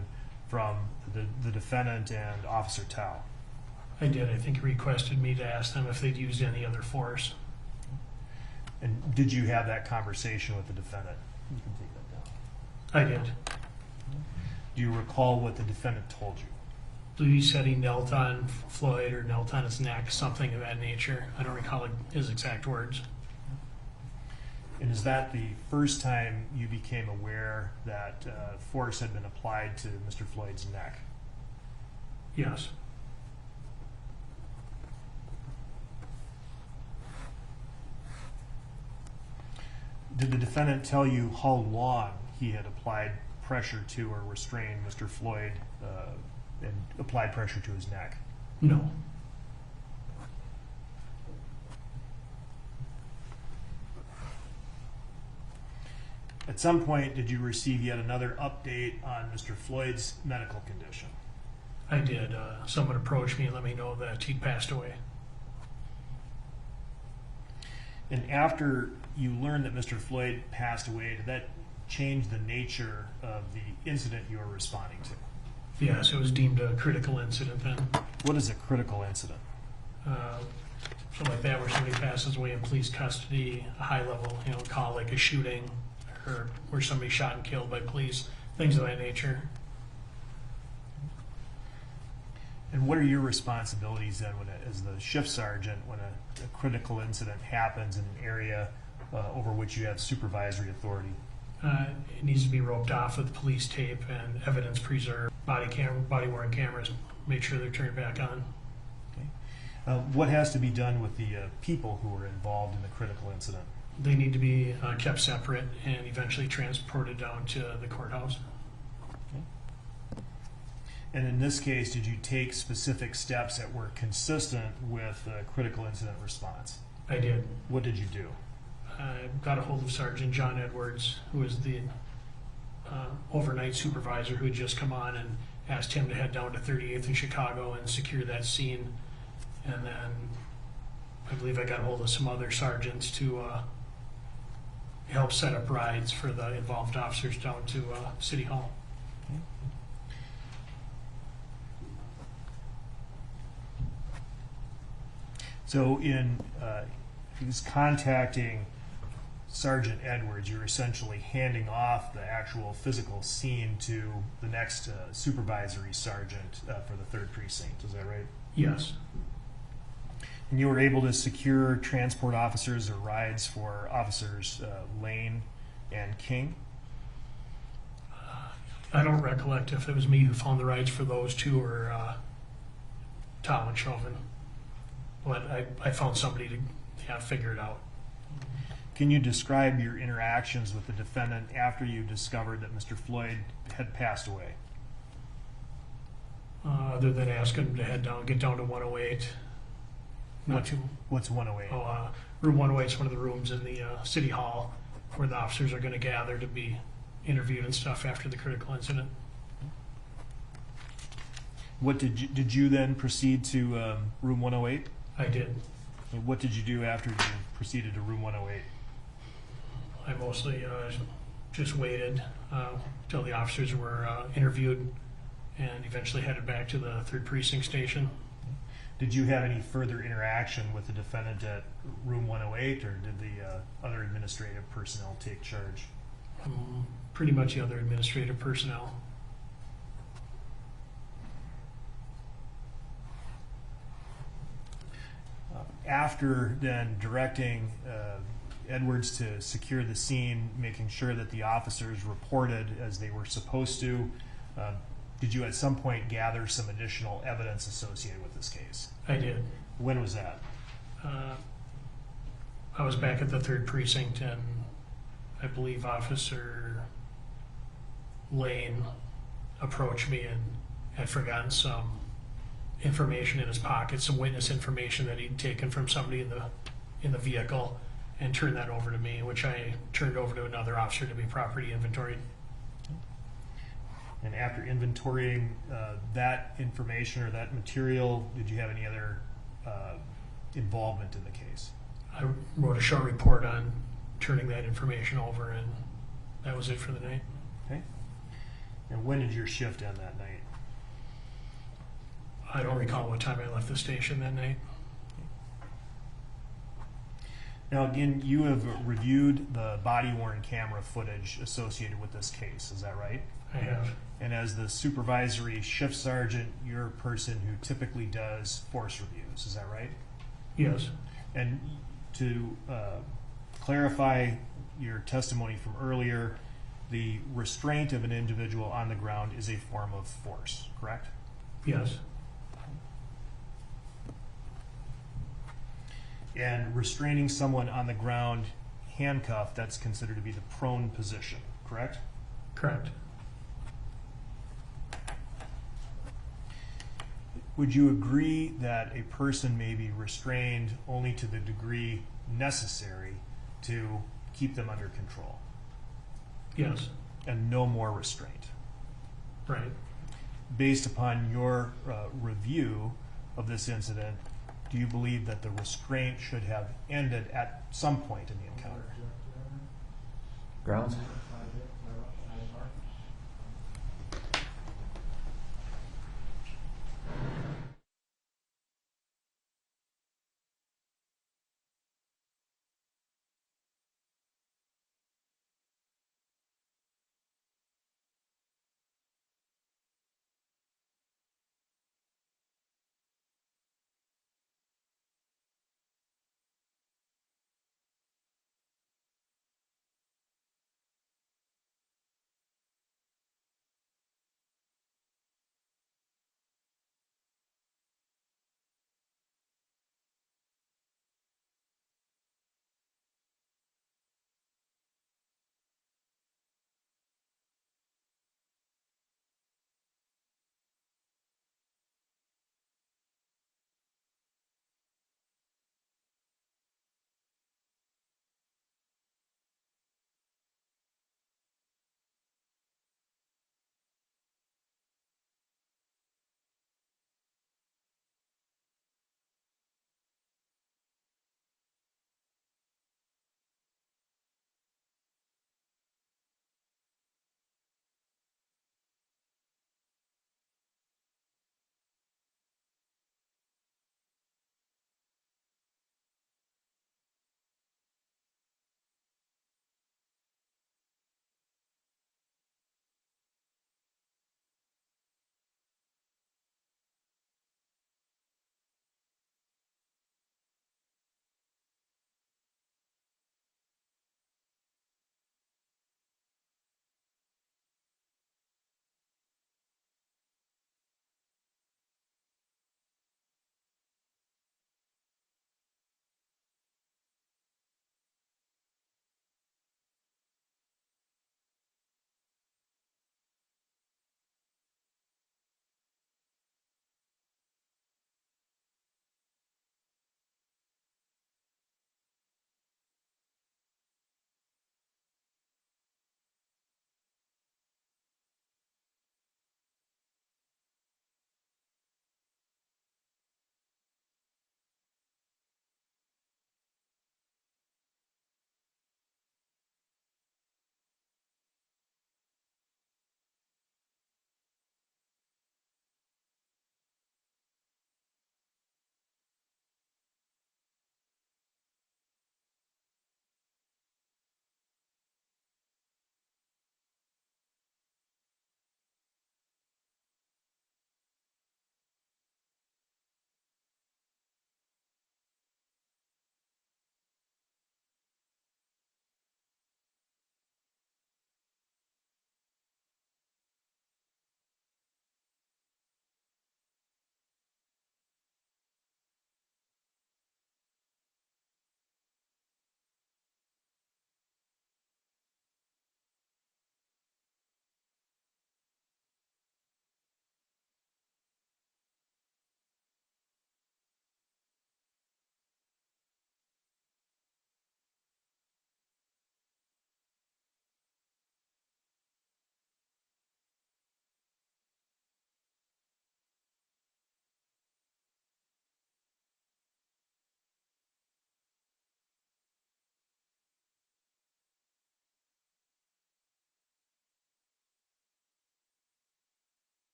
from the defendant and Officer Tao? I did. I think he requested me to ask them if they'd used any other force. And did you have that conversation with the defendant? You can take that down. I did. Do you recall what the defendant told you? I believe he said he knelt on Floyd or knelt on his neck, something of that nature. I don't recall his exact words. And is that the first time you became aware that force had been applied to Mr. Floyd's neck? Yes. Did the defendant tell you how long he had applied pressure to or restrained Mr. Floyd and applied pressure to his neck? No. At some point, did you receive yet another update on Mr. Floyd's medical condition? I did. Someone approached me and let me know that he'd passed away. And after you learned that Mr. Floyd passed away, did that change the nature of the incident you were responding to? Yes, it was deemed a critical incident then. What is a critical incident? Something like that, where somebody passes away in police custody, a high level, call like a shooting, or where somebody shot and killed by police, things of that nature. And what are your responsibilities then as the shift sergeant when a critical incident happens in an area over which you have supervisory authority? It needs to be roped off with police tape and evidence preserved, body-worn cameras, make sure they're turned back on. Okay. What has to be done with the people who were involved in the critical incident? They need to be kept separate and eventually transported down to the courthouse. Okay. And in this case, did you take specific steps that were consistent with critical incident response? I did. What did you do? I got a hold of Sergeant John Edwards, who was the overnight supervisor who had just come on, and asked him to head down to 38th in Chicago and secure that scene. And then I believe I got a hold of some other sergeants to help set up rides for the involved officers down to City Hall. Okay. So in he was contacting Sergeant Edwards, you're essentially handing off the actual physical scene to the next supervisory sergeant for the 3rd Precinct. Is that right? Yes. And you were able to secure transport officers or rides for officers Lane and King? I don't recollect if it was me who found the rides for those two or Tom and Chauvin. But I found somebody to figure it out. Can you describe your interactions with the defendant after you discovered that Mr. Floyd had passed away? Other than asking him to get down to 108. What's 108? Room 108 is one of the rooms in the city hall where the officers are going to gather to be interviewed and stuff after the critical incident. What did you then proceed to room 108? I did. And what did you do after you proceeded to room 108? I mostly just waited till the officers were interviewed and eventually headed back to the 3rd Precinct station. Did you have any further interaction with the defendant at room 108, or did the other administrative personnel take charge? Pretty much the other administrative personnel. After then directing Edwards to secure the scene, making sure that the officers reported as they were supposed to, did you at some point gather some additional evidence associated with this case? I did. When was that? I was back at the 3rd Precinct, and I believe Officer Lane approached me and had forgotten some information in his pocket, some witness information that he'd taken from somebody in the vehicle, and turned that over to me, which I turned over to another officer to be property inventoried. And after inventorying that information or that material, did you have any other involvement in the case? I wrote a short report on turning that information over, and that was it for the night. Okay. And when did your shift end that night? I don't recall what time I left the station that night. Now, again, you have reviewed the body-worn camera footage associated with this case, is that right? I have. And as the supervisory shift sergeant, you're a person who typically does force reviews, is that right? Yes. And to clarify your testimony from earlier, the restraint of an individual on the ground is a form of force, correct? Yes. And restraining someone on the ground handcuffed, that's considered to be the prone position, correct? Correct. Would you agree that a person may be restrained only to the degree necessary to keep them under control? Yes. And no more restraint? Right. Based upon your review of this incident, do you believe that the restraint should have ended at some point in the encounter? Grounds?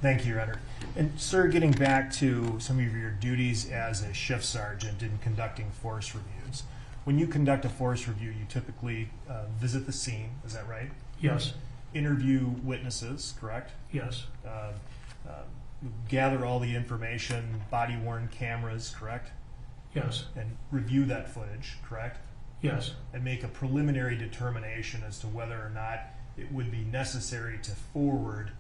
Thank you, Your Honor. And sir, getting back to some of your duties as a shift sergeant in conducting force reviews. When you conduct a force review, you typically visit the scene, is that right? Yes. Interview witnesses, correct? Yes. Gather all the information, body-worn cameras, correct? Yes. And review that footage, correct? Yes. And make a preliminary determination as to whether or not it would be necessary to forward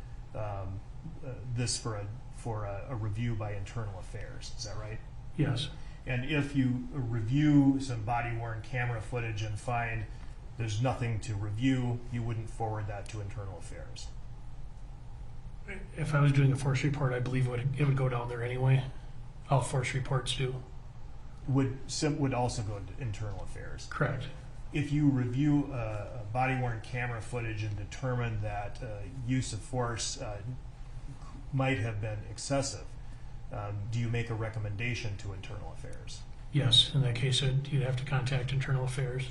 this for a review by internal affairs. Is that right? Yes. And if you review some body-worn camera footage and find there's nothing to review, you wouldn't forward that to internal affairs. If I was doing a force report, I believe it would go down there anyway. All force reports do. Would also go to internal affairs. Correct. If you review body-worn camera footage and determine that use of force might have been excessive, do you make a recommendation to internal affairs? Yes. In that case, you'd have to contact internal affairs.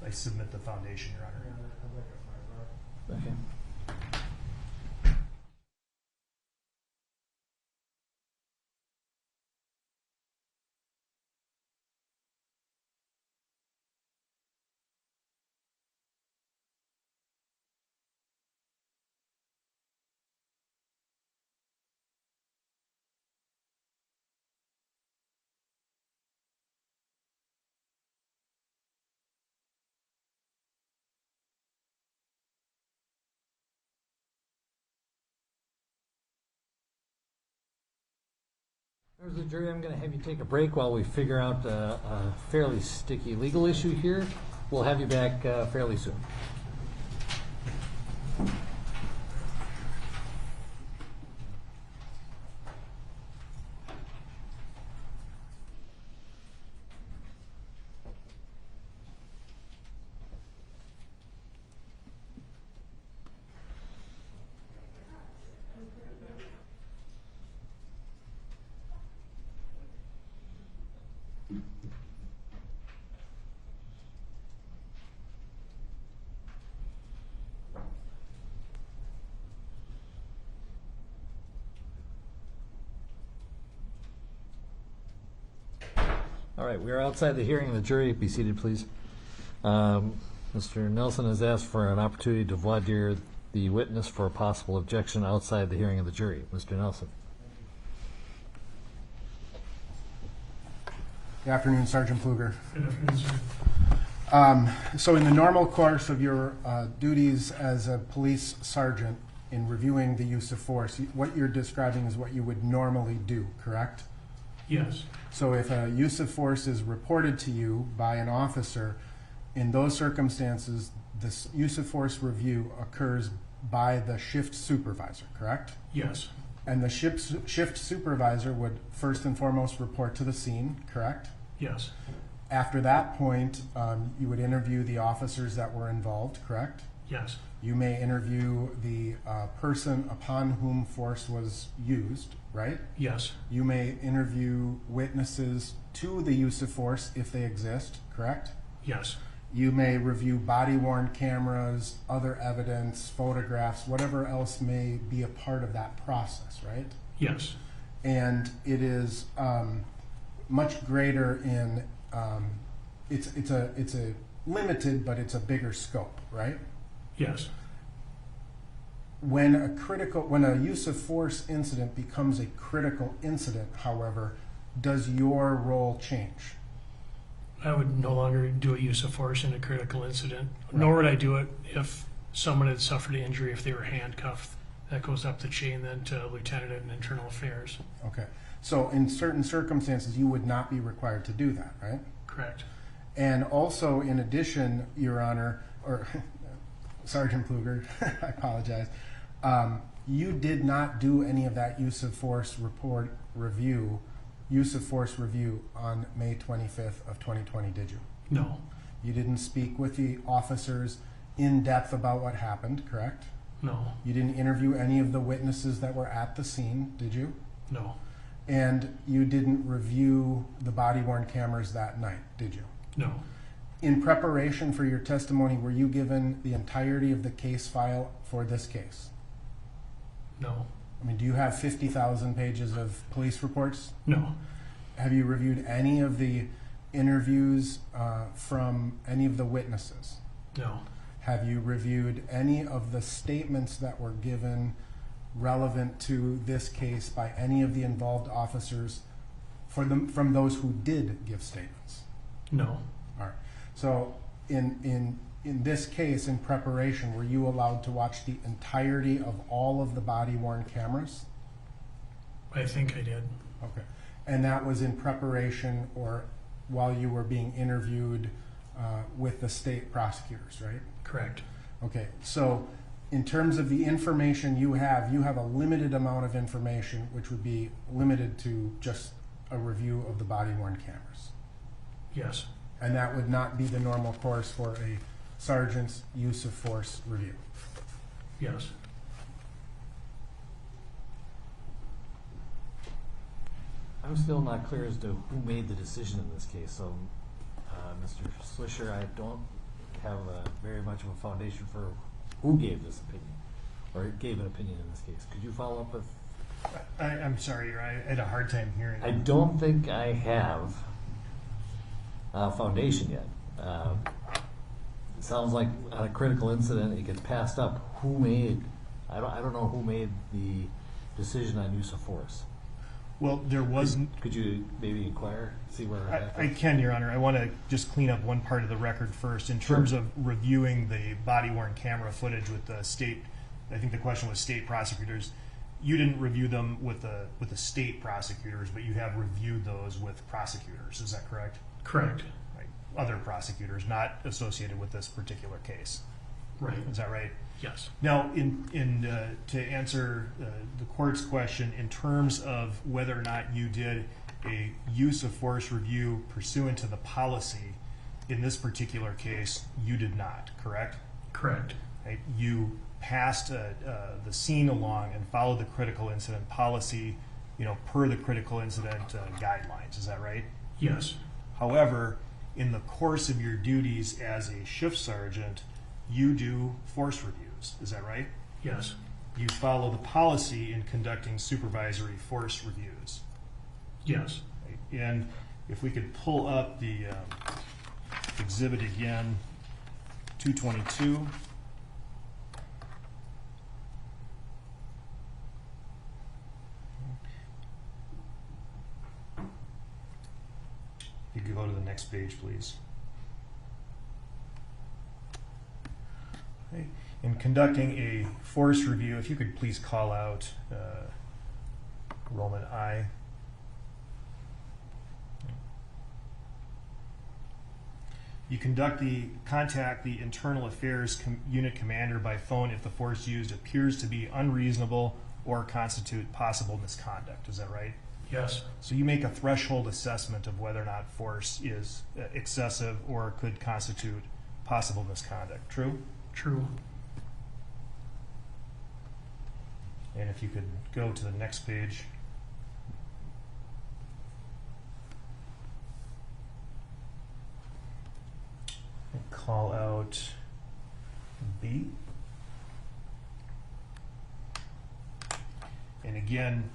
I submit the foundation, Your Honor. Okay. Members of the jury, I'm going to have you take a break while we figure out a fairly sticky legal issue here. We'll have you back fairly soon. All right, we are outside the hearing of the jury. Be seated, please. Mr. Nelson has asked for an opportunity to voir dire the witness for a possible objection outside the hearing of the jury. Mr. Nelson. Good afternoon, Sergeant Pfluger. Good afternoon, sir. So in the normal course of your duties as a police sergeant in reviewing the use of force, what you're describing is what you would normally do, correct? Yes. So if a use of force is reported to you by an officer, in those circumstances, this use of force review occurs by the shift supervisor, correct? Yes. And the shift supervisor would first and foremost report to the scene, correct? Yes. After that point, you would interview the officers that were involved, correct? Yes. You may interview the person upon whom force was used, right? Yes. You may interview witnesses to the use of force if they exist, correct? Yes. You may review body-worn cameras, other evidence, photographs, whatever else may be a part of that process, right? Yes. And it is much greater in it's a limited, but it's a bigger scope, right? Yes. When a use of force incident becomes a critical incident, however, does your role change? I would no longer do a use of force in a critical incident, nor would I do it if someone had suffered an injury, if they were handcuffed. That goes up the chain then to lieutenant and internal affairs. Okay. So in certain circumstances, you would not be required to do that, right? Correct. And also, in addition, Your Honor, or Sergeant Pfluger, I apologize, you did not do any of that use of force review on May 25th of 2020, did you? No. You didn't speak with the officers in depth about what happened, correct? No. You didn't interview any of the witnesses that were at the scene, did you? No. And you didn't review the body-worn cameras that night, did you? No. In preparation for your testimony, were you given the entirety of the case file for this case? No. I mean, do you have 50,000 pages of police reports? No. Have you reviewed any of the interviews from any of the witnesses? No. Have you reviewed any of the statements that were given relevant to this case by any of the involved officers from those who did give statements? No. All right. So in this case, in preparation, were you allowed to watch the entirety of all of the body-worn cameras? I think I did. Okay. And that was in preparation or while you were being interviewed with the state prosecutors, right? Correct. Okay. So in terms of the information you have a limited amount of information, which would be limited to just a review of the body-worn cameras. Yes. And that would not be the normal course for a sergeant's use of force review. Yes. I'm still not clear as to who made the decision in this case. So, Mr. Swisher, I don't have very much of a foundation for who gave this opinion or gave an opinion in this case. Could you follow up with? I'm sorry, I had a hard time hearing. I don't think I have a foundation yet. It sounds like on a critical incident, it gets passed up. Who made? I don't know who made the decision on use of force. Well, there wasn't. Could you maybe inquire, see where I can, Your Honor. I want to just clean up one part of the record first. In terms of reviewing the body-worn camera footage with the state, I think the question was state prosecutors. You didn't review them with the state prosecutors, but you have reviewed those with prosecutors. Is that correct? Correct. Right. Other prosecutors, not associated with this particular case. Right. Is that right? Yes. Now, to answer the court's question, in terms of whether or not you did a use of force review pursuant to the policy, in this particular case, you did not, correct? Correct. Right? You passed the scene along and followed the critical incident policy, per the critical incident guidelines. Is that right? Yes. However, in the course of your duties as a shift sergeant, you do force reviews. Is that right? Yes. You follow the policy in conducting supervisory force reviews. Yes. Right? And if we could pull up the exhibit again, 222. You could go to the next page, please. Okay. In conducting a force review, if you could please call out Roman I. You contact the internal affairs unit commander by phone if the force used appears to be unreasonable or constitute possible misconduct. Is that right? Yes. So you make a threshold assessment of whether or not force is excessive or could constitute possible misconduct. True? True. And if you could go to the next page. And call out B. And again,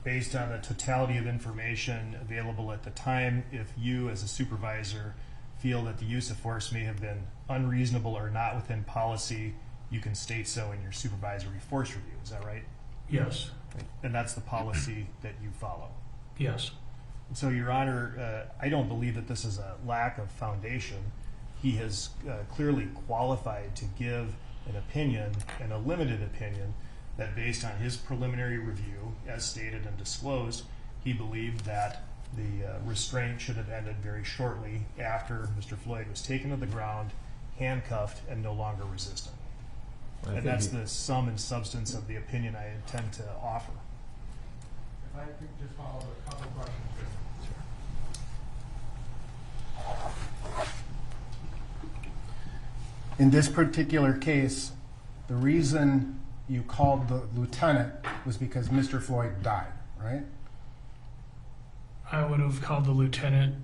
based on the totality of information available at the time, if you as a supervisor feel that the use of force may have been unreasonable or not within policy, you can state so in your supervisory force review. Is that right? Yes. And that's the policy that you follow. Yes. So, Your Honor, I don't believe that this is a lack of foundation. He has clearly qualified to give an opinion, and a limited opinion, that based on his preliminary review, as stated and disclosed, he believed that the restraint should have ended very shortly after Mr. Floyd was taken to the ground, handcuffed, and no longer resistant. And that's the sum and substance of the opinion I intend to offer. If I could just follow a couple questions. In this particular case, the reason you called the lieutenant was because Mr. Floyd died, right? I would have called the lieutenant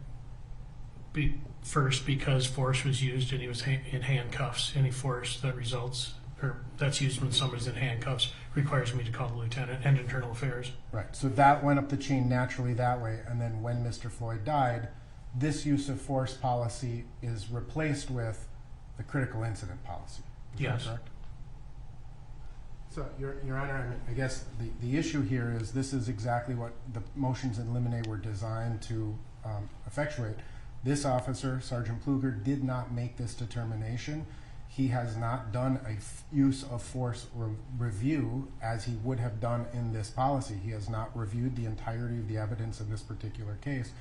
first because force was used and he was in handcuffs. Any force that results or that's used when somebody's in handcuffs, requires me to call the lieutenant and internal affairs. Right, so that went up the chain naturally that way, and then when Mr. Floyd died, this use of force policy is replaced with the critical incident policy. Is Yes. that correct? So, Your Honor, I guess the issue here is this is exactly what the motions in limine were designed to effectuate. This officer, Sergeant Pluger, did not make this determination. He has not done a use of force review as he would have done in this policy. He has not reviewed the entirety of the evidence in this particular case.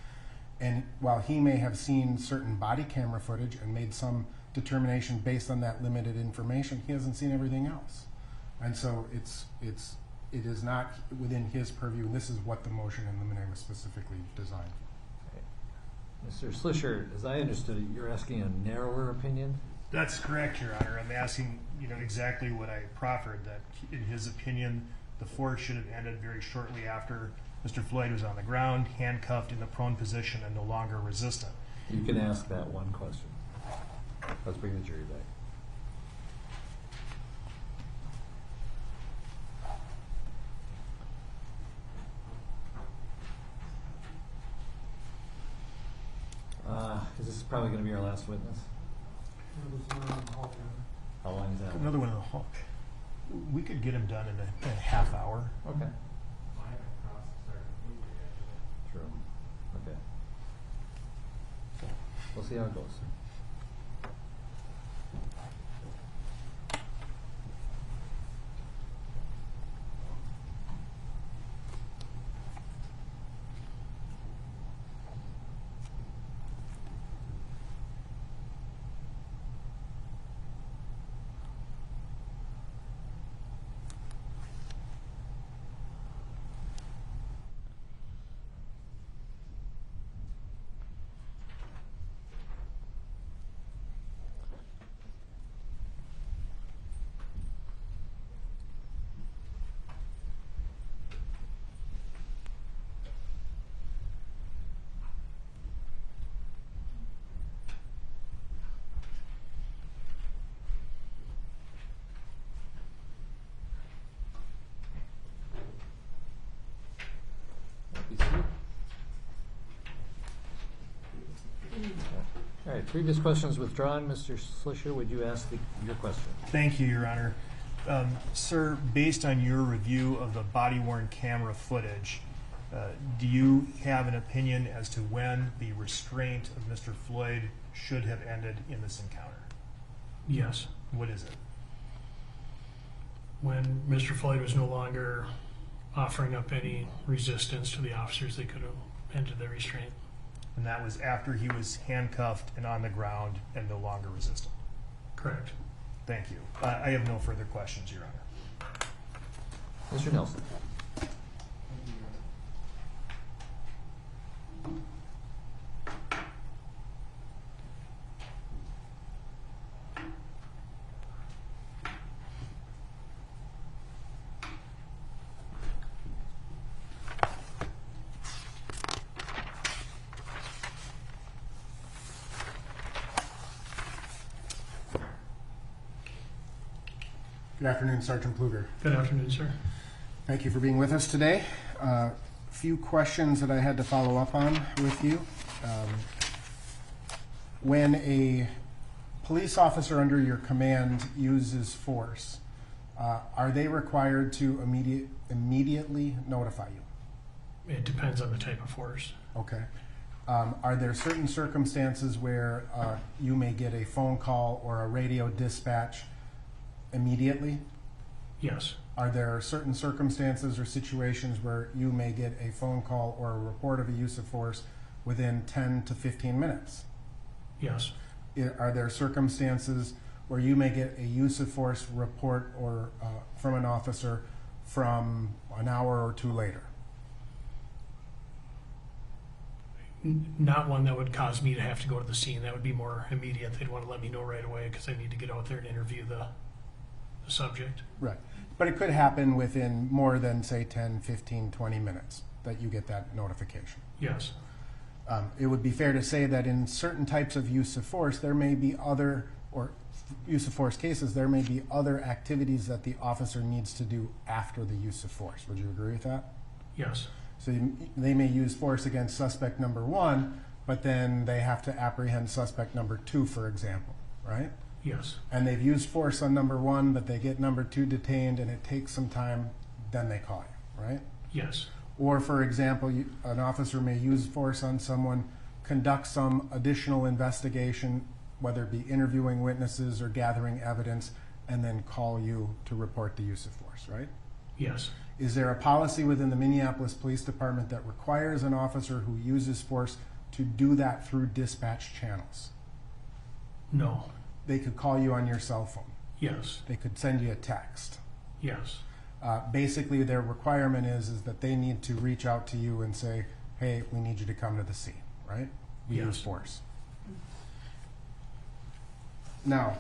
And while he may have seen certain body camera footage and made some determination based on that limited information, he hasn't seen everything else. And so it is not within his purview. This is what the motion in limine was specifically designed for. Mr. Slisher, as I understood it, you're asking a narrower opinion? That's correct, Your Honor. I'm asking, exactly what I proffered, that in his opinion, the force should have ended very shortly after Mr. Floyd was on the ground, handcuffed in the prone position and no longer resistant. You can ask that one question. Let's bring the jury back. Is this probably going to be our last witness? How long is that? Another one in the hall. We could get him done in a half hour. Okay. True. Okay. We'll see how it goes. All right, previous questions withdrawn. Mr. Slisher, would you ask your question? Thank you, Your Honor. Sir, based on your review of the body-worn camera footage, do you have an opinion as to when the restraint of Mr. Floyd should have ended in this encounter? Yes. What is it? When Mr. Floyd was no longer offering up any resistance to the officers, they could have ended the restraint. And that was after he was handcuffed and on the ground and no longer resistant? Correct. Thank you. I have no further questions, Your Honor. Mr. Nelson. Good afternoon, Sergeant Pluger. Good afternoon, sir. Thank you for being with us today. A few questions that I had to follow up on with you. When a police officer under your command uses force, are they required to immediately notify you? It depends on the type of force. Okay. Are there certain circumstances where you may get a phone call or a radio dispatch immediately? Yes. Are there certain circumstances or situations where you may get a phone call or a report of a use of force within 10 to 15 minutes? Yes. Are there circumstances where you may get a use of force report or from an officer from an hour or two later? Not one that would cause me to have to go to the scene. That would be more immediate. They'd want to let me know right away because I need to get out there and interview the subject. Right. But it could happen within more than, say, 10, 15, 20 minutes that you get that notification. Yes. It would be fair to say that in certain types of use of force, there may be other or use of force cases, there may be other activities that the officer needs to do after the use of force. Would you agree with that? Yes. So they may use force against suspect number 1, but then they have to apprehend suspect number 2, for example, right? Yes. And they've used force on number 1, but they get number 2 detained and it takes some time, then they call you, right? Yes. Or, for example, an officer may use force on someone, conduct some additional investigation, whether it be interviewing witnesses or gathering evidence, and then call you to report the use of force, right? Yes. Is there a policy within the Minneapolis Police Department that requires an officer who uses force to do that through dispatch channels? No. They could call you on your cell phone. Yes. They could send you a text. Yes. Basically, their requirement is that they need to reach out to you and say, hey, we need you to come to the scene, right? We Yes. use force. Now,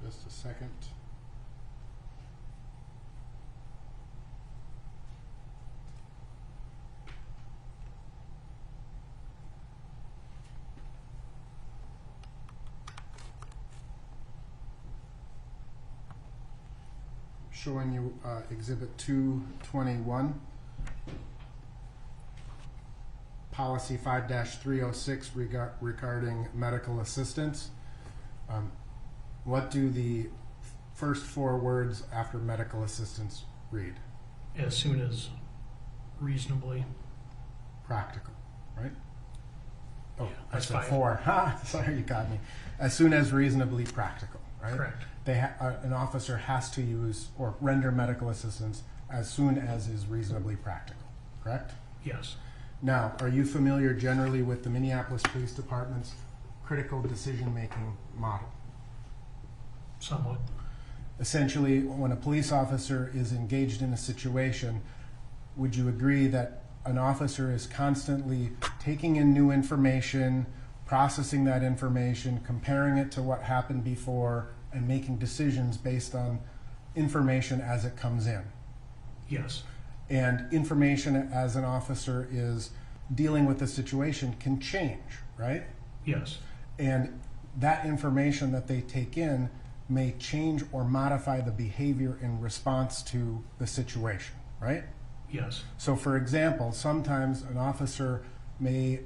just a second. Showing you Exhibit 221, Policy 5-306 regarding medical assistance. What do the first 4 words after medical assistance read? As soon as reasonably. Practical, right? Oh, Yeah, I that's said 5. 4. Ha, sorry, you got me. As soon as reasonably practical, right? Correct. An officer has to use or render medical assistance as soon as is reasonably practical, correct? Yes. Now, are you familiar generally with the Minneapolis Police Department's critical decision-making model? Somewhat. Essentially, when a police officer is engaged in a situation, would you agree that an officer is constantly taking in new information, processing that information, comparing it to what happened before, and making decisions based on information as it comes in? Yes. And information as an officer is dealing with the situation can change, right? Yes. And that information that they take in may change or modify the behavior in response to the situation, right? Yes. So for example, sometimes an officer may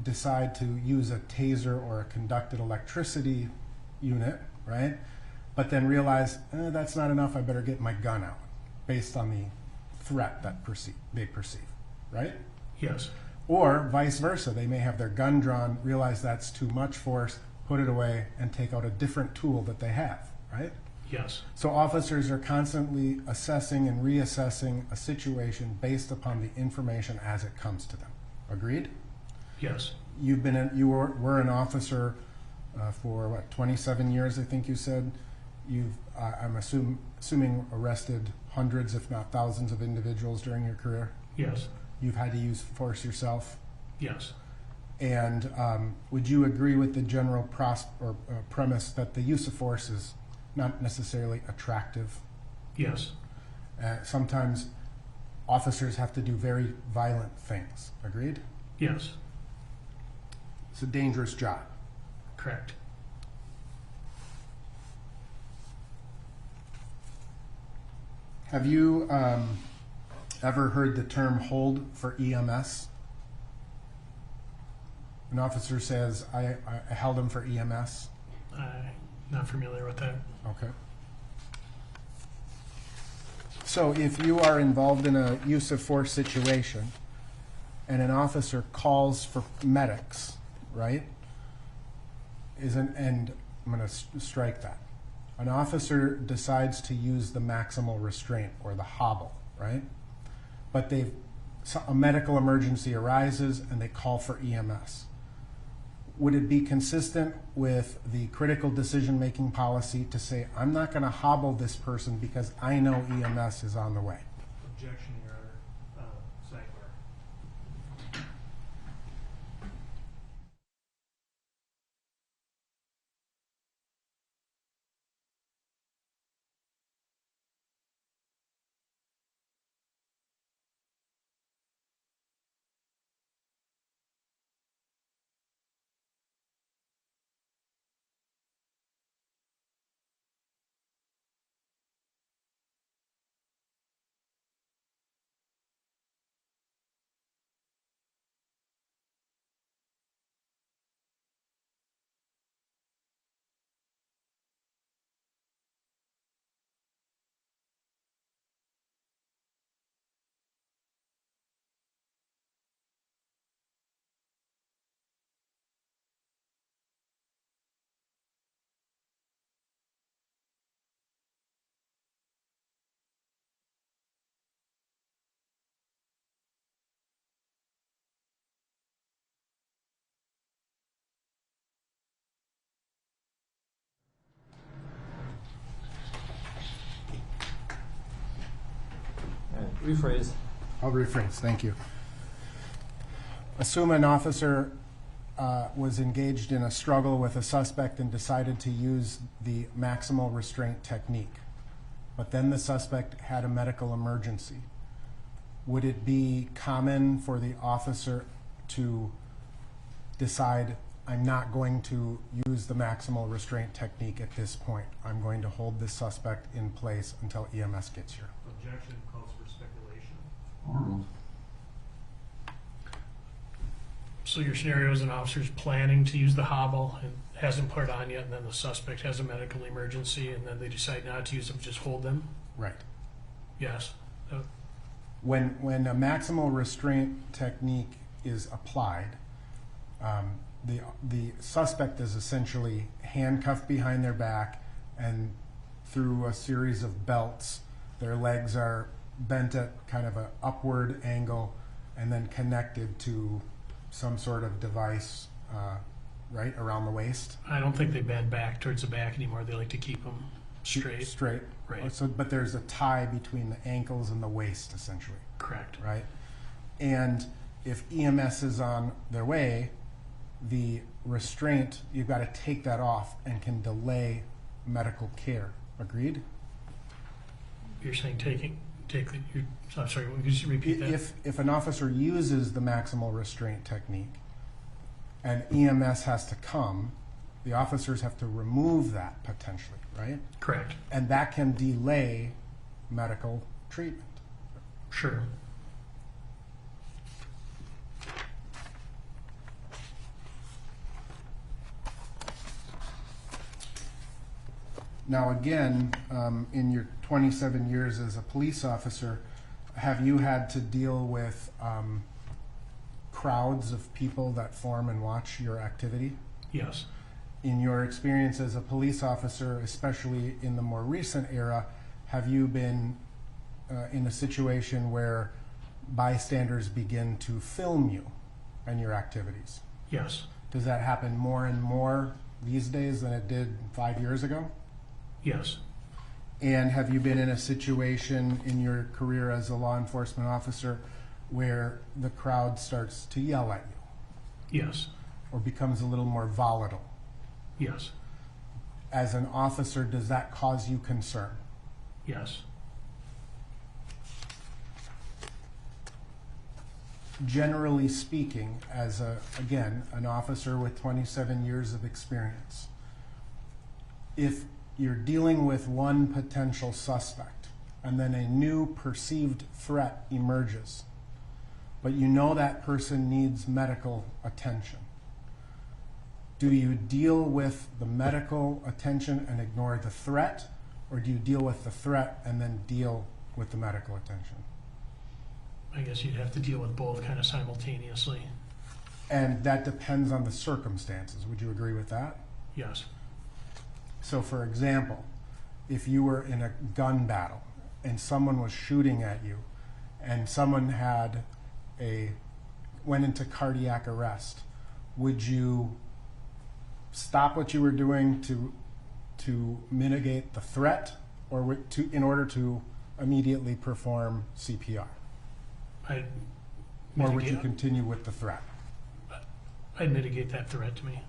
decide to use a taser or a conducted electricity unit, right? But then realize, that's not enough, I better get my gun out, based on the threat that they perceive, right? Yes. Or vice versa, they may have their gun drawn, realize that's too much force, put it away, and take out a different tool that they have, right? Yes. So officers are constantly assessing and reassessing a situation based upon the information as it comes to them. Agreed? Yes. You were an officer for what, 27 years, I think you said. You've, I'm assuming, arrested hundreds, if not thousands, of individuals during your career. Yes. You've had to use force yourself. Yes. And would you agree with the general premise that the use of force is not necessarily attractive? Yes. Sometimes officers have to do very violent things. Agreed? Yes. It's a dangerous job. Correct. Have you ever heard the term hold for EMS? An officer says, I held him for EMS. Not familiar with that. Okay. So if you are involved in a use of force situation and an officer calls for medics, right? And I'm going to strike that. An officer decides to use the maximal restraint or the hobble, right? But a medical emergency arises and they call for EMS. Would it be consistent with the critical decision-making policy to say, I'm not going to hobble this person because I know EMS is on the way? Objection, Your Honor. Sidebar. Rephrase. I'll rephrase, thank you. Assume an officer was engaged in a struggle with a suspect and decided to use the maximal restraint technique, but then the suspect had a medical emergency. Would it be common for the officer to decide, I'm not going to use the maximal restraint technique at this point. I'm going to hold this suspect in place until EMS gets here? Objection calls for speculation. Overruled. So your scenario is an officer's planning to use the hobble and hasn't put it on yet, and then the suspect has a medical emergency, and then they decide not to use them, just hold them? Right. Yes. When a maximal restraint technique is applied, the suspect is essentially handcuffed behind their back, and through a series of belts, their legs are bent at kind of an upward angle and then connected to some sort of device, right, around the waist. I don't think they bend back towards the back anymore. They like to keep them straight. Straight. Right. So, but there's a tie between the ankles and the waist, essentially. Correct. Right? And if EMS is on their way, the restraint, you've got to take that off and can delay medical care. Agreed? You're saying I'm sorry, could you repeat that? If an officer uses the maximal restraint technique and EMS has to come, the officers have to remove that potentially, right? Correct. And that can delay medical treatment. Sure. Now again, in your 27 years as a police officer, have you had to deal with crowds of people that form and watch your activity? Yes. In your experience as a police officer, especially in the more recent era, have you been in a situation where bystanders begin to film you and your activities? Yes. Does that happen more and more these days than it did 5 years ago? Yes. And have you been in a situation in your career as a law enforcement officer where the crowd starts to yell at you? Yes. Or becomes a little more volatile? Yes. As an officer, does that cause you concern? Yes. Generally speaking, as an officer with 27 years of experience, if you're dealing with one potential suspect and then a new perceived threat emerges, but you know that person needs medical attention, do you deal with the medical attention and ignore the threat, or do you deal with the threat and then deal with the medical attention? I guess you'd have to deal with both kind of simultaneously. And that depends on the circumstances. Would you agree with that? Yes. So for example, if you were in a gun battle and someone was shooting at you and someone went into cardiac arrest, would you stop what you were doing to mitigate the threat, or in order to immediately perform CPR? Or would you continue with the threat? I'd mitigate that threat to me.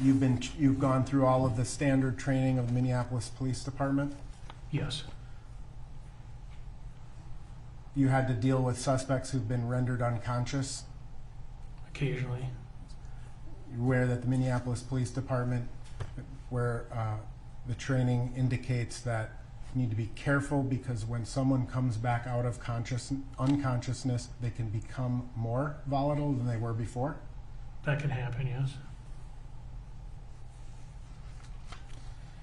You've gone through all of the standard training of the Minneapolis Police Department? Yes. You had to deal with suspects who've been rendered unconscious? Occasionally. You're aware that the Minneapolis Police Department, where the training indicates that you need to be careful because when someone comes back out of unconsciousness, they can become more volatile than they were before? That can happen, yes.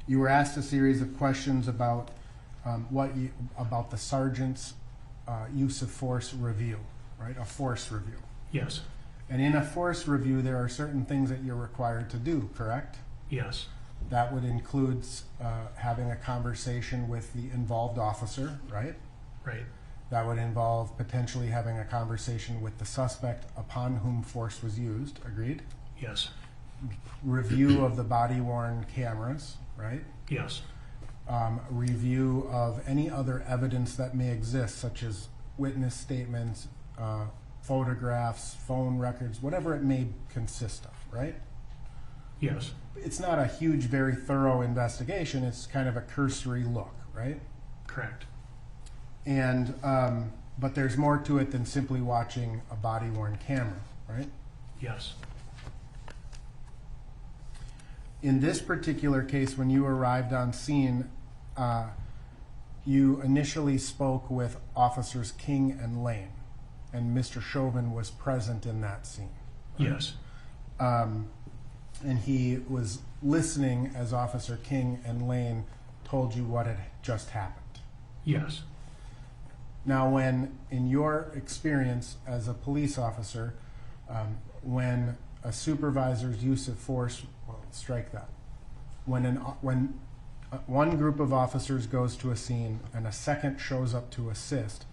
You were asked a series of questions about about the sergeant's use of force review, right? A force review. Yes. And in a force review, there are certain things that you're required to do, correct? Yes. That would include having a conversation with the involved officer, right? Right. That would involve potentially having a conversation with the suspect upon whom force was used, agreed? Yes. review of the body-worn cameras, right? Yes. Review of any other evidence that may exist, such as witness statements, photographs, phone records, whatever it may consist of, right? Yes. It's not a huge, very thorough investigation. It's kind of a cursory look, right? Correct. And but there's more to it than simply watching a body-worn camera, right? Yes. In this particular case, when you arrived on scene, you initially spoke with Officers King and Lane, and Mr. Chauvin was present in that scene. Right? Yes. And he was listening as Officer King and Lane told you what had just happened. Yes. Now, when, in your experience as a police officer, when a supervisor's use of force, well, strike that. When one group of officers goes to a scene and a second shows up to assist,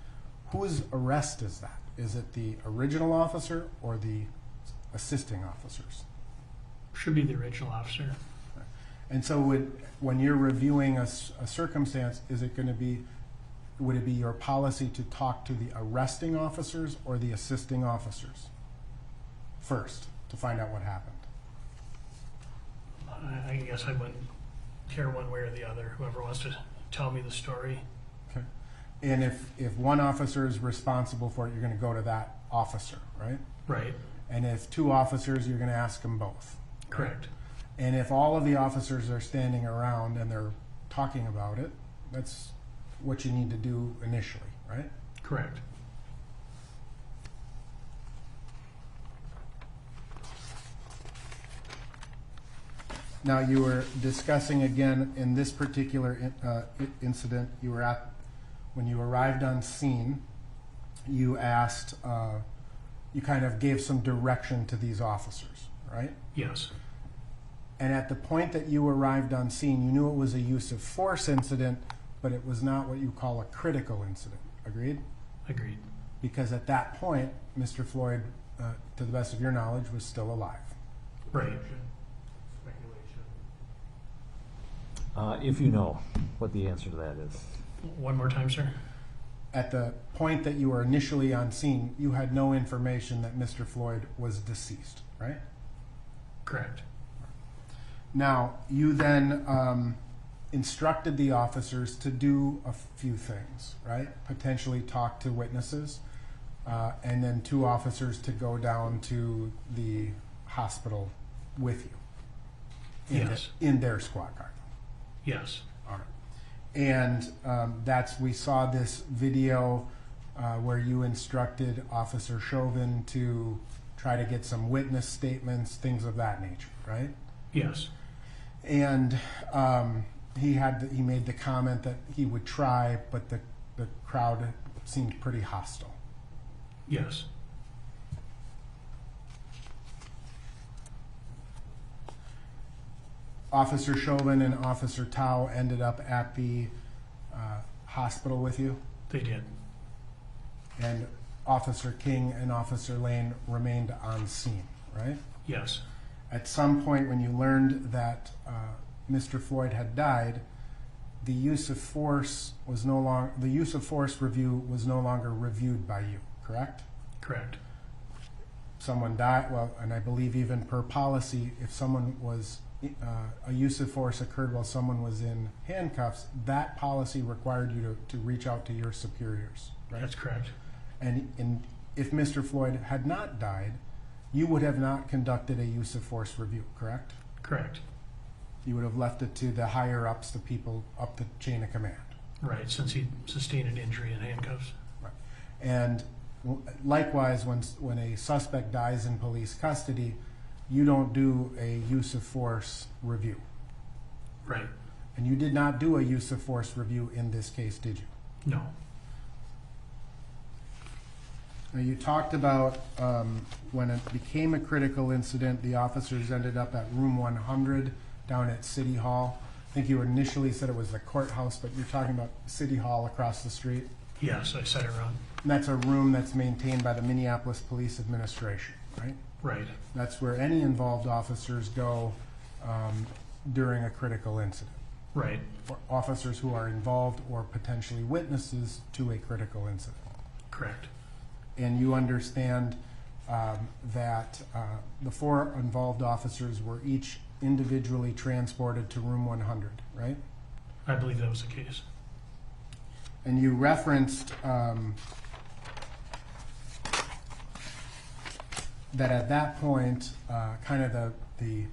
whose arrest is that? Is it the original officer or the assisting officers? Should be the original officer. And so when you're reviewing a circumstance, would it be your policy to talk to the arresting officers or the assisting officers first to find out what happened? I guess I wouldn't care one way or the other. Whoever wants to tell me the story. Okay. And if one officer is responsible for it, you're going to go to that officer, right? Right. And if two officers, you're going to ask them both. Correct. And if all of the officers are standing around and they're talking about it, that's what you need to do initially, right? Correct. Now, you were discussing again in this particular incident, when you arrived on scene, you asked, you kind of gave some direction to these officers, right? Yes. And at the point that you arrived on scene, you knew it was a use of force incident, but it was not what you call a critical incident. Agreed? Agreed. Because at that point, Mr. Floyd, to the best of your knowledge, was still alive. Right. If you know what the answer to that is. One more time, sir. At the point that you were initially on scene, you had no information that Mr. Floyd was deceased, right? Correct. Now, you then instructed the officers to do a few things, right? Potentially talk to witnesses, and then two officers to go down to the hospital with you. Yes. In their squad car. Yes. All right. And we saw this video where you instructed Officer Chauvin to try to get some witness statements, things of that nature, right? Yes. And he made the comment that he would try, but the crowd seemed pretty hostile. Yes. Officer Chauvin and Officer Tao ended up at the hospital with you, They did. and Officer King and Officer Lane remained on scene, right? Yes. At some point when you learned that Mr. Floyd had died, the use of force review was no longer reviewed by you, correct? Correct. Someone died, well, and I believe even per policy, if someone was a use of force occurred while someone was in handcuffs, that policy required you to reach out to your superiors, right? That's correct. And if Mr. Floyd had not died, you would have not conducted a use of force review, correct? Correct. You would have left it to the higher ups, the people up the chain of command. Right, since he sustained an injury in handcuffs. Right. And likewise, when a suspect dies in police custody, you don't do a use of force review. Right. And you did not do a use of force review in this case, did you? No. Now, you talked about when it became a critical incident, the officers ended up at room 100 down at City Hall. I think you initially said it was the courthouse, but you're talking about City Hall across the street. Yes, I said it wrong. And that's a room that's maintained by the Minneapolis Police Administration, right? Right. That's where any involved officers go during a critical incident. Right. Or officers who are involved or potentially witnesses to a critical incident. Correct. And you understand that the 4 involved officers were each individually transported to room 100, right? I believe that was the case. And you referenced that at that point, kind of the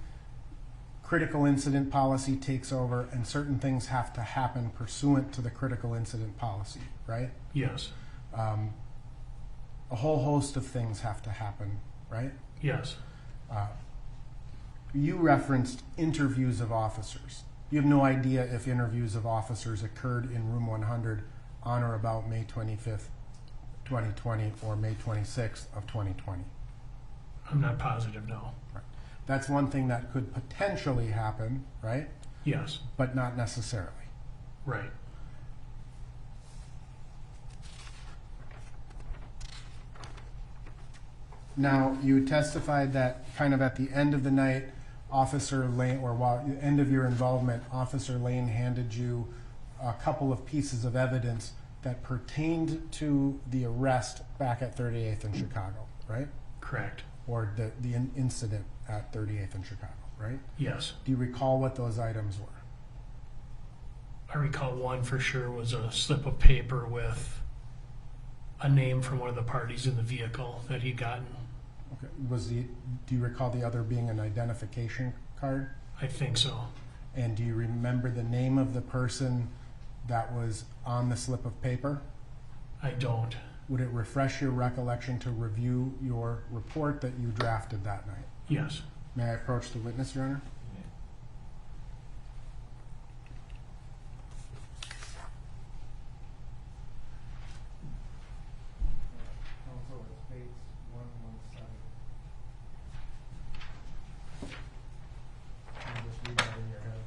critical incident policy takes over and certain things have to happen pursuant to the critical incident policy, right? Yes. A whole host of things have to happen, right? Yes. You referenced interviews of officers. You have no idea if interviews of officers occurred in room 100 on or about May 25th, 2020 or May 26th of 2020. I'm not positive, no. Right. That's one thing that could potentially happen, right? Yes. But not necessarily. Right. Now, you testified that kind of at the end of the night, Officer Lane, or while the end of your involvement, Officer Lane handed you a couple of pieces of evidence that pertained to the arrest back at 38th in Chicago, right? Correct. Or the incident at 38th in Chicago, right? Yes. Do you recall what those items were? I recall one for sure was a slip of paper with a name from one of the parties in the vehicle that he'd gotten. Okay. Do you recall the other being an identification card? I think so. And do you remember the name of the person that was on the slip of paper? I don't. Would it refresh your recollection to review your report that you drafted that night? Yes. May I approach the witness, Your Honor? Counsel, it's Bates 117. You just read that in your head.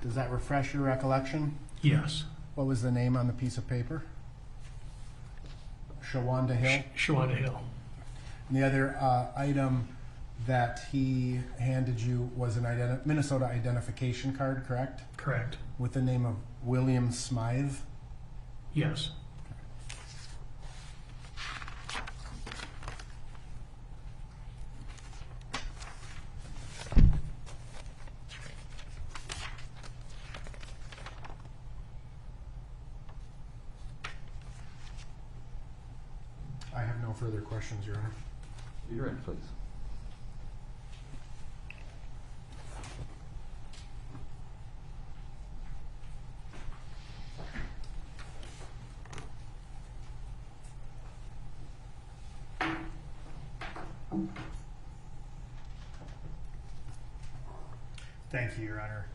Does that refresh your recollection? Yes. What was the name on the piece of paper? Shawanda Hill? Shawanda Hill. And the other item that he handed you was an Minnesota identification card, correct? Correct. With the name of William Smythe? Yes. I have no further questions, Your Honor. You're in, please. Thank you, Your Honor.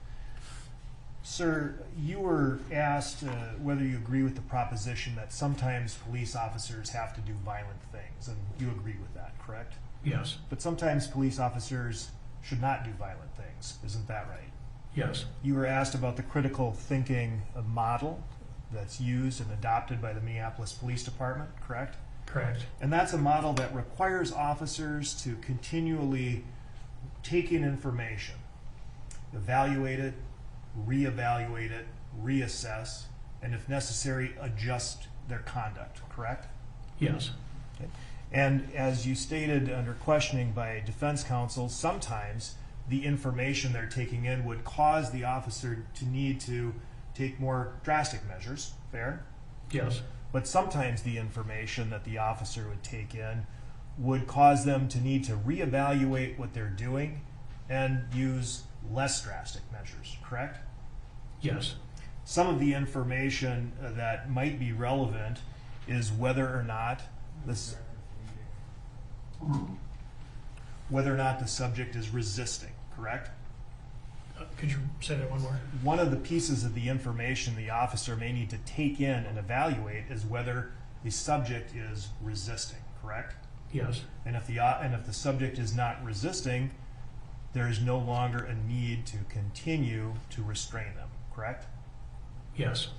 Sir, you were asked whether you agree with the proposition that sometimes police officers have to do violent things, and you agree with that, correct? Yes. But sometimes police officers should not do violent things, isn't that right? Yes. You were asked about the critical thinking model that's used and adopted by the Minneapolis Police Department, correct? Correct. And that's a model that requires officers to continually take in information, evaluate it, reevaluate it, reassess, and if necessary, adjust their conduct, correct? Yes. Okay. And as you stated under questioning by defense counsel, sometimes the information they're taking in would cause the officer to need to take more drastic measures, fair? Yes. But sometimes the information that the officer would take in would cause them to need to reevaluate what they're doing and use less drastic measures, correct? Yes. Some of the information that might be relevant is whether or not the subject is resisting, correct? Could you say that one more? One of the pieces of the information the officer may need to take in and evaluate is whether the subject is resisting, correct? Yes. And if the subject is not resisting, there is no longer a need to continue to restrain them, correct? Yes.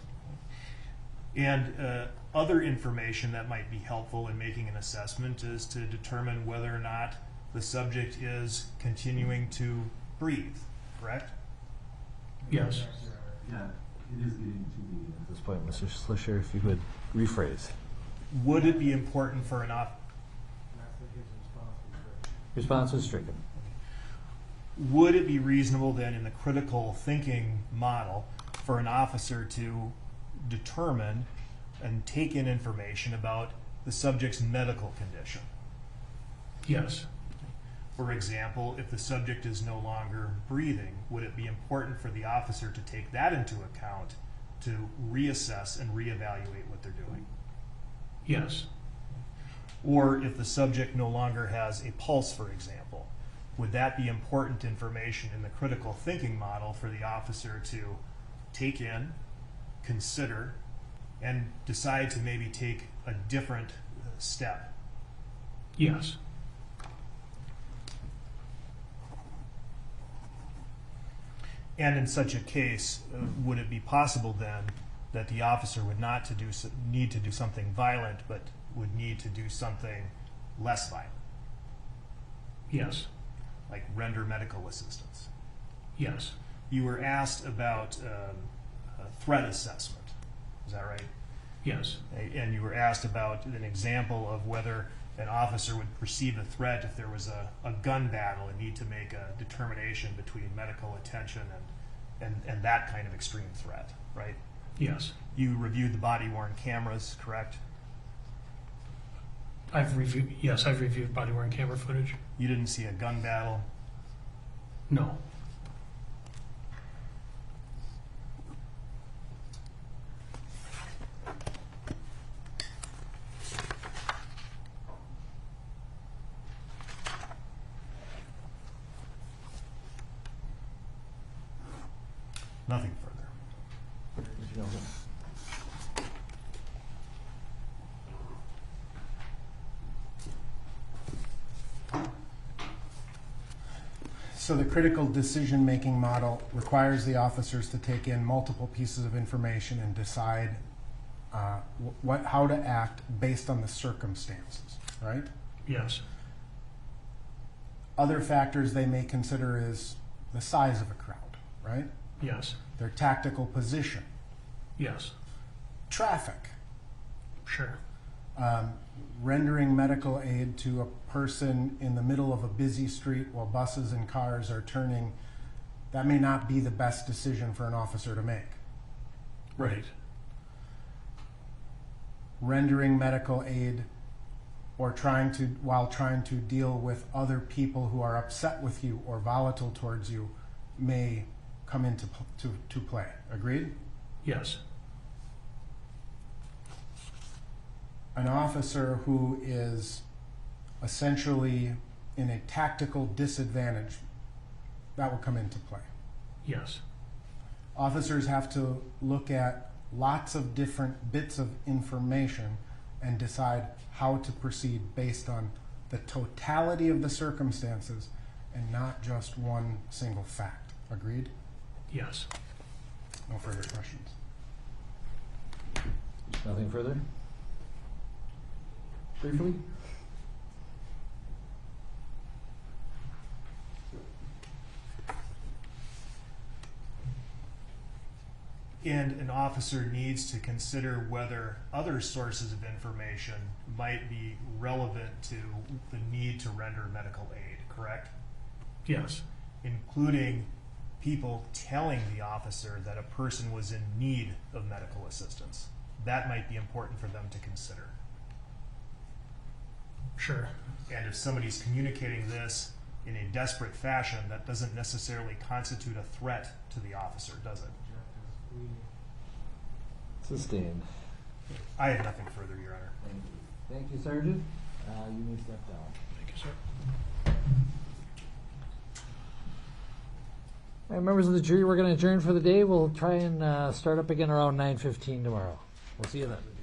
And other information that might be helpful in making an assessment is to determine whether or not the subject is continuing to breathe, correct? Yes. Yeah, it is getting to be at this point, Mr. Slisher, if you could rephrase. Would it be important for an Response was stricken. Would it be reasonable then in the critical thinking model for an officer to determine and take in information about the subject's medical condition? Yes. For example, if the subject is no longer breathing, would it be important for the officer to take that into account to reassess and reevaluate what they're doing? Yes. Or if the subject no longer has a pulse, for example, would that be important information in the critical thinking model for the officer to take in, consider, and decide to maybe take a different step? Yes. And in such a case, would it be possible then that the officer would not need to do something violent, but would need to do something less violent, Yes. like render medical assistance? Yes. You were asked about a threat assessment, is that right? Yes. And you were asked about an example of whether an officer would perceive a threat if there was a gun battle and need to make a determination between medical attention and that kind of extreme threat, right? Yes. You reviewed the body-worn cameras, correct? I've reviewed body-worn camera footage. You didn't see a gun battle? No. Nothing further. So the critical decision-making model requires the officers to take in multiple pieces of information and decide how to act based on the circumstances, right? Yes. Other factors they may consider is the size of a crowd, right? Yes. Their tactical position, Yes. traffic, Sure. rendering medical aid to a person in the middle of a busy street while buses and cars are turning. That may not be the best decision for an officer to make. Right. Rendering medical aid or while trying to deal with other people who are upset with you or volatile towards you may come into to play. Agreed? Yes. An officer who is essentially in a tactical disadvantage, that will come into play. Yes. Officers have to look at lots of different bits of information and decide how to proceed based on the totality of the circumstances and not just one single fact. Agreed? Yes. No further questions. Nothing further? Briefly? And an officer needs to consider whether other sources of information might be relevant to the need to render medical aid, correct? Yes. Including people telling the officer that a person was in need of medical assistance. That might be important for them to consider. Sure. And if somebody's communicating this in a desperate fashion, that doesn't necessarily constitute a threat to the officer, does it? Sustained. I have nothing further, Your Honor. Thank you. Thank you, Sergeant. You may step down. Thank you, sir. right, members of the jury, we're going to adjourn for the day. We'll try and start up again around 9:15 tomorrow. We'll see you then.